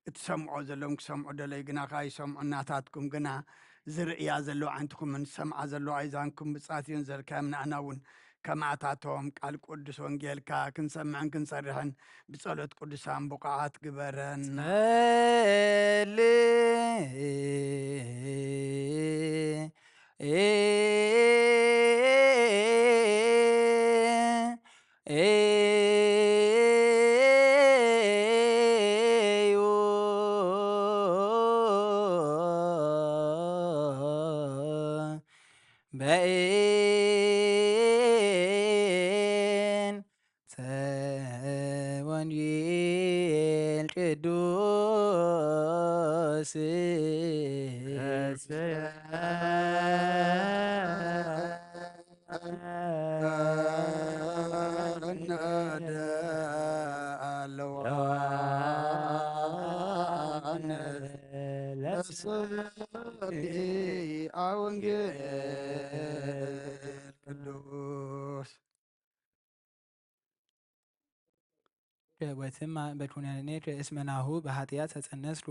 እትሰምዖ ዘለዎም ክሰምዑ ደለይ ግናኻ ይሰምዑ እናታትኩም ግና ዝርእያ ዘለዎ ዓይንትኩምን ሰምዓ ዘለዎ ኣይዛንኩም ብጻት እዩን ዘልካዮም ንኣና እውን ከማዕታቶም ቃል ቅዱስ ወንጌልካ ክንሰምዕን ክንሰርሕን ብጸሎት ቅዱሳን ቡቃዓት ግበረና በኤን ወንጌል ቅዱስ ወንጌል ቅዱስ ወትም በኩነኔ እስመናሁ በኃጢአት ተጸነስሉ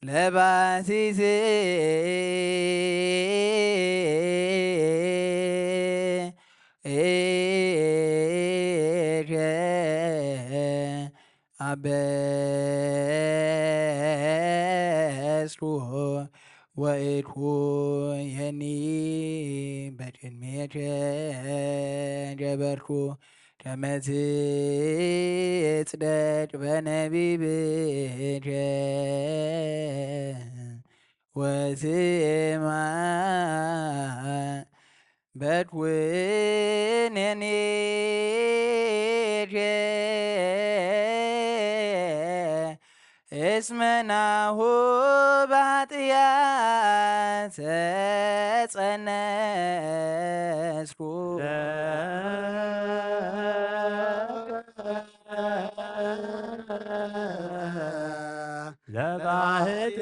ለባሲስ አበስሩ ወኢኩየኒ በቅድሜከ ጀበርኩ ከመ ትጽደቅ በነቢብከ ወትማዕ በኩነኔከ እስመናሁ በኃጢአት ተጸነስኩ ለባህት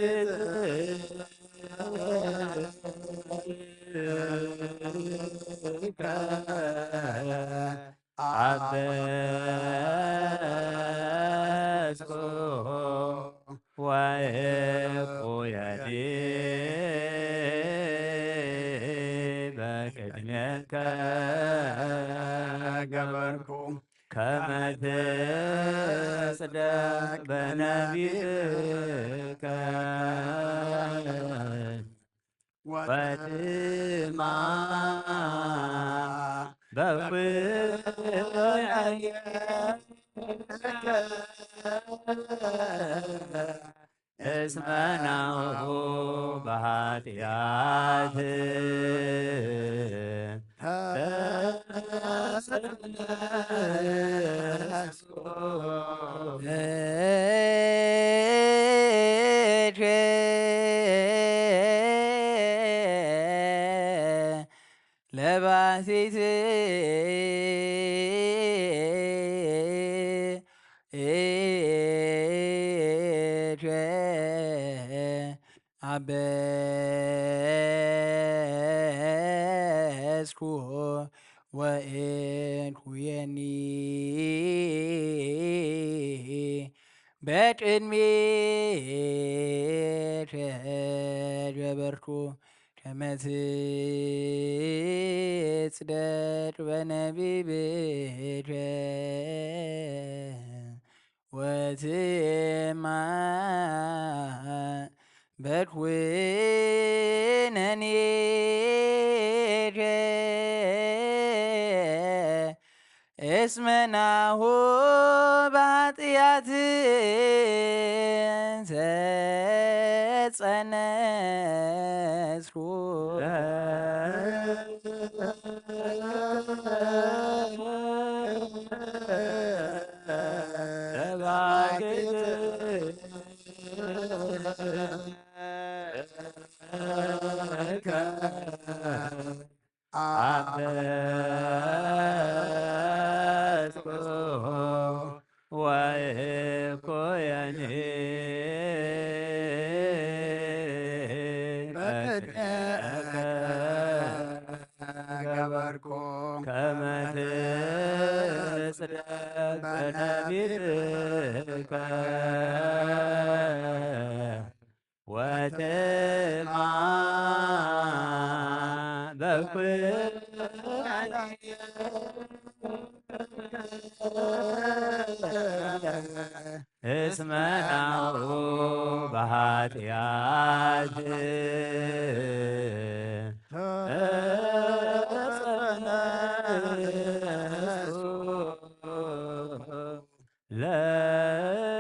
አበስኩ ወኢኩየኒ በቅድሜከ ገበርኩ ከመ ትጽደቅ በነቢብከ ወትማዕ በኩነኔከ እስመናሁ በኃጢአት ተጸነስኩ ለባሲት አበስኩ ወኢኩየኒ በቅድሜከ ጀበርኩ ከመ ትጽደቅ ጽደቅ በነቢብከ ወትማ በኩነኔከ እስመ ናሁ በኃጢአት ተጸነስኩ ገበርኩ ከመ ትጽደቅ በነቢብከ ወትምዓ እስመ ናሁ በኃጢአት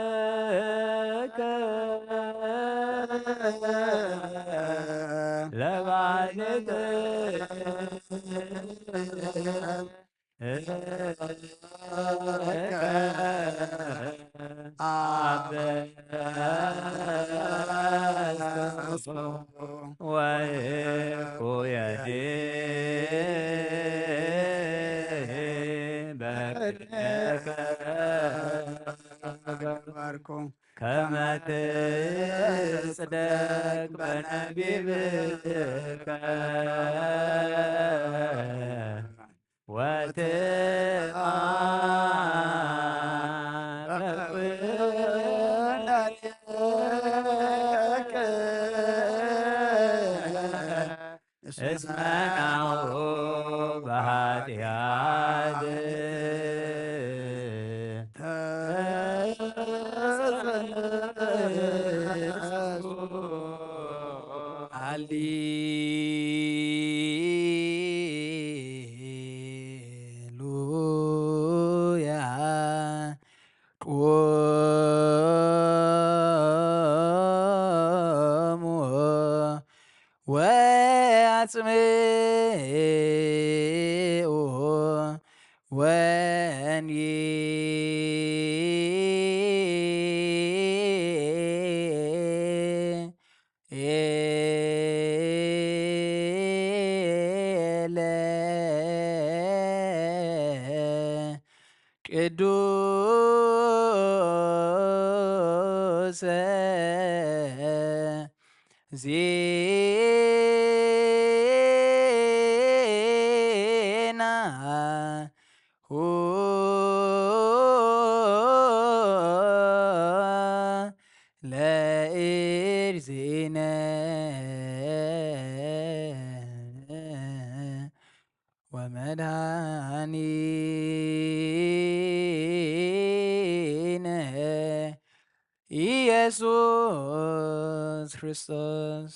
ለከ ለባልከ ወይኩየኔ በቅድሜከ ከመ ትጽደቅ በነቢብከ ወትምዓ በኩነኔከ እስመ ናሁ በኃጢአት ሃሌሉያ ቆሙ ወአጽምዑ ወንጌለ ቅዱሰ ዜና ለእግዚእነ ወመድኃኒነ ኢየሱስ ክርስቶስ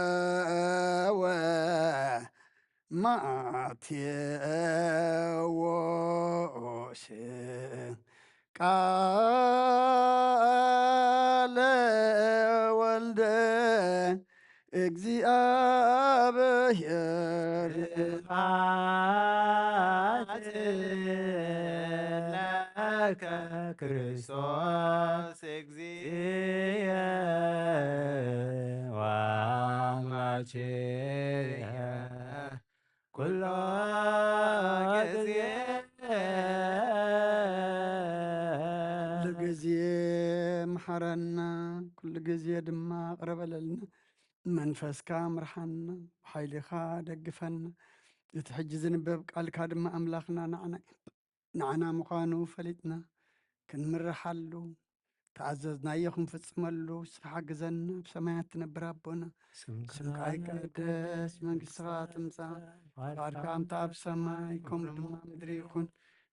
ዘዜነወ ማቴዎስ ቅዱስ ቃለ ወልደ እግዚአብሔር ለከ ክርስቶስ እግዚእ ወአምላክየ ኩሎ ጊዜ ኩሉ ግዜ መሓረና ኩሉ ግዜ ድማ ቅረበለልና መንፈስካ ምርሓና ብሓይልኻ ደግፈና እቲ ሕጂ ዝንበብ ቃልካ ድማ ኣምላኽና ንዓና ምዃኑ ፈሊጥና ክንምርሓሉ ተኣዘዝናዮ ክንፍፅመሉ ንስኻ ሓግዘና ብሰማያት ትነብር ኣቦና ስምካ ይቀደስ መንግስትኻ ትምፃእ ፈቃድካ እምታ ኣብ ሰማይ ከምኡ ድማ ምድሪ ይኹን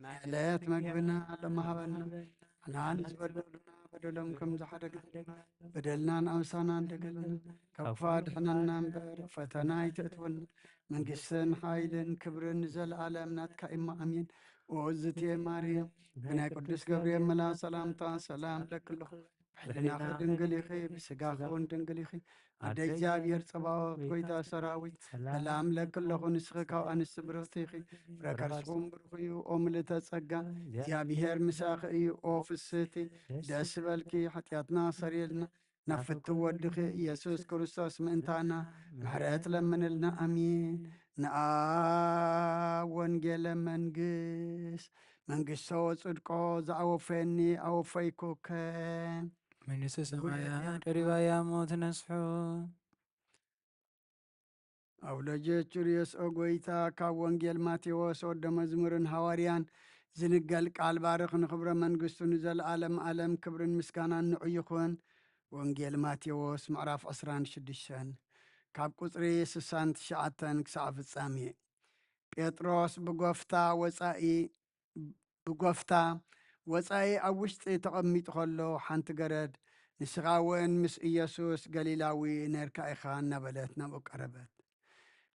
ናይ ዕለት መግብና ሎሚ ሃበና ንሕና ንዝበደሉና በደሎም ከም ዝሓደግና በደልናን ኣምሳናን ደገለና ካብ ክፉ ኣድሕነና እምበር ፈተና ይተእትወና መንግስትን ሓይልን ክብርን ዘለኣለም ናትካ ኢማ ኣሜን ወእዝቴ ማርያም ብናይ ቅዱስ ገብርኤል መልኣክ ሰላምታ ሰላም ለክልኹ ብሕሊናኸ ድንግል ኢኺ ብስጋኸ እውን ድንግል ኢኺ ኣደ እግዚኣብሔር ፀባኦት ጎይታ ሰራዊት ሰላም ለክለኹ ንስኺ ካብ ኣንስቲ ብርኽቲ ኢኺ ፍረ ከርስኹም ብሩኽ እዩ ኦ ምልዕተ ጸጋ እግዚኣብሔር ምሳኺ እዩ ኦ ፍስህቲ ደስ በልኪ ሓጢኣትና ሰሪየልና ናብ ፍቲ ወድኺ ኢየሱስ ክርስቶስ ምእንታና ምሕረት ለምንልና ኣሜን ንኣብ ወንጌለ መንግስቶ ወጽድቆ ዝኣወፈየኒ ኣወፈይኩከ መንግሥተ ሰማያት ቀሪባያ ሞት ነስሑ ኣውለጀቹርየስ ኦጎይታ ካብ ወንጌል ማቴዎስ ወደ መዝሙርን ሃዋርያን ዝንገል ቃል ባርኽ ንኽብረ መንግሥቱ ንዘለዓለም ዓለም ክብርን ምስጋናን ንዑ ይኹን ወንጌል ማቴዎስ ምዕራፍ 26 ካብ ቁፅሪ 69 ክሳብ ፍጻሜ ጴጥሮስ ብጎፍታ ወፃኢ ኣብ ውሽጢ ተቐሚጡ ከሎ ሓንቲ ገረድ ንስኻ እውን ምስ ኢየሱስ ገሊላዊ ነርካ ኢኻ እናበለት ናብኡ ቀረበት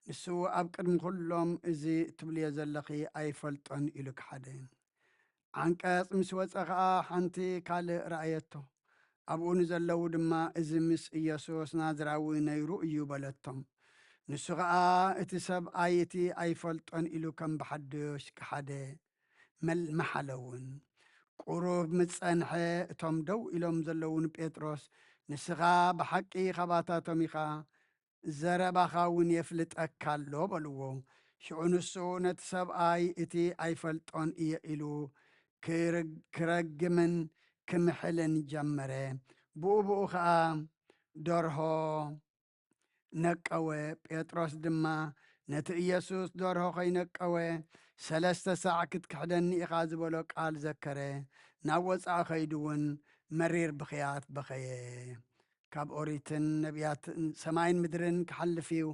ንሱ ኣብ ቅድሚ ኩሎም እዚ እትብልዮ ዘለኺ ኣይፈልጦን ኢሉ ክሓደ ዓንቀጽ ምስ ወፀ ኸዓ ሓንቲ ካልእ ረኣየቶ ኣብኡ ንዘለዉ ድማ እዚ ምስ ኢየሱስ ናዝራዊ ነይሩ እዩ በለቶም ንሱ ኸዓ እቲ ሰብኣይ እቲ ኣይፈልጦን ኢሉ ከም ብሓድሽ ክሓደ መሓለውን ቁሩብ ምጸንሐ እቶም ደው ኢሎም ዘለውን ጴጥሮስ ንስኻ ብሓቂ ኻባታቶም ኢኻ ዘረባኻ እውን የፍልጠካ ኣሎ በልዎ ሽዑ ንሱ ነቲ ሰብኣይ እቲ ኣይፈልጦን እየ ኢሉ ክረግምን ክምሕልን ጀመረ ብኡ ኸዓ ደርሆ ነቀወ ጴጥሮስ ድማ ነቲ ኢየሱስ ደርሆ ኸይነቀወ 3 ሰዓት ክትክሕደኒ ኢኻ ዝበሎ ቃል ዘከረ ናብ ወፃኢ ኸይዱ እውን መሪር ብኽያት በኸየ ካብ ኦሪትን ነቢያትን ሰማይን ምድርን ክሓልፍ እዩ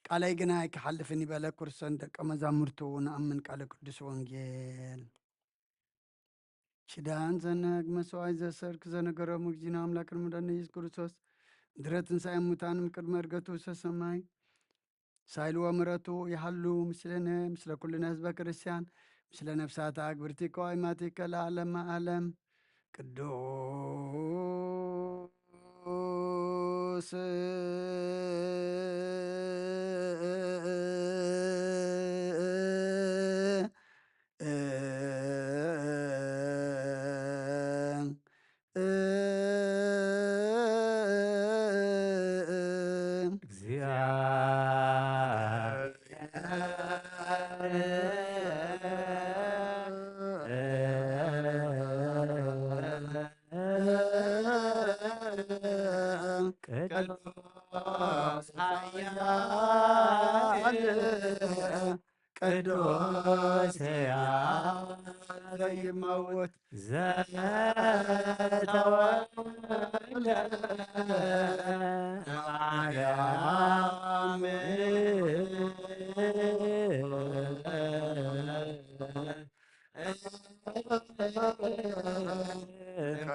ቃለይ ግና ኣይክሓልፍን ይበለ ክርስቶን ደቀ መዛሙርቱ ንኣምን ቃለ ቅዱስ ወንጌል ሽዳን ዘነግ መስዋዕይ ዘሰርክ ዘነገሮሙ እግዚእና ኣምላክን መድኃኒትና ኢየሱስ ክርስቶስ ድረ ትንሣኤ ሙታንም ቅድመ ዕርገቱ ሰማይ ሳይልዎ ምሕረቱ ይሃሉ ምስለነ ምስለ ኩልነ ህዝበ ክርስቲያን ምስለ ነፍሳት ኣግብርቲ ከዋይማቲከ ለዓለመ ዓለም ቅዱስ ቅዱስ ዘይመውት ዘተወልደ ማርያም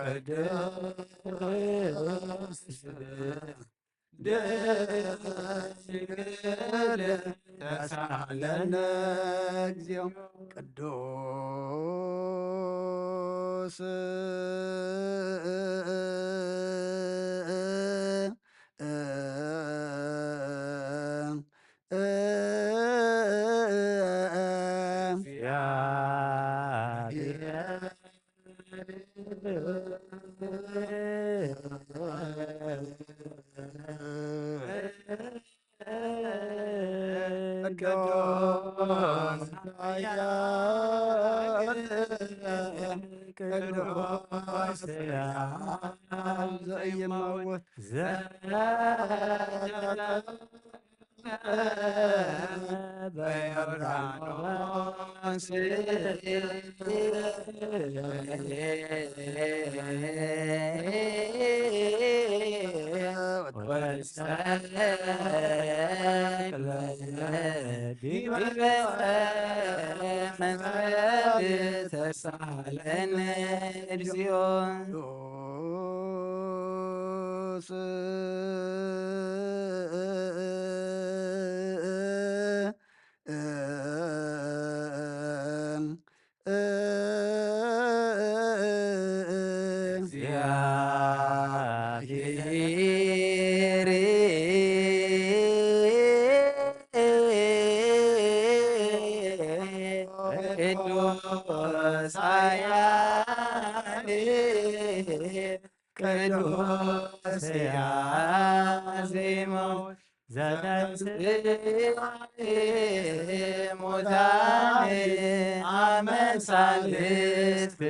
ቅዱስ ድንግል ተሳሃለነ እግዚኦ ቅዱስ ቅዱስ ቅዱስ ዘኢይመውት በዮርዳኖስ ዲበ መንፈስ ተሳለን እግዚኦ ቅዱስ እግዚአብሔር ቅዱስ ኃያል ቅዱስ ያዜመው ዘተንሥእ ሙታን አመሳልስት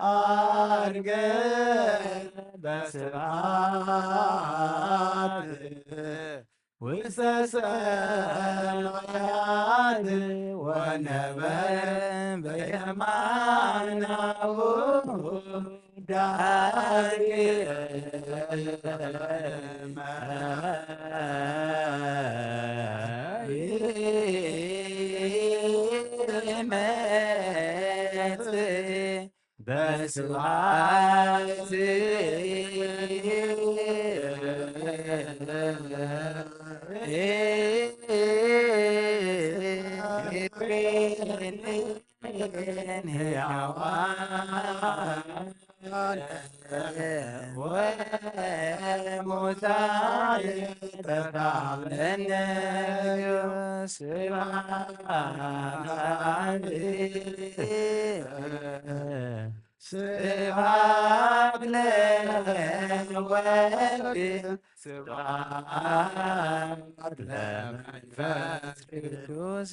አርገ በስብሐት ውስተ ሰማያት ወነበረ በየማናሁ በስብሐት ወሙታን ተካፍለነ ስብሐት ለወልድ ስብሐት ለመንፈስ ቅዱስ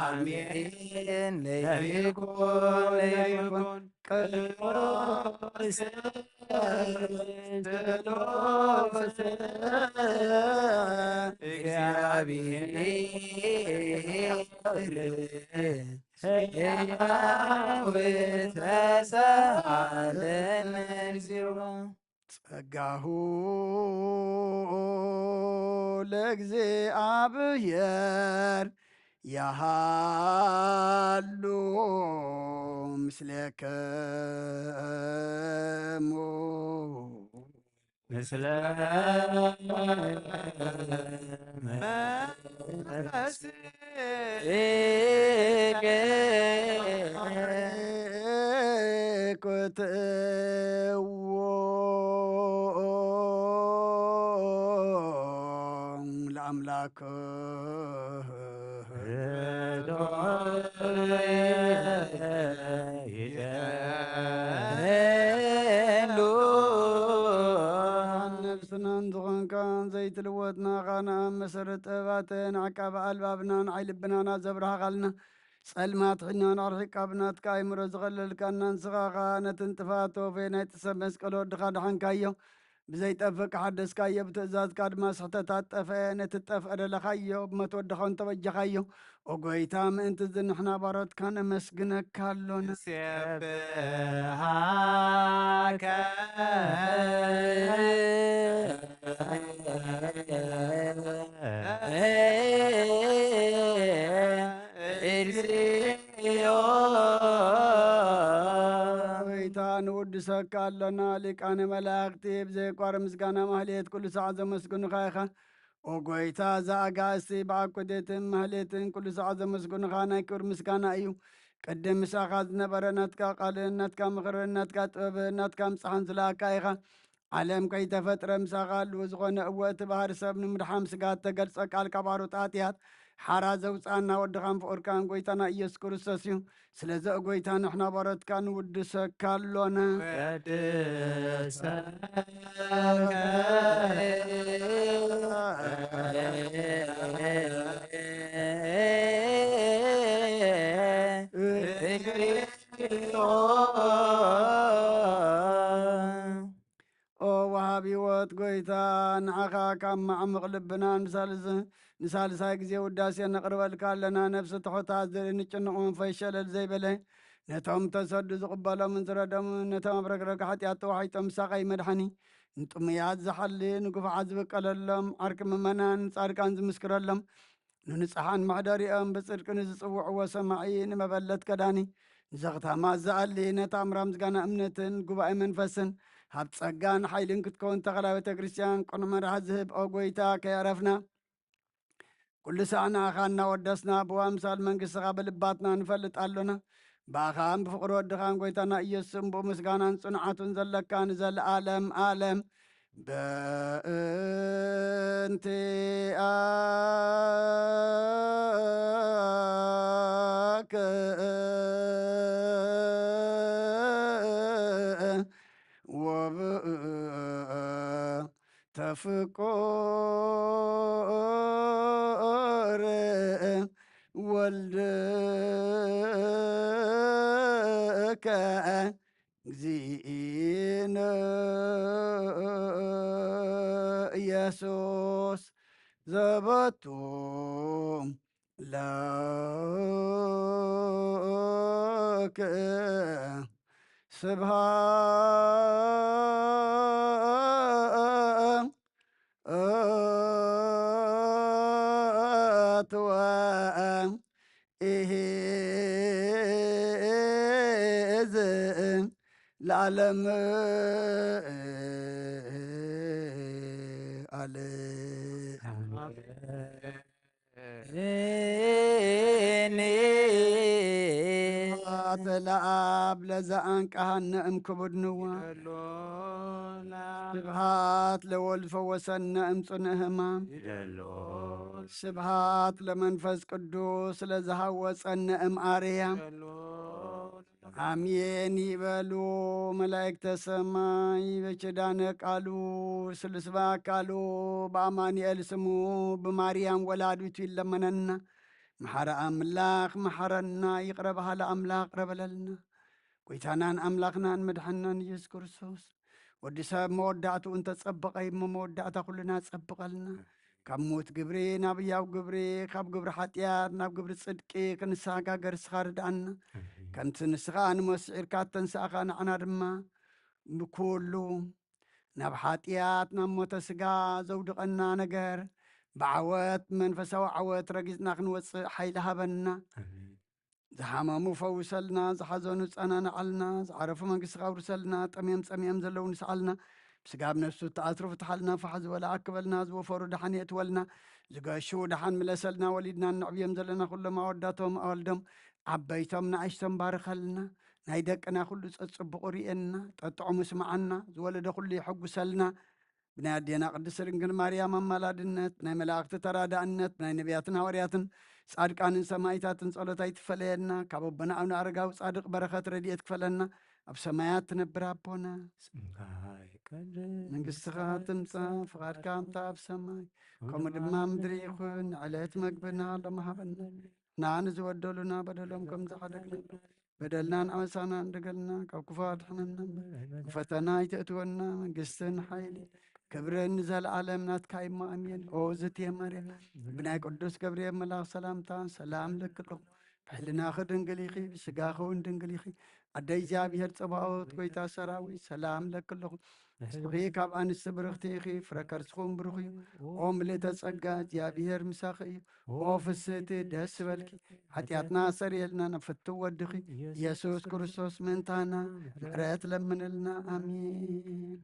አሜን ለይኩን ቅዱስ ስሉስ እግዚአብሔር ሕያው ተሳሃለን እግዚኦ ጸጋሁ ለእግዚአብሔር ያሃሉ ምስሌከሙ ምስለ ኩትዎ ለአምላክ ነብስናን ዝኾንካን ዘይትልወጥና ኻና መሰረት ጥበባትን ዓቃቢ ኣልባብናን ዓይልብናና ዘብርሃኻልና ጸልማት ሕኛን ኣርሒቃብናትካ ኣእምሮ ዝኸለልካና ንስኻ ኻ ነቲ እንጥፋት ወፌ ናይቲ ሰብ መስቀል ወድኻ ድሓንካዮ ብዘይጠፍእ ክሓደስካዮ ብትእዛዝካ ድማ ስሕተታት ጠፍአ ነቲ ጠፍአ ደለኻዮ ብመትወድኻውን ተበጀኻዮ ኦ ጐይታ ምእንቲ ዝንሕና ባሮትካ ነመስግነካ ኣሎና سبحاك ጐይታ ንውድሰካ ኣሎና ሊቃነ መላእኽቲ ብዘይቋር ምስጋና ማህሌት ኩሉ ሰዓት ዘመስግኑኻ ኢኻ ኦ ጐይታ ዝኣጋእስቲ ብኣኮቴትን ማህሌትን ኩሉ ሰዓት ዘመስግኑኻ ናይ ክብሪ ምስጋና እዩ ቅድም ምሳኻ ዝነበረ ናትካ ቃልን ናትካ ምኽርን ናትካ ጥበብን ናትካ ምፅሓን ዝለኣካ ኢኻ ዓለም ከይተፈጥረ ምሳኻ ኣለዎ ዝኾነ እወ እቲ ባህሪ ሰብ ንምድሓም ስጋ ተገልጸ ቃል ካብ ኣሩጣት እያት ሓራ ዘውፃና ወድኻን ፍቑርካን ጐይታና ኢየሱስ ክርስቶስ እዩ ስለዚ ጐይታ ንሕና ባሮትካ ንውድሰካ ኣሎና ኦ ወሃብ ሕይወት ጐይታ ንዓኻ ካብ ማዕምቕ ልብና ንሳልሳይ ጊዜ ውዳሴ ነቕርበልካ ኣለና ነፍሲ ትሑታት ዝርኢ ንጭንቕ መንፈስ ሸለል ዘይበለ ነቶም ተሰዱ ዝቕበሎምን ዝረዶምን ነቶም ኣብ ረግረግ ሓጢኣት ተዋሒጦም ምሳኸይ መድሓኒ ንጥሙያት ዝሓሊ ንጉፍዓት ዝብቀለሎም ዓርቂ ምእመናን ጻድቃን ዝምስክረሎም ንንጽሓን ማሕደሪኦም ብጽድቂ ንዝጽውዕዎ ሰማዒ ንመበለት ከዳኒ ንዘኽታማት ዝኣሊ ነታ እምራ ምስጋና እምነትን ጉባኤ መንፈስን ሃብ ጸጋን ሓይልን ክትከውን ተኸላ ቤተ ክርስቲያን ቁኑ መርሓ ዝህብ ኦ ጐይታ ከየዕረፍና ኩሉ ሰዕ ንኣኻ እናወደስና ብዋምሳል መንግሥትኻ ብልባትና ንፈልጥ ኣሎና ብኣኻን ብፍቕሪ ወድኻን ጐይታና ኢየሱስን ብኡ ምስጋናን ጽንዓቱን ዘለካ ንዘለዓለም ዓለም በእንቲአከ ተፍቆር ወልድከ እግዚእነ ኢየሱስ ዘበቱ ለከ ስብሃት ወኢሕዝን ለዓለም ለአብ ለዘአንቀሃነ እምክቡድንዋ ስብሃት ለወልድ ፈወሰነ እምጽንዕ ሕማም ስብሃት ለመንፈስ ቅዱስ ለዝሃወፀነ እምአርያም አሜን ይበሉ መላእክተ ሰማይ በኪዳነ ቃሉ ስልስባ አካሉ በአማኑኤል ስሙ በማርያም ወላዲቱ ይለመነና መሐረ አምላክ መሐረና ይቅረ ባህለ አምላክ ረበለልና ጐይታናን አምላክናን መድሐናን ኢየሱስ ክርስቶስ ወዲ ሰብ መወዳእቱ እንተጸበቀ መወዳእታ ኩልና ጸብቀልና ካብ ሞት ግብሪ ናብ ሕያው ግብሪ ካብ ግብሪ ሓጢአት ናብ ግብሪ ጽድቂ ክንሰጋገር ንስኻ ርዳእና ከምቲ ንስኻ ንመስዒርካ ተንስእኻ ንዓና ድማ ብኩሉ ናብ ሓጢአት ናብ ሞተ ስጋ ዘውድቐና ነገር ብዓወት መንፈሳዊ ዓወት ረጊጽና ክንወፅእ ሓይሊ ሃበና ዝሓመሙ ፈውሰልና ዝሓዘኑ ጸናንዓልና ዝዓረፉ መንግሥትኻ ውርሰልና ጠምዮም ጸሚኦም ዘለዉ ንስዓልና ብስጋብ ነፍሱ ተኣስሩ ፍትሓልና ፋሕ ዝበላ ኣክበልና ዝወፈሩ ድሓን የእትወልና ዝገሹ ድሓን ምለሰልና ወሊድና ንዕብዮም ዘለና ኩሎም ኣወዳቶም ኣወልዶም ዓበይቶም ንኣሽቶም ባርኸልና ናይ ደቅና ኩሉ ጸጽቡቑ ርየና ጠጥዖሙ ስማዓና ዝወለደ ኩሉ ይሐጉሰልና ብናይ ኣዴና ቅድስት ድንግል ማርያም ኣማላድነት ናይ መላእኽቲ ተራዳእነት ናይ ነቢያትን ሃዋርያትን ጻድቃንን ሰማይታትን ጸሎታ ይትፈለየና ካብ ኣቦና ኣብነ ኣረጋዊ ጻድቕ በረኸት ረድኤት ክፈለና ኣብ ሰማያት ትነብር ኣቦና መንግሥትኻ ትምጻእ ፍቓድካ እንታ ኣብ ሰማይ ከምኡ ድማ ምድሪ ይኹን ዕለት መግብና ሎማ ሃበና ንሓነ ዝወደሉና በደሎም ከም ዝሓደግና بدلنا عمسانا عندقلنا كوكفات حننا وفتنا يتأتونا قستن حيلي كبرن نزل عالمنا تكاي ما أمين أوزت يا مريم بناي قدوس كبريم ملاك سلامتان سلام لك لهم بحلنا خدن قليخي بسقاخون دنقليخي عدي جابي هرصباوت كويتا سراوي سلام لك لهم سبغي كاب أنس برختيخي فركرسخون بروخي أم لتسقات جابي هر مساخي وفستي دس بالكي حتياتنا سريلنا نفتو ودخي يسوس كريستوس منتانا محرات لمن لنا آمين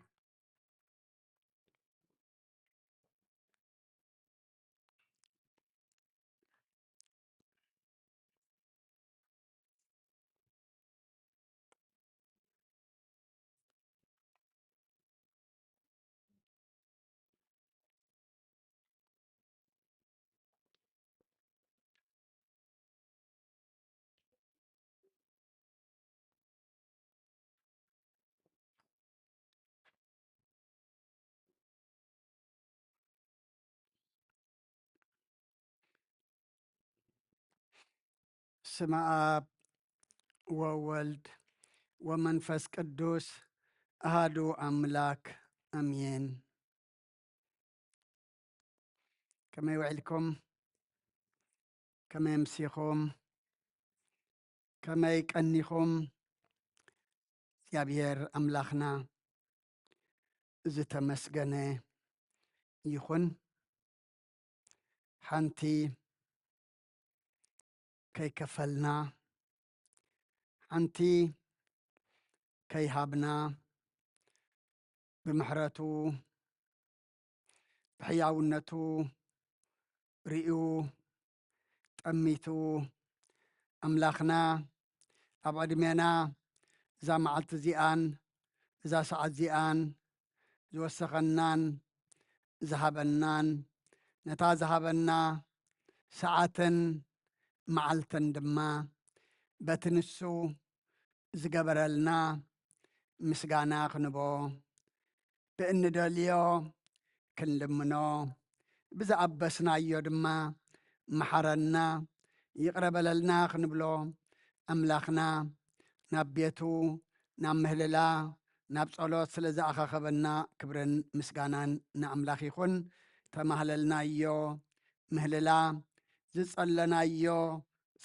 ስመ አብ ወወልድ ወመንፈስ ቅዱስ አሃዱ አምላክ አሜን። ከመይ ውዕልኩም ከመይ ምሲኹም ከመይ ቀኒኹም እግዚአብሔር አምላኽና ዝተመስገነ ይኹን። ሓንቲ ከይከፈልና ሓንቲ ከይሃብና ብምሕረቱ ብሕያውነቱ ርኡ ጠሚቱ ኣምላኽና ኣብ ዕድሜና እዛ መዓልቲ እዚኣን እዛ ሰዓት እዚኣን ዝወሰኸናን ዝሃበናን ነታ ዝሃበና ሰዓትን መዓልትን ድማ በቲ ንሱ ዝገበረልና ምስጋና ክንቦ ብእንደልዮ ክንልምኖ ብዝኣበስናዮ ድማ መሓረና ይቕረበለልና ክንብሎ ኣምላኽና ናብ ቤቱ ናብ ምህልላ ናብ ጸሎት ስለ ዝኣኸኸበና ክብርን ምስጋናን ንኣምላኽ ይኹን። ተማህለልናዮ ምህልላ ዝጸለናዮ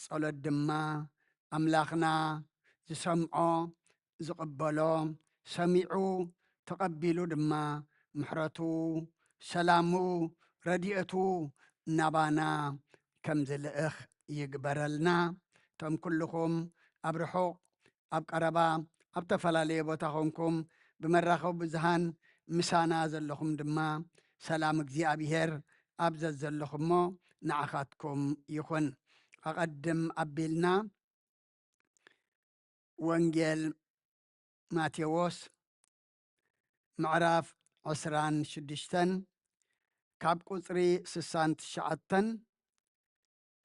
ጸሎት ድማ ኣምላኽና ዝሰምዖ ዝቕበሎ ሰሚዑ ተቐቢሉ ድማ ምሕረቱ ሰላሙ ረድኤቱ ናባና ከም ዝልእኽ ይግበረልና። እቶም ኩልኹም ኣብ ርሑቕ ኣብ ቀረባ ኣብ ተፈላለየ ቦታ ኾንኩም ብመራኸቢ ብዝሃን ምሳና ዘለኹም ድማ ሰላም እግዚኣብሔር ኣብ ዘዘለኹሞ ንዓኻትኩም ይኹን። ኣቐድም ኣቢልና ወንጌል ማቴዎስ ምዕራፍ 26 ካብ ቁፅሪ 69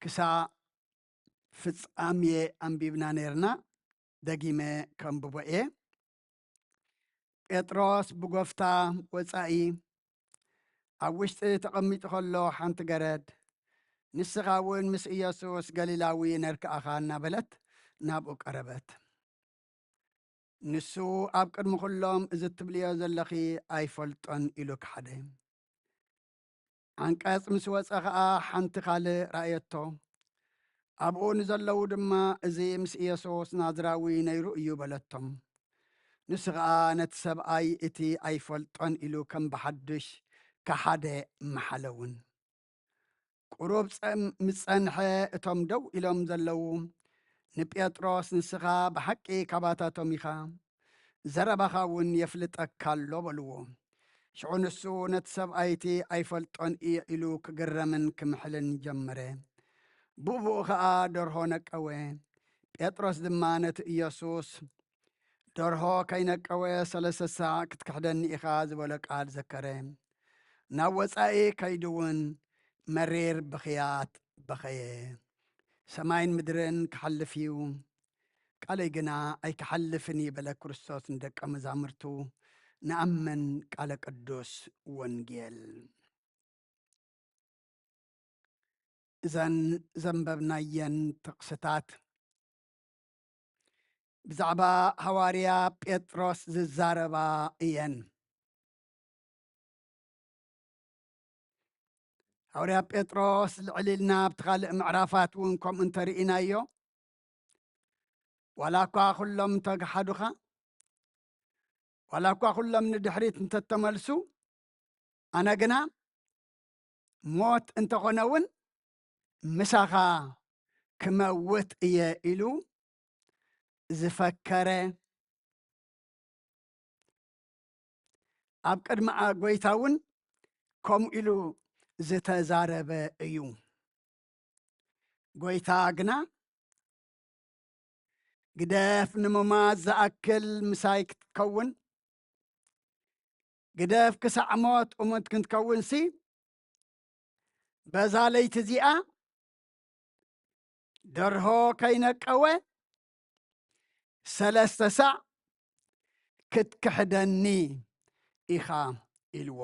ክሳብ ፍጻሜ ኣንቢብና ነርና። ደጊመ ከንብቦ እየ። ጴጥሮስ ብጎፍታ ወፃኢ ኣብ ውሽጢ ተቐሚጡ ከሎ ሓንቲ ገረድ ንስኻ እውን ምስ ኢየሱስ ገሊላዊ ነርክኣኻ እናበለት ናብኡ ቀረበት። ንሱ ኣብ ቅድሚ ኩሎም እዚ እትብልዮ ዘለኺ ኣይፈልጦን ኢሉ ክሓደ። ዓንቀጽ ምስ ወፀ ኸዓ ሓንቲ ካልእ ራእየቶ። ኣብኡ ንዘለዉ ድማ እዚ ምስ ኢየሱስ ናዝራዊ ነይሩ እዩ በለቶም። ንሱ ኸዓ ነቲ ሰብኣይ እቲ ኣይፈልጦን ኢሉ ከም ብሓድሽ ካሓደ መሓለውን። ቁሩብ ምስ ጸንሐ እቶም ደው ኢሎም ዘለዉ ንጴጥሮስ ንስኻ ብሓቂ ካባታቶም ኢኻ ዘረባኻ እውን የፍልጠካ ኣሎ በልዎ። ሽዑ ንሱ ነቲ ሰብኣይቲ ኣይፈልጦን እየ ኢሉ ክግረምን ክምሕልን ጀመረ። ብእቡኡ ኸዓ ደርሆ ነቀወ። ጴጥሮስ ድማ ነቲ ኢየሱስ ደርሆ ከይነቀወ 3 ሰዓት ክትክሕደኒ ኢኻ ዝበሎ ቃል ዘከረ። ናብ ወፃኢ ከይዱ እውን መሪር ብኽያት በኸየ። ሰማይን ምድርን ክሓልፍ እዩ ቃለይ ግና ኣይክሓልፍን ይበለ ክርስቶስ ንደቀ መዛሙርቱ ንኣመን ቃለ ቅዱስ ወንጌል። እዘን ዘንበብናየን ጥቕስታት ብዛዕባ ሃዋርያ ጴጥሮስ ዝዛረባ እየን ሃዋርያ ጴጥሮስ ልዕሊልና ብትኻልእ ምዕራፋት እውን ከምኡ እንተርኢናዮ ዋላ እኳ ኩሎም እንተገሓዱኻ ዋላ እኳ ኩሎም ንድሕሪት እንተተመልሱ ኣነ ግና ሞት እንተኾነ እውን ምሳኻ ክመውት እየ ኢሉ ዝፈከረ ኣብ ቅድሚ ጎይታ እውን ከምኡ ኢሉ ዝተዛረበ እዩ ጎይታ ግና ግደፍ ንምማት ዝኣክል ምሳይ ክትከውን ግደፍ ክሳዕ ሞት እሙት ክንትከውን ሲ በዛ ለይቲ እዚኣ ደርሆ ከይነቀወ 3 ሳዕ ክትክሕደኒ ኢኻ ኢልዎ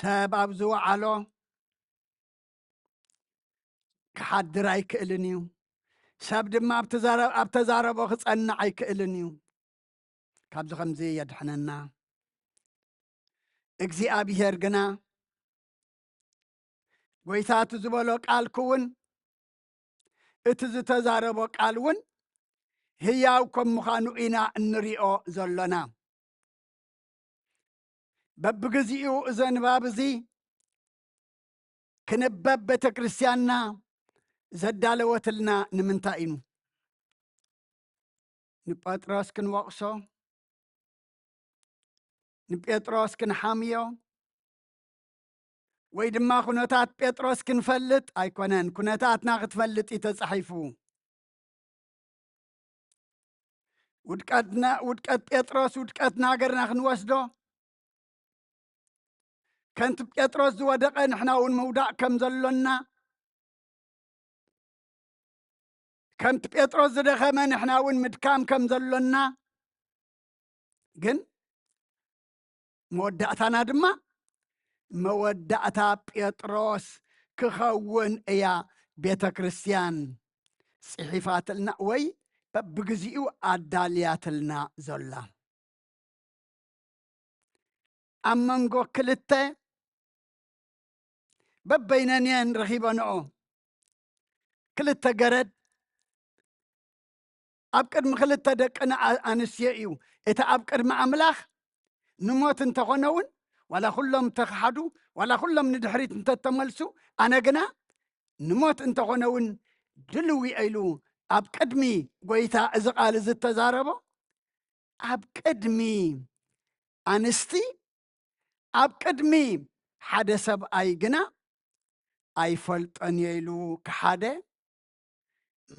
ሰብ ኣብ ዝወዓሎ ክሓድር ኣይክእልን እዩ ሰብ ድማ ኣብ ተዛረቦ ክጸንዕ ኣይክእልን እዩ ካብዚ ከምዚ የድሕነና እግዚኣብሔር ግና ጎይታ እቲ ዝበሎ ቃል ክውን እቲ ዝተዛረቦ ቃል እውን ህያው ከም ምዃኑ ኢና እንሪኦ ዘሎና በብግዚኡ እዚ ንባብ እዚ ክንበብ ቤተ ክርስቲያንና ዘዳለወትልና ንምንታይ እዩ ንጴጥሮስ ክንወቕሶ ንጴጥሮስ ክንሓምዮ ወይ ድማ ኩነታት ጴጥሮስ ክንፈልጥ ኣይኮነን ኩነታትና ክትፈልጥ ተጻሒፉ ውድቀት ጴጥሮስ ውድቀት ናገርና ክንወስዶ ከንቲ ጴጥሮስ ዝወደቀ ንሕና እውን ምውዳእ ከም ዘሎና ከምቲ ጴጥሮስ ዝደኸመ ንሕና እውን ምድካም ከም ዘሎና ግን መወዳእታና ድማ መወዳእታ ጴጥሮስ ክኸውን እያ ቤተ ክርስቲያን ጽሒፋትልና ወይ በብግዚኡ ኣዳልያትልና ዘላ ኣብ መንጎ ክልተ በበይነንየን ረኺበንኦ ክልተ ገረድ ኣብ ቅድሚ ክልተ ደቂ ኣንስትዮ እዩ እቲ ኣብ ቅድሚ ኣምላኽ ንሞት እንተኾነ እውን ዋላ ኩሎም ተኸሓዱ ዋላ ኩሎም ንድሕሪት እንተተመልሱ ኣነ ግና ንሞት እንተኾነ እውን ድልው ኢሉ ኣብ ቅድሚ ጎይታ እዚ ቃል ዝተዛረቦ ኣብ ቅድሚ ኣንስቲ ኣብ ቅድሚ ሓደ ሰብኣይ ግና ኣይፈልጦን ኢሉ ክሓደ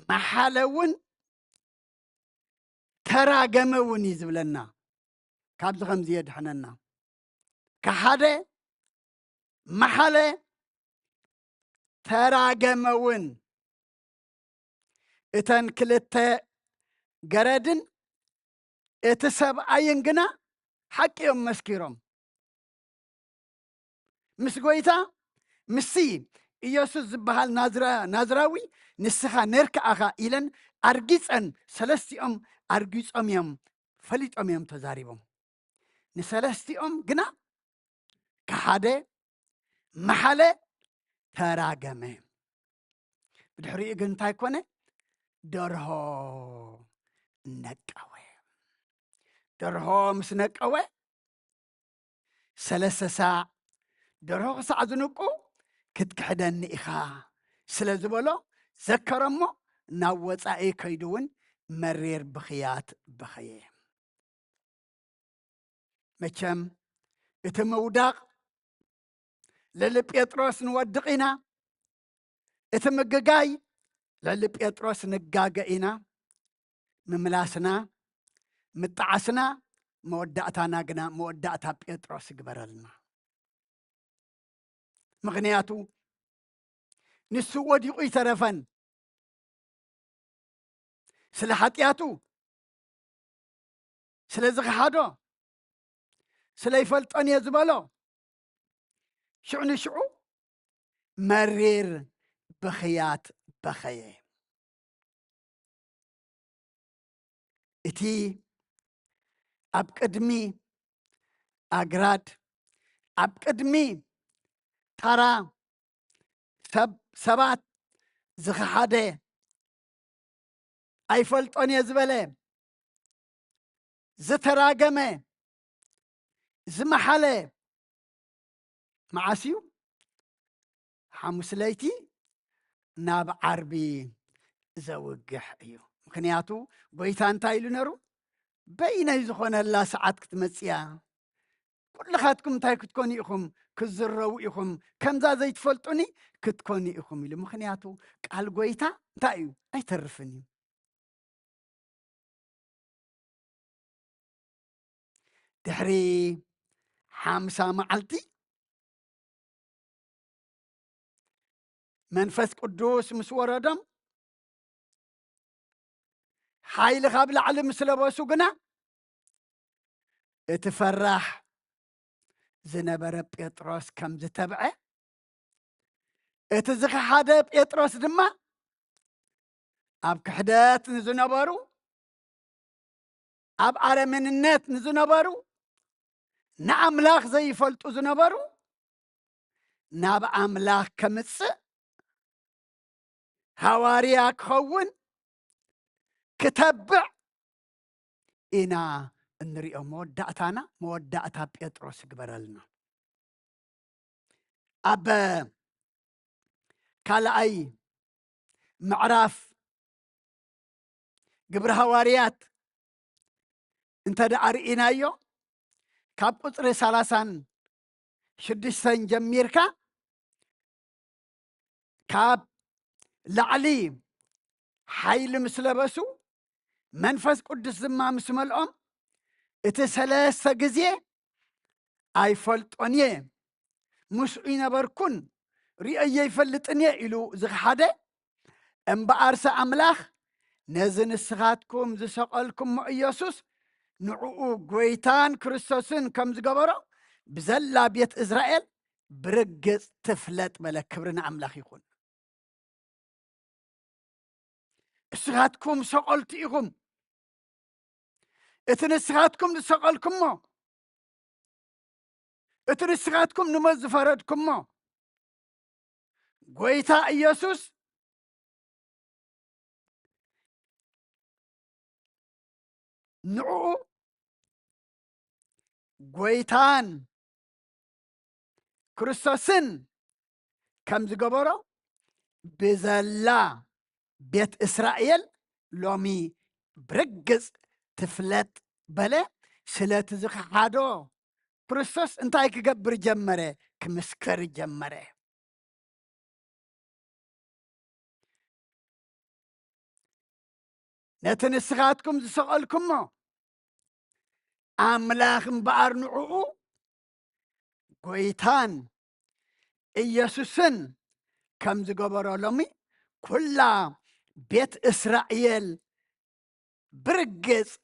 መሓለ እውን ተራገመ እውን እዩ ዝብለና ካብዚ ከምዚ የድሕነና ክሓደ መሓለ ተራገመ እውን እተን ክልተ ገረድን እቲ ሰብኣይን ግና ሓቂዮም መስኪሮም ምስ ጎይታ ምሲ ኢየሱስ ዝበሃል ናዝራዊ ንስኻ ነርክኣኻ ኢለን ኣርጊፀን ሰለስቲኦም ኣርጊፆም እዮም ፈሊጦም እዮም ተዛሪቦም ንሰለስቲኦም ግና ክሓደ መሓለ ተራገመ ብድሕሪኡ ግን እንታይ ኮነ ደርሆ ነቀወ ደርሆ ምስ ነቀወ 3 ሳዕ ደርሆ ክሳዕ ዝንቁ ክትክሕደኒ ኢኻ ስለ ዝበሎ ዘከረሞ ናብ ወፃኢ ከይዱ እውን መሪር ብኽያት በኸየ መቸም እቲ ምውዳቕ ልዕሊ ጴጥሮስ ንወድቕ ኢና እቲ ምግጋይ ልዕሊ ጴጥሮስ ንጋገ ኢና ምምላስና ምጣዓስና መወዳእታና ግና መወዳእታ ጴጥሮስ ይግበረልና ምክንያቱ ንሱ ወዲቑ ይተረፈን ስለ ሓጢያቱ ስለ ዝኸሓዶ ስለ ይፈልጦን እየ ዝበሎ ሽዑ ንሽዑ መሪር ብኽያት بخيه اتي اب قدمي اجراد اب قدمي ترى سبات زخحاده ايفلطون يزبله زتراجمه زمحله معاسيو حمس ليتي ناب عربي زوجح ايو مكنياتو بيتا انتا إلو نرو بينا يزخون الله ساعات كتمسيا كل خاتكم تاي كتكوني إخم كزرو إخم كم ذا زي تفلطوني كتكوني إخم إلو مكنياتو قال بيتا تايو أي ترفني دحري حامسا معلتي منفس قدوس مسورة دم حايل قبل علم سلبوسو قنا اتفرح زنبر بيطروس كم زتبعه اتزخ حدا بيطروس دما اب كحدات نزنبرو اب عرمن النت نزنبرو نعملاخ زي فلطو زنبرو ناب املاخ كمص حواريا كون كتبع إنا نريو مودعتانا مودعتا بيطروس قبرلنا أب كالاي معراف قبر هواريات انت دعاري إنايو كاب قطر سالاسان شدستان جميركا كاب لعلي حيل مسلبسو منفس قدس زما مسملقم اتسلاسة قزي اي فلطونيه مسؤين بركن رئي يفلطني إلو زغحادة امبارس أملاخ نزن السغاتكم زسقالكم مؤيسوس نعوء قويتان كريستوسن كم زقبرو بزلا بيت إسرائيل برقز تفلت ملك كبرنا أملاخ يكون السغاتكم سقالتيكم اتن السغاتكم زسقالكم مو اتن السغاتكم نمز فردكم مو قويتا إيسوس نعو قويتان كريستوسن كم زقبرو بزلا بيت إسرائيل لومي برقز تفلت بلا سلات زخحادو كريستوس انتاي كقبر جمره كمسكر جمره نتن السغاتكم زسقالكم أملاخ مبار نعوه قويتان إيسوسن كم زقبرو لومي كلا بيت إسرائيل برقز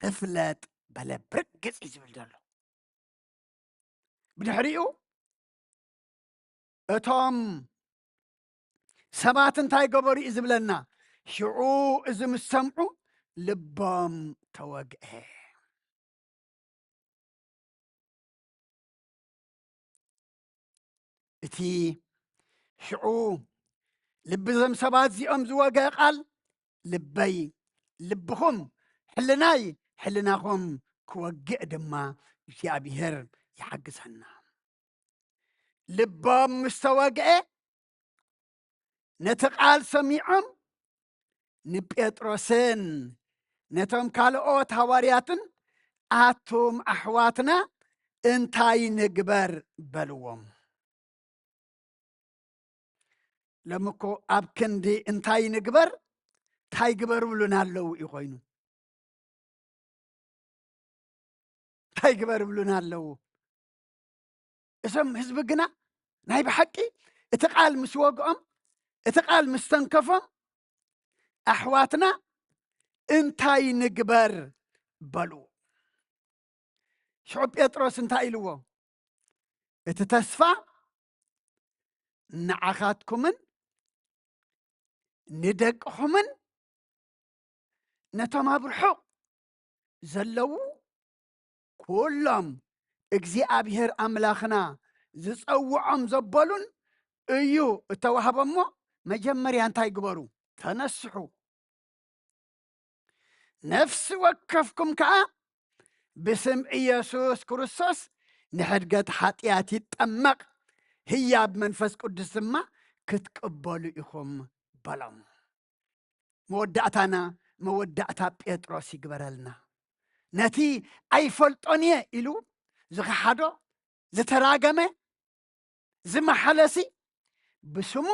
تفلت بلا برقز إزبل دلو بدحريو اتوم سبات انتاي قبري إزبلنا شعو إزم السمعو لبام توقعه اتي شعو لبزم سبات زي أمزوغا قال لبي لبخم حلناي حلناكم كوقع دما يابيهر يحقسنا لبام مستوقعه نتقال سميعم نبيتروسن نتم كالوت هوارياتن آتوم أحواتنا انتاي نقبر بلوم لمكو أبكندي انتاي نقبر تاي قبر بلونا لو يقوينو تاي قبر بلونا لو اسم حزب قنا ناي بحقي اتقال مسوقهم اتقال مستنكفهم أحواتنا انتاي نقبر بلو شعب بيطروس انتاي لو اتتسفى نعخاتكمن ندقخمن نتما برحق زلو كلهم እግዚአብሔር አምላኽና ዝጸውዖም ዘበሉን እዩ እተዋህበሞ መጀመርያ እንታይ ግበሩ ተነስሑ ነፍሲ ወከፍኩም ከዓ بسم ኢየሱስ ክርስቶስ ንሕድገት ኃጢአት ይጠመቕ ህያብ መንፈስ ቅዱስ ድማ ክትቅበሉ ኢኹም በሎም መወዳእታና መወዳእታ ጴጥሮስ ይግበረልና ነቲ ኣይፈልጦንየ ኢሉ ዝኸሓዶ ዝተራገመ ዝመሓለሲ ብስሙ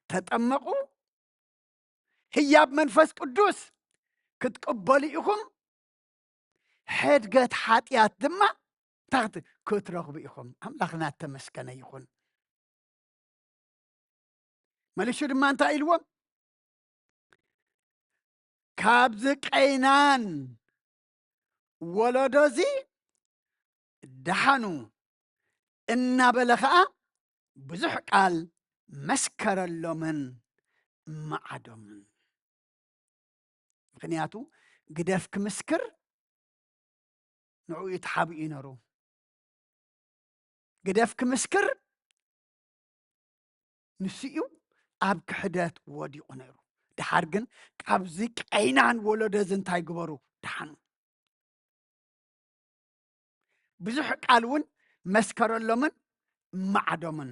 ተጠመቁ ህያብ መንፈስ ቅዱስ ክትቅበሉ ኢኹም ሕድገት ኃጢአት ድማ ታኽቲ ክትረኽቡ ኢኹም ኣምላኽና ተመስገነ ይኹን መልሹ ድማ እንታይ ኢልዎም ካብዚ ቀይናን ወለዶዚ ደሓኑ እናበለ ከዓ ብዙሕ ቃል መስከረሎምን ማዓዶምን ምክንያቱ ግደፍ ክምስክር ንዑ ይተሓብኡ ይነሩ ግደፍ ክምስክር ንስኡ ኣብ ክሕደት ወዲቑ ነይሩ ድሓር ግን ካብዚ ቀይናን ወለዶዚ እንታይ ግበሩ ደሓኑ ብዙሕ ቃል እውን መስከረሎምን ማዓዶምን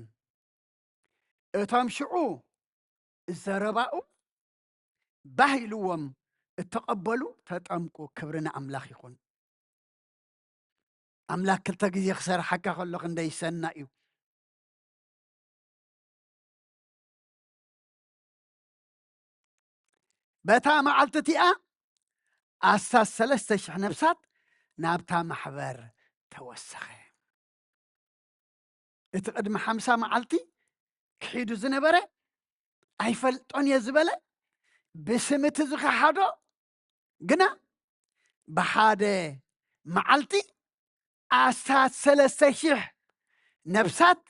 እቶም ሽዑ ዘረባኡ ባሂልዎም እተቐበሉ ተጠምቁ ክብርና ኣምላኽ ይኹን ኣምላኽ ክልተ ግዜ ክሰርሐካ ከሎ ክንደይ ይሰና እዩ በታ መዓልቲ እቲኣ 13,000 ነፍሳት ናብታ ማሕበር ተወሰኸ እቲ ቅድሚ 50 መዓልቲ ክሒዱ ዝነበረ ኣይፈልጦን እየ ዝበለ ብስምቲ ዝኸሓዶ ግና ብሓደ መዓልቲ 13,000 ነፍሳት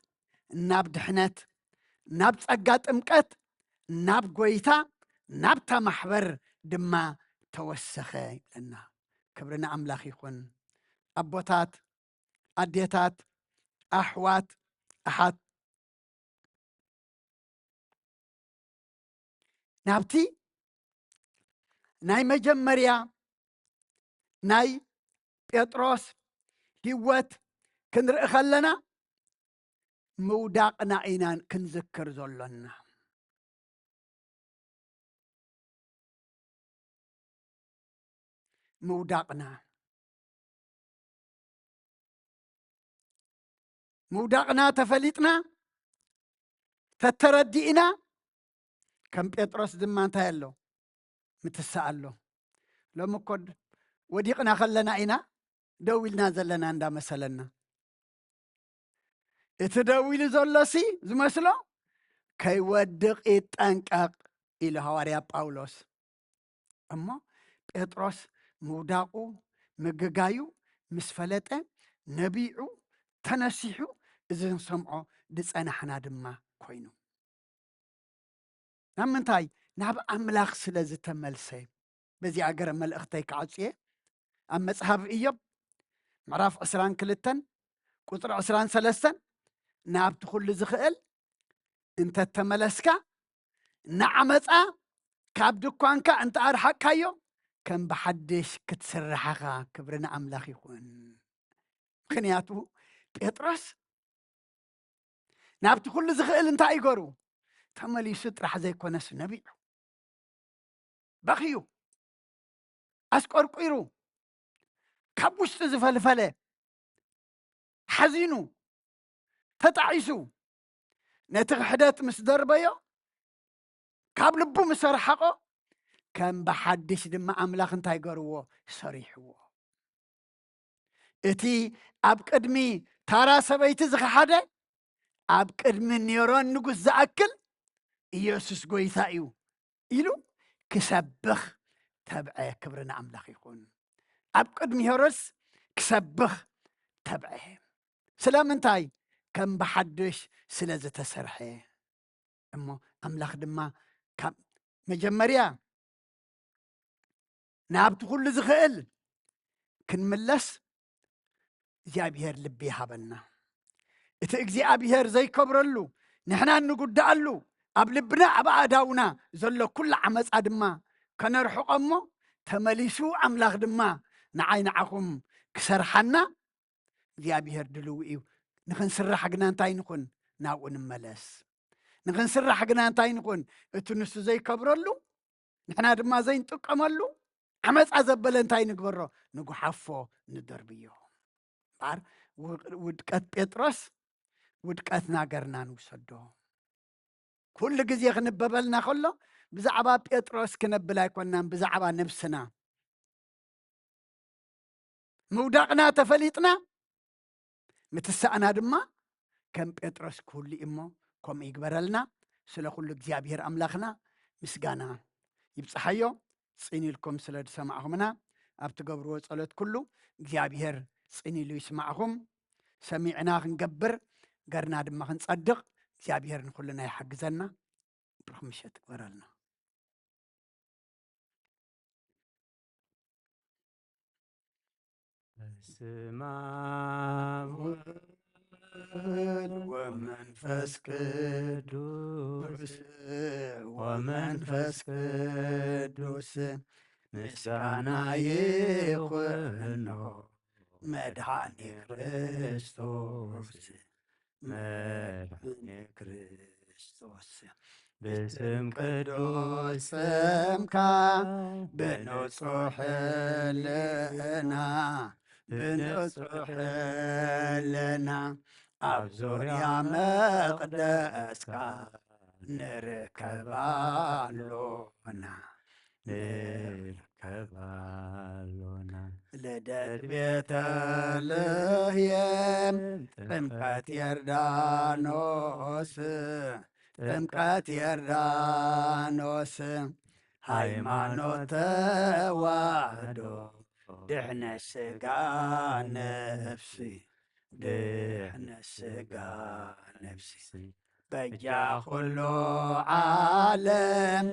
ናብ ድሕነት ናብ ጸጋ ጥምቀት ናብ ጎይታ ናብታ ማሕበር ድማ ተወሰኸ ይብለና ክብርና ኣምላኽ ይኹን ኣቦታት ኣዴታት ኣሕዋት ኣሓት ናብቲ ናይ መጀመርያ ናይ ጴጥሮስ ህይወት ክንርኢ ከለና ምውዳቕና ኢና ክንዝክር ዘሎና ምውዳቕና ተፈሊጥና ተተረዲእና ከም ጴጥሮስ ድማ እንታይ ኣሎ ምትሳእ ኣሎ ሎሚ እኮ ወዲቕና ከለና ኢና ደው ኢልና ዘለና እንዳመሰለና እቲ ደው ኢሉ ዘሎሲ ዝመስሎ ከይወድቕ ይጠንቀቕ ኢሉ ሐዋርያ ጳውሎስ እሞ ጴጥሮስ ምውዳቑ ምግጋዩ ምስ ፈለጠ ነቢዑ ተነሲሑ እዚ ንሰምዖ ድጸናሕና ድማ ኮይኑ ናብ ምንታይ ናብ ኣምላኽ ስለ ዝተመልሰ በዚ ኣገረ መልእኽተይ ክዓጽየ ኣብ መጽሓፍ ኢዮብ ምዕራፍ 22 ቁጥሪ 23 ናብቲ ኩሉ ዝኽእል እንተተመለስካ ንዓመፃ ካብ ድኳንካ እንተኣርሓቅካዮ ከም ብሓድሽ ክትስራሕኻ ክብርና ኣምላኽ ይኹን ምክንያቱ ጴጥሮስ ናብቲ ኩሉ ዝኽእል እንታይ ይገሩ ተመሊሱ ጥራሕ ዘይኮነስ ነቢዑ በኽዩ ኣስቆርቂሩ ካብ ውሽጢ ዝፈልፈለ ሓዚኑ ተጣዒሱ ነቲ ክሕደት ምስ ደርበዮ ካብ ልቡ ምስ ረሓቆ ከም ብሓድሽ ድማ ኣምላኽ እንታይ ገርዎ ሰሪሕዎ እቲ ኣብ ቅድሚ ታራ ሰበይቲ ዝኸሓደ ኣብ ቅድሚ ኔሮን ንጉስ ዝኣክል ኢየሱስ ጎይታ እዩ ኢሉ ክሰብኽ ተብዐ ክብርና ኣምላኽ ይኹን ኣብ ቅድሚ ሄሮድስ ክሰብኽ ተብዐ ስለምንታይ ከም ብሓድሽ ስለ ዝተሰርሐ እሞ ኣምላኽ ድማ كم مجمريا نابت كل زخيل كنملس እግዚአብሔር ልብ ይሃበና እቲ እግዚአብሔር ዘይከብረሉ ንሕና እንጉዳኣሉ ኣብ ልብና ኣብ ኣእዳውና ዘሎ ኩሉ ዓመፃ ድማ ከነርሕቆ እሞ ተመሊሱ ኣምላኽ ድማ ንዓይ ንዓኹም ክሰርሓና እግዚአብሔር ድልው እዩ ንኽንስራሕ ግና እንታይ ንኹን ናብኡ ንመለስ ንኽንስራሕ ግና እንታይ ንኹን እቲ ንሱ ዘይከብረሉ ንሕና ድማ ዘይንጥቀመሉ ዓመፃ ዘበለ እንታይ ንግበሮ ንጉሓፎ ንደርብዮ ባር ውድቀት ጴጥሮስ ውድቀት ናገርና ንውሰዶ ኩሉ ግዜ ክንበበልና ከሎ ብዛዕባ ጴጥሮስ ክነብል ኣይኮናን ብዛዕባ ነብስና ምውዳቕና ተፈሊጥና ምትሳእና ድማ ከም ጴጥሮስ ኩሉ እሞ ከምኡ ይግበረልና ስለ ኩሉ እግዚአብሔር ኣምላኽና ምስጋና ይብፅሓዮ ፅን ኢልኩም ስለ ዝሰማዕኹምና ኣብ ትገብርዎ ጸሎት ኩሉ እግዚአብሔር ፅን ኢሉ ይስማዕኹም ሰሚዕና ክንገብር ገርና ድማ ክንጸድቕ እግዚአብሔር ንኩሉና ይሓግዘና ብሩኽ ምሸት ግበረልና በስመ አብ ወመንፈስ ቅዱስ ወመንፈስ ቅዱስ ምስጋና ይኹን መድኃኔ ክርስቶስ መድኃኔ ክርስቶስ በስም ቅዱስ ስምካ ብንጹሕ ሕሊና ብንጹሕ ሕሊና ኣብ ዙርያ መቕደስካ ንርከባሎና ንርከባሎና ልደት ቤተልሔም ጥምቀት ዮርዳኖስ ጥምቀት ዮርዳኖስ ሃይማኖት ተዋህዶ ድሕነት ሥጋ ነፍሲ ድሕነት ሥጋ ነፍሲ በጃ ኩሉ ዓለም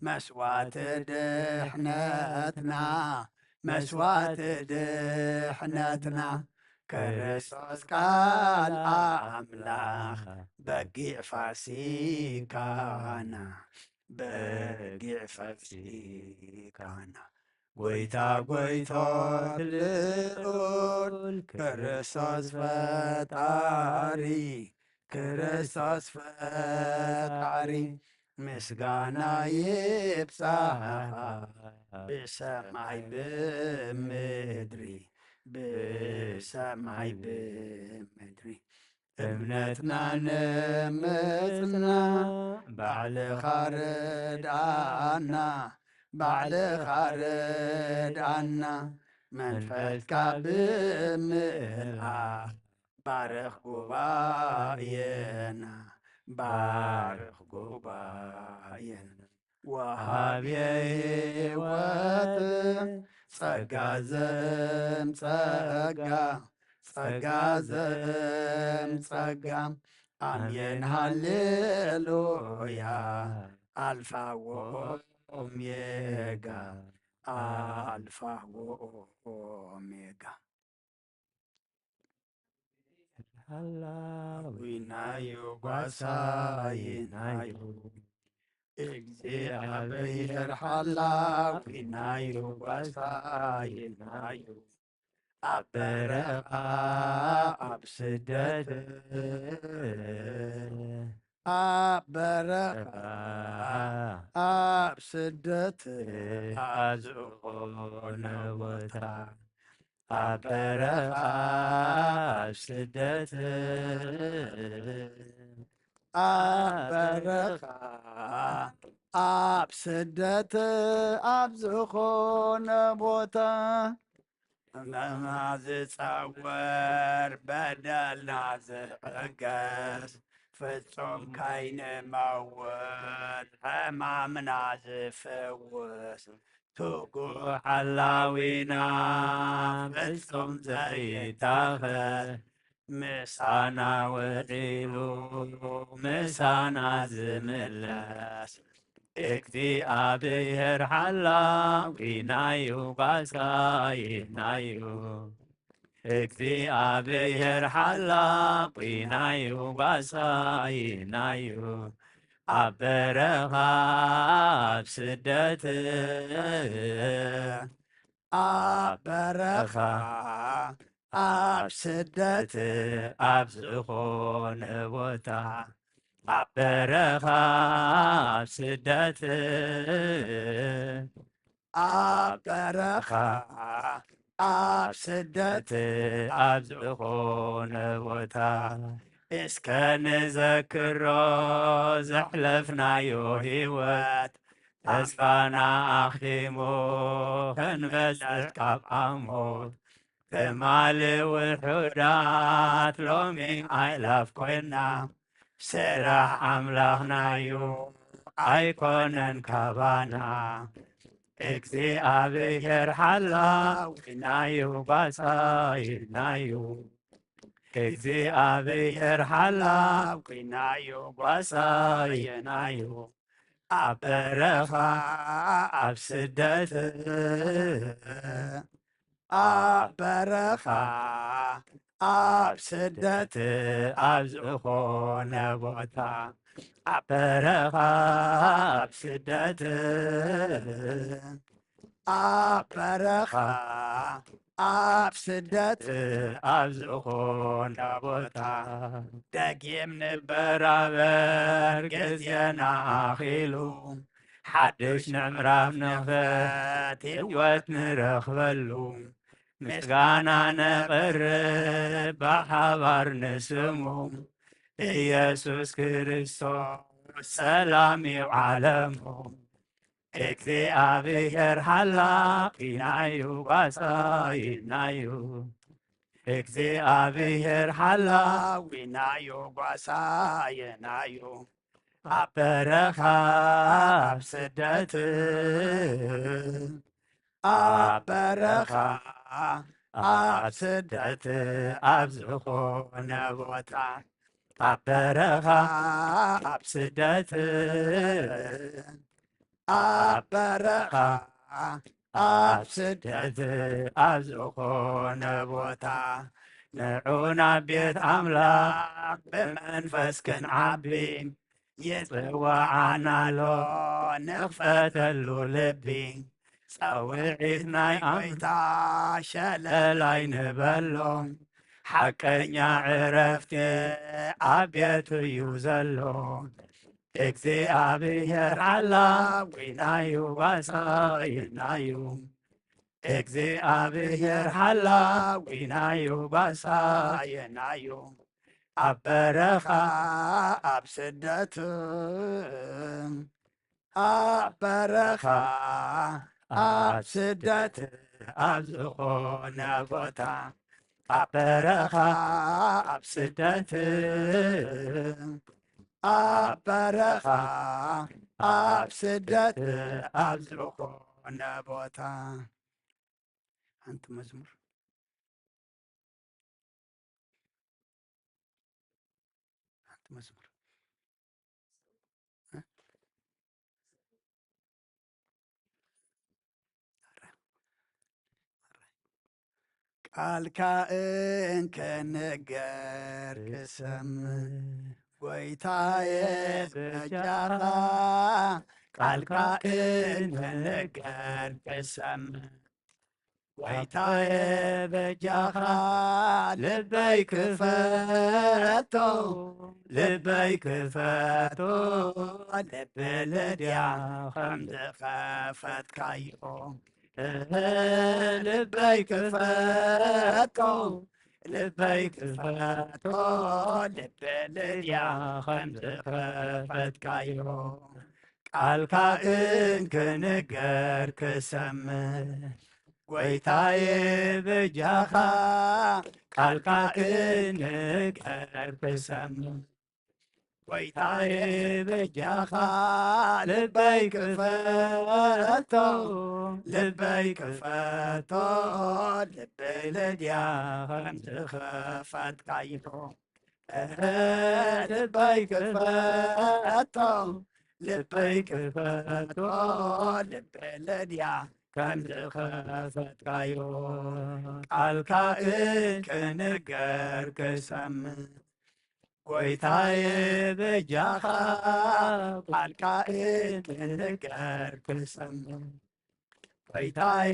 መስዋዕት ድሕነትና መስዋዕት ድሕነትና ክርስቶስ ቃል ኣምላኽ በጊዕ ፋሲካና በጊዕ ፋሲካና ጎይታ ጎይቶት ልዑል ክርስቶስ ፈጣሪ ክርስቶስ ፈጣሪ ምስጋና ይብፃሕ ብሰማይ ብምድሪ ብሰማይ ብምድሪ እምነትና ንምፅና ባዕልኻ ርድኣና ባዕልኻ ርድኣና መንፈስካ ብምልኣኽ ባርኽ ጉባኤና ባርኽ ጉባኤና ወሃብ ሕይወት ጸጋ ዘምጸጋ ጸጋ ዘምጸጋ አሜን ሃሌሉያ አልፋ ወኦሜጋ አልፋ ወኦሜጋ ላዊናዩ ጓሳይናዩ እግዚአብሔር ሓላዊናዩ ጓሳይናዩ ኣብ በረኻ ኣብ ስደት ኣብ በረኻ ኣብ ስደት ኣብ ዝኾነ ቦታ ኣብ በረኻ ኣብ ስደት ኣብ በረኻ ኣብ ስደት ኣብ ዝኾነ ቦታ ለና ዝፀወር በደልና ዝዕገስ ፍጹም ካይንመውት ሕማምና ዝፍውስ ትጉህ ሓላዊና ፍጹም ዘይታኸት ምሳና ውዒሉ ምሳና ዝምለስ እግዚአብሔር ሓላዊ ናዩ ጓሳይናዩ እግዚአብሔር ሓላዊ ናዩ ጓሳይናዩ ኣብ በረኻ ኣብ ስደት ኣብ በረኻ ኣብ ስደት ኣብ ዝኾነ ቦታ ኣብ በረኻ ኣብ ስደት ኣብ በረኻ ኣብ ስደት ኣብ ዝኾነ ቦታ እስከ ንዘክሮ ዘሕለፍናዮ ህይወት ተስፋና ኣኽቲሙ ክንበጽሕ ካብ ዓሞት ትማሊ ውሑዳት ሎሚ ኣይላፍ ኮይና ስራሕ ኣምላኽናዩ ኣይኮነን ካባና እግዚአብሔር ሓላዊናዩ ጓሳይናዩ እግዚአብሔር ሓላዊናዩ ጓሳይናዩ ኣብ በረኻ ኣብ ስደት ኣብ በረኻ ኣብ ስደት ኣብ ዝኾነ ቦታ ኣብ በረኻ ኣብ ስደት ኣብ በረኻ ኣብ ስደት ኣብ ዝኾነ ቦታ ደጊም ንበራበር ግዜና ኣኺሉ ሓድሽ ምዕራፍ ንኽፈት ህይወት ንረኽበሉ ምስጋና ነቕርብ ብሓባር ንስሙ ኢየሱስ ክርስቶስ ሰላም ይዓለሙ እግዚአብሔር ሓላዊናዩ ጓሳይናዩ እግዚአብሔር ሓላዊናዩ ጓሳይናዩ ኣብ በረኻ ኣብ ስደት ኣብ በረኻ ኣብ ስደት ኣብ ዝኾነ ቦታ ኣብ በረኻ ኣብ ስደት ኣብ በረኻ ኣብ ስደት ኣብ ዝኾነ ቦታ ንዑና ቤት ኣምላኽ ብመንፈስ ክንዓቢ ይጽዋዓናሎ ንኽፈተሉ ልቢ ጸውዒት ናይ ጎይታ ሸለላይ ንበሎ ሓቀኛ ዕረፍቲ ኣብ ቤቱ እዩ ዘሎ እግዚአብሔር ሓላዊናዩ ጓሳይናዩ እግዚአብሔር ሓላዊናዩ ጓሳይናዩ ኣብ በረኻ ኣብ ስደት ኣብ በረኻ ኣብ ስደት ኣብ ዝኾነ ቦታ ኣብ በረኻ ኣብ ስደት ኣብ በረኻ ኣብ ስደት ኣብ ዝኾነ ቦታ ሓንቲ መዝሙር ቃልካ እንከነገር ክሰምዕ ጎይታዬ በጃኻ ቃልካ እንከነገር ክሰምዕ ጎይታዬ በጃኻ ልበይ ክፈቶ ልበይ ክፈቶ ልብ ልድያ ከም ዝኸፈትካዮ ልበይ ክፈቶ ልበይ ክፈቶ ልብ ልድያ ከም ዝኸፈትካዮ ቃልካ እንክንገር ክሰምዕ ጎይታዬ በጃኻ ቃልካ እንገር ክሰምዕ ጎይታዬ በጃኻ ልበይ ክፈቶ ልበይ ክፈቶ ልበይ ልድያ ከም ዝኸፈትካዮ ልበይ ክፈቶ لبي كفتو لبلديا كم زخفت كايو قالك كنقر كسم قويتاي بجاخا قالك كنقر كسم قويتاي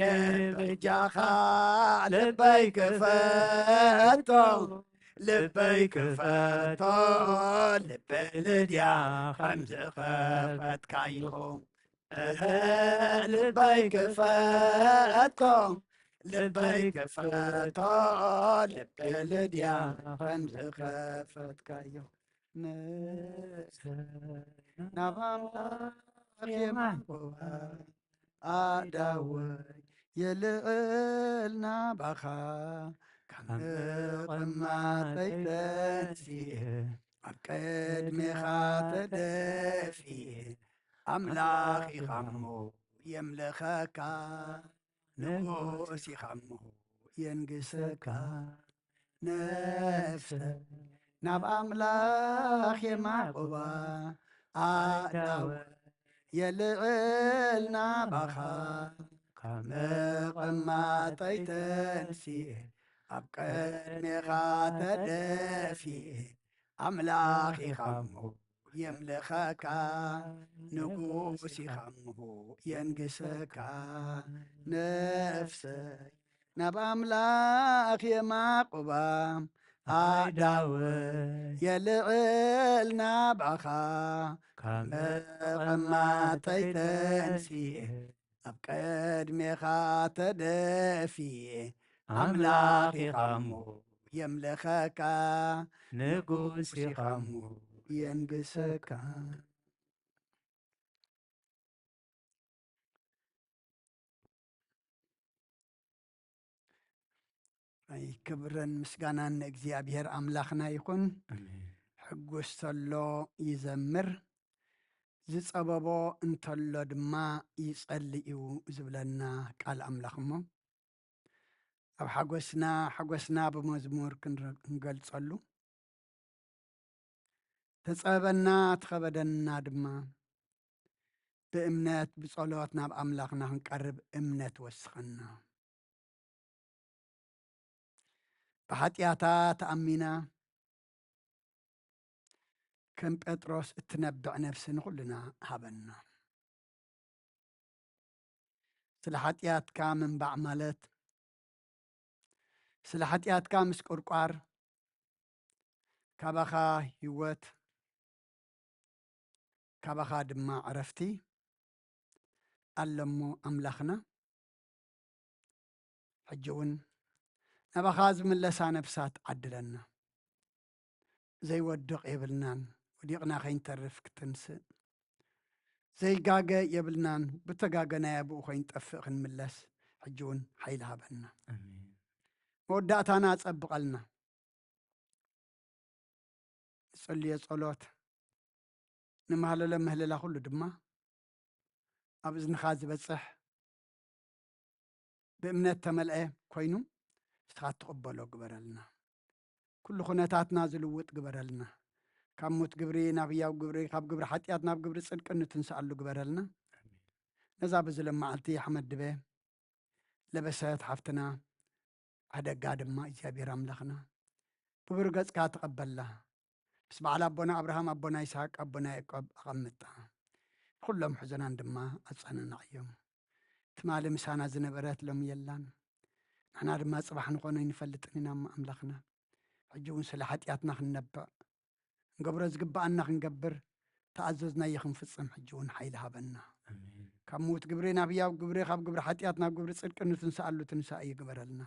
بجاخا لبي كفتو لبي كفتو لبلديا خمس خفت كايو لبي كفتو لبي كفتو لبلديا خمس خفت كايو نظام في محبوبة أداوي يلقلنا بخا كم قمة تيتنسيه أبكد مخات دفيه أملاخي خمو يملخك نقوسي خمو ينقسك نفسك ناب أملاخ معقوبة أداوي يلعلنا بخا قمة تيتنسيه أبقى مغات دافيه أملاخي خمو يملخك نقوسي خمو ينقسك نفسك ناب أملاخ معقوبة أداوي يلعلنا بخا قمة تيتنسيه أبقد مخا تدفيه أملاخي خمو يملخك نقوسي خمو ينقسك أي كبرا مسقانا እግዚአብሔር أملاخنا يكون حقوش تلو يزمر ዝጸበቦ እንተሎ ድማ ይጸልዩ ዝብለና ቃል ኣምላኽ እሞ ኣብ ሓጎስና ብመዝሙር ክንገልጸሉ ተጸበና ተኸበደና ድማ ብእምነት ብጸሎት ናብ ኣምላኽና ክንቀርብ እምነት ወስኸና ብሓጢኣታ ተኣሚና كم بطرس اتنبع نفسه نقولنا هبنا سلحاتيات كامن بعملت سلحاتيات كامس قرقار كابخا هيوت كابخا دما عرفتي علمو أملخنا حجون نبخاز من لسان نفسات عدلنا زي ودق يبلنان وديقنا خين ترف كتنسى زي قاقة يبلنان بتقاقنا يابو خين تأفق ملس حجون حيلها بنا وداتنا تصبق لنا صلي صلوات نمهل لمهل لا كل دما أبزن خاز بصح بإمنات تملأ كوينو استخات تقبلوا قبرلنا كل خناتاتنا زلوت قبرلنا كموت قبري نبيا وقبري خاب قبر حتياتنا بقبر صدق انه تنسألو قبرلنا نزا بزلم معلتي حمد دبي لبسات حفتنا هذا قادم ما إجابير أملخنا ببرقز كاتقبل لها بس بعد أبونا أبراهام أبونا إسحاق أبونا يعقوب أغمتها كلهم حزنان دما أصحنا نعيهم تمالي مسانا زنبرات لهم يلان نحنا دما صباح نقونا نفلتننا أملخنا حجون سلحاتياتنا خنبع نقبر زقبأنا خنقبر تعززنا يخن في الصم حجون حيلها بنا كموت قبرينا بيا وقبري خاب قبر حتياتنا قبر صدق انه تنسألو تنسأ يقبر لنا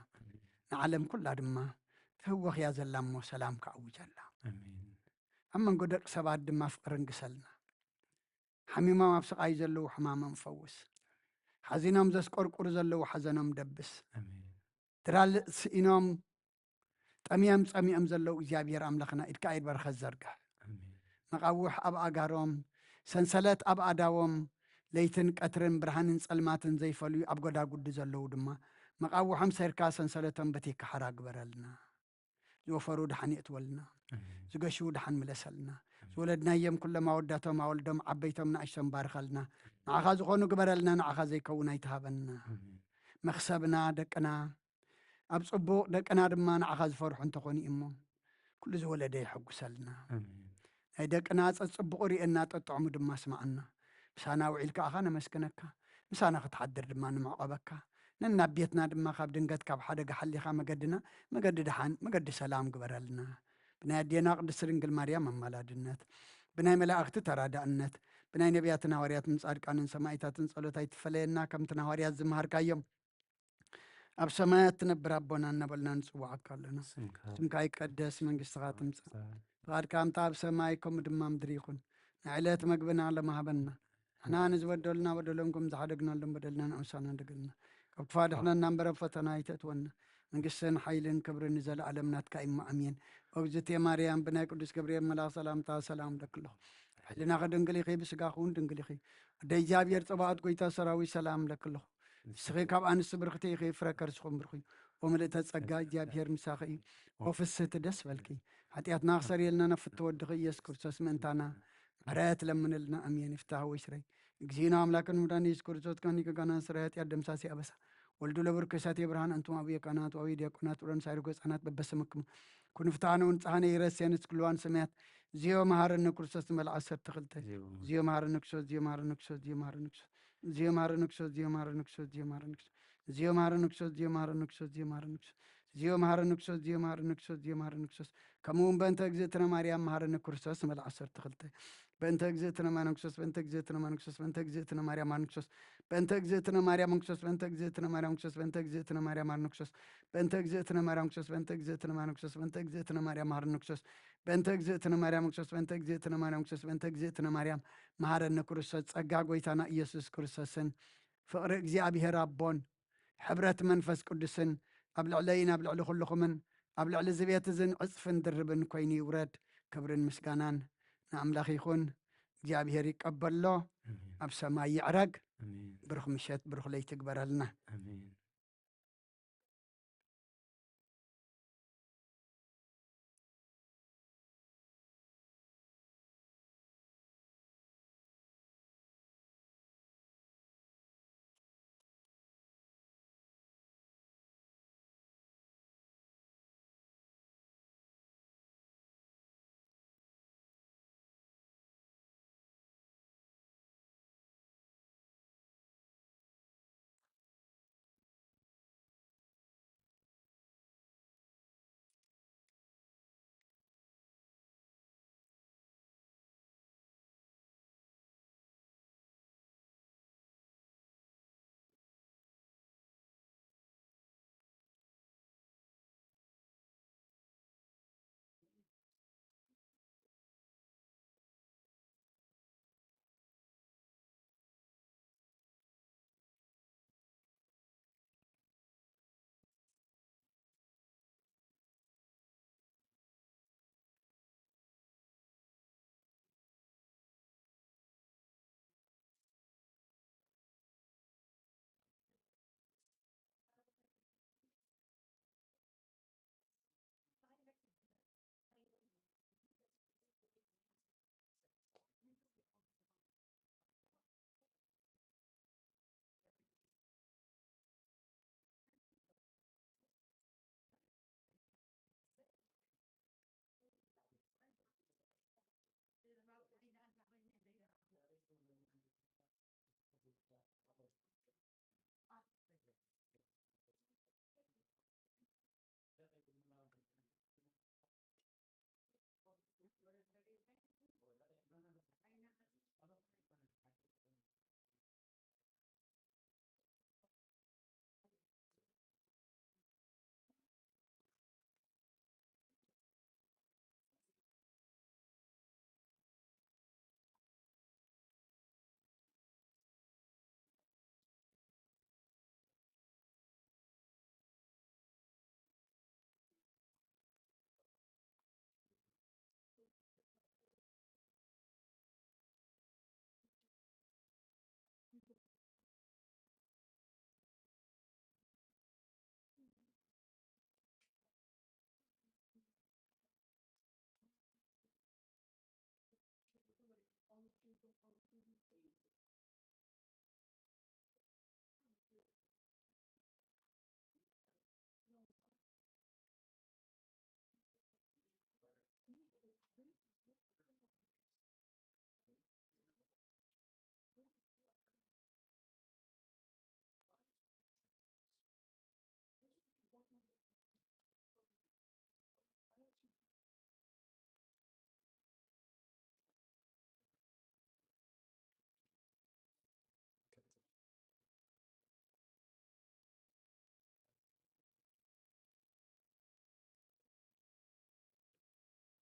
نعلم كل دما هو يا زلام وسلام كعوج الله أما نقدر سبعة دما فقر انقسلنا حميما ما بسق عايزلو وحماما مفوس حزينهم زس قرقر زلو وحزنهم دبس ترال سئينهم تأميام زلو إجابير أملخنا إتكايد برخز زرقه مقاوح أب أقارهم سنسلت أب أداوم ليتن قطرن برهانن صلماتن زي فلو أب قدا قد زلو دما مقاوحم سيركا سنسلتن بتيك حراق برلنا زوفرو دحن يتولنا زقشو دحن ملسلنا ዝወለድናዮም ኩሎም ኣወዳቶም ኣወልዶም ዓበይቶም ንኣሽቶም ባርኸልና ንዓኻ ዝኾኑ ግበረልና ንዓኻ ዘይከውን ኣይትሃበና መኽሰብና ደቅና ኣብ ጽቡቕ ደቅና ድማ ንዓኻ ዝፈርሑ እንተኾኑ እሞ ኩሉ ዝወለደ ይሐጉሰልና ናይ ደቅና ፀጽቡቕ ርእየና ጠጥዕሙ ድማ ስማዓና ምሳና ውዒል ከኣኻ ነመስክነካ ምሳና ክትሓድር ድማ ንምዕቐበካ ነናብ ቤትና ድማ ካብ ድንገት ካብ ሓደጋ ሓሊኻ መገድና መገዲ ድሓን መገዲ ሰላም ግበረልና ብናይ ኣዴና ቅድስቲ ድንግል ማርያም ኣማላድነት ብናይ መላእኽቲ ተራዳእነት ብናይ ነቢያትን ሃዋርያትን ጻድቃንን ሰማዕታትን ጸሎት ኣይትፈለየና ከምቲ ሃዋርያት ዝምሃርካዮም ኣብ ሰማያት ትነብር ኣቦና እናበልና ንጽዋዓካ ኣለና ስምካ ይቀደስ መንግስትኻ ትምጻእ ፍቓድካ እምታ ኣብ ሰማይ ከምኡ ድማ ምድሪ ይኹን ናይ ዕለት መግብና ለማሃበና ንሕና ንዝበደሉና በደሎም ከም ዝሓደግናሎም በደልና ንኣምሳና እንደገልና ካብ ክፋድሕናና እምበረ ፈተና ይተእትወና መንግስትን ሓይልን ክብርን ዘለዓለም ናትካ ኢማ ኣሜን እግዝእትየ ማርያም ብናይ ቅዱስ ገብርኤል መልኣኽ ሰላምታ ሰላም ለክለኹ ሕሊና ድንግል ኢኺ ብስጋኹ እውን ድንግል ኢኺ ወደ እግዚኣብሔር ፀባኦት ጎይታ ሰራዊት ሰላም ለክለኹ ንስኺ ካብ ኣንስቲ ብርክቲ ኢኺ ፍረ ከርስኹም ብርኺ ወምልእተ ጸጋ እግዚኣብሔር ምሳኺ እዩ ወፍስህቲ ደስ በልኪ ሓጢኣትና ክሰርየልና ነፍቲ ወድኺ ኢየሱስ ክርስቶስ ምእንታና ምሕረት ለምንልና ኣሜን ይፍታህ ወይ ስረይ እግዚእና ኣምላክን መድኃኒነ ኢየሱስ ክርስቶስ ከኒ ከጋና ስረይ ኃጢአት ደምሳሴ አበሳ ወልዱ ለብሩክ እሳቴ ብርሃን አንቱም አብየ ካህናት ወአብየ ዲያቆናት ወረን ሳይርጎ ሕፃናት በበስምክሙ ኩን ፍትሐነ ወንጽሐነ ይረስየን እስክልዋን ሰማያት ዚዮ መሃረነ ክርስቶስ መልዓ ዓሰርተ ክልተ ዚዮ መሃረነ ክርስቶስ ዚዮ መሃረነ ክርስቶስ ዚዮ መሃረነ ክርስቶስ ዚዮ መሃረነ ክርስቶስ ዚዮ መሃረነ ክርስቶስ ዚዮ መሃረነ ክርስቶስ ዚዮ መሃረነ ክርስቶስ ዚዮ መሃረነ ክርስቶስ ዚዮ መሃረነ ክርስቶስ ዚዮ መሃረነ ክርስቶስ ዚዮ መሃረነ ክርስቶስ ዚዮ መሃረነ ክርስቶስ ከምኡውን በእንተ እግዝእትነ ማርያም መሃረነ ክርስቶስ መልዓ ዓሰርተ ክልተ በእንተ እግዝእትነ ማርያም ክርስቶስ በእንተ እግዝእትነ ማርያም ክርስቶስ በእንተ እግዝእትነ ማርያም ማርያም ክርስቶስ በእንተ እግዝእትነ ማርያም ክርስቶስ በእንተ እግዝእትነ ማርያም ክርስቶስ በእንተ እግዝእትነ ማርያም ማርያም ክርስቶስ በእንተ እግዝእትነ ማርያም ክርስቶስ በእንተ እግዝእትነ ማርያም ክርስቶስ በእንተ እግዝእትነ ማርያም ማርያም ክርስቶስ በእንተ እግዝእትነ ማርያም ክርስቶስ በእንተ እግዝእትነ ማርያም ክርስቶስ በእንተ እግዝእትነ ማርያም መሃረነ ክርስቶስ ጸጋ ጎይታና ኢየሱስ ክርስቶስን ፍቅሪ እግዚአብሔር አቦን ሕብረት መንፈስ ቅዱስን ኣብ ልዕለይን ኣብ ልዕሊ ኩልኹምን ኣብ ልዕሊ ዝቤት እዝን ዕፅፍን ድርብን ኮይኑ ይውረድ ክብርን ምስጋናን ንኣምላኽ ይኹን እግዚአብሔር ይቀበሎ ኣብ ሰማይ ይዕረግ ብሩኽ ምሸት ብሩኽ ለይቲ ግበረልና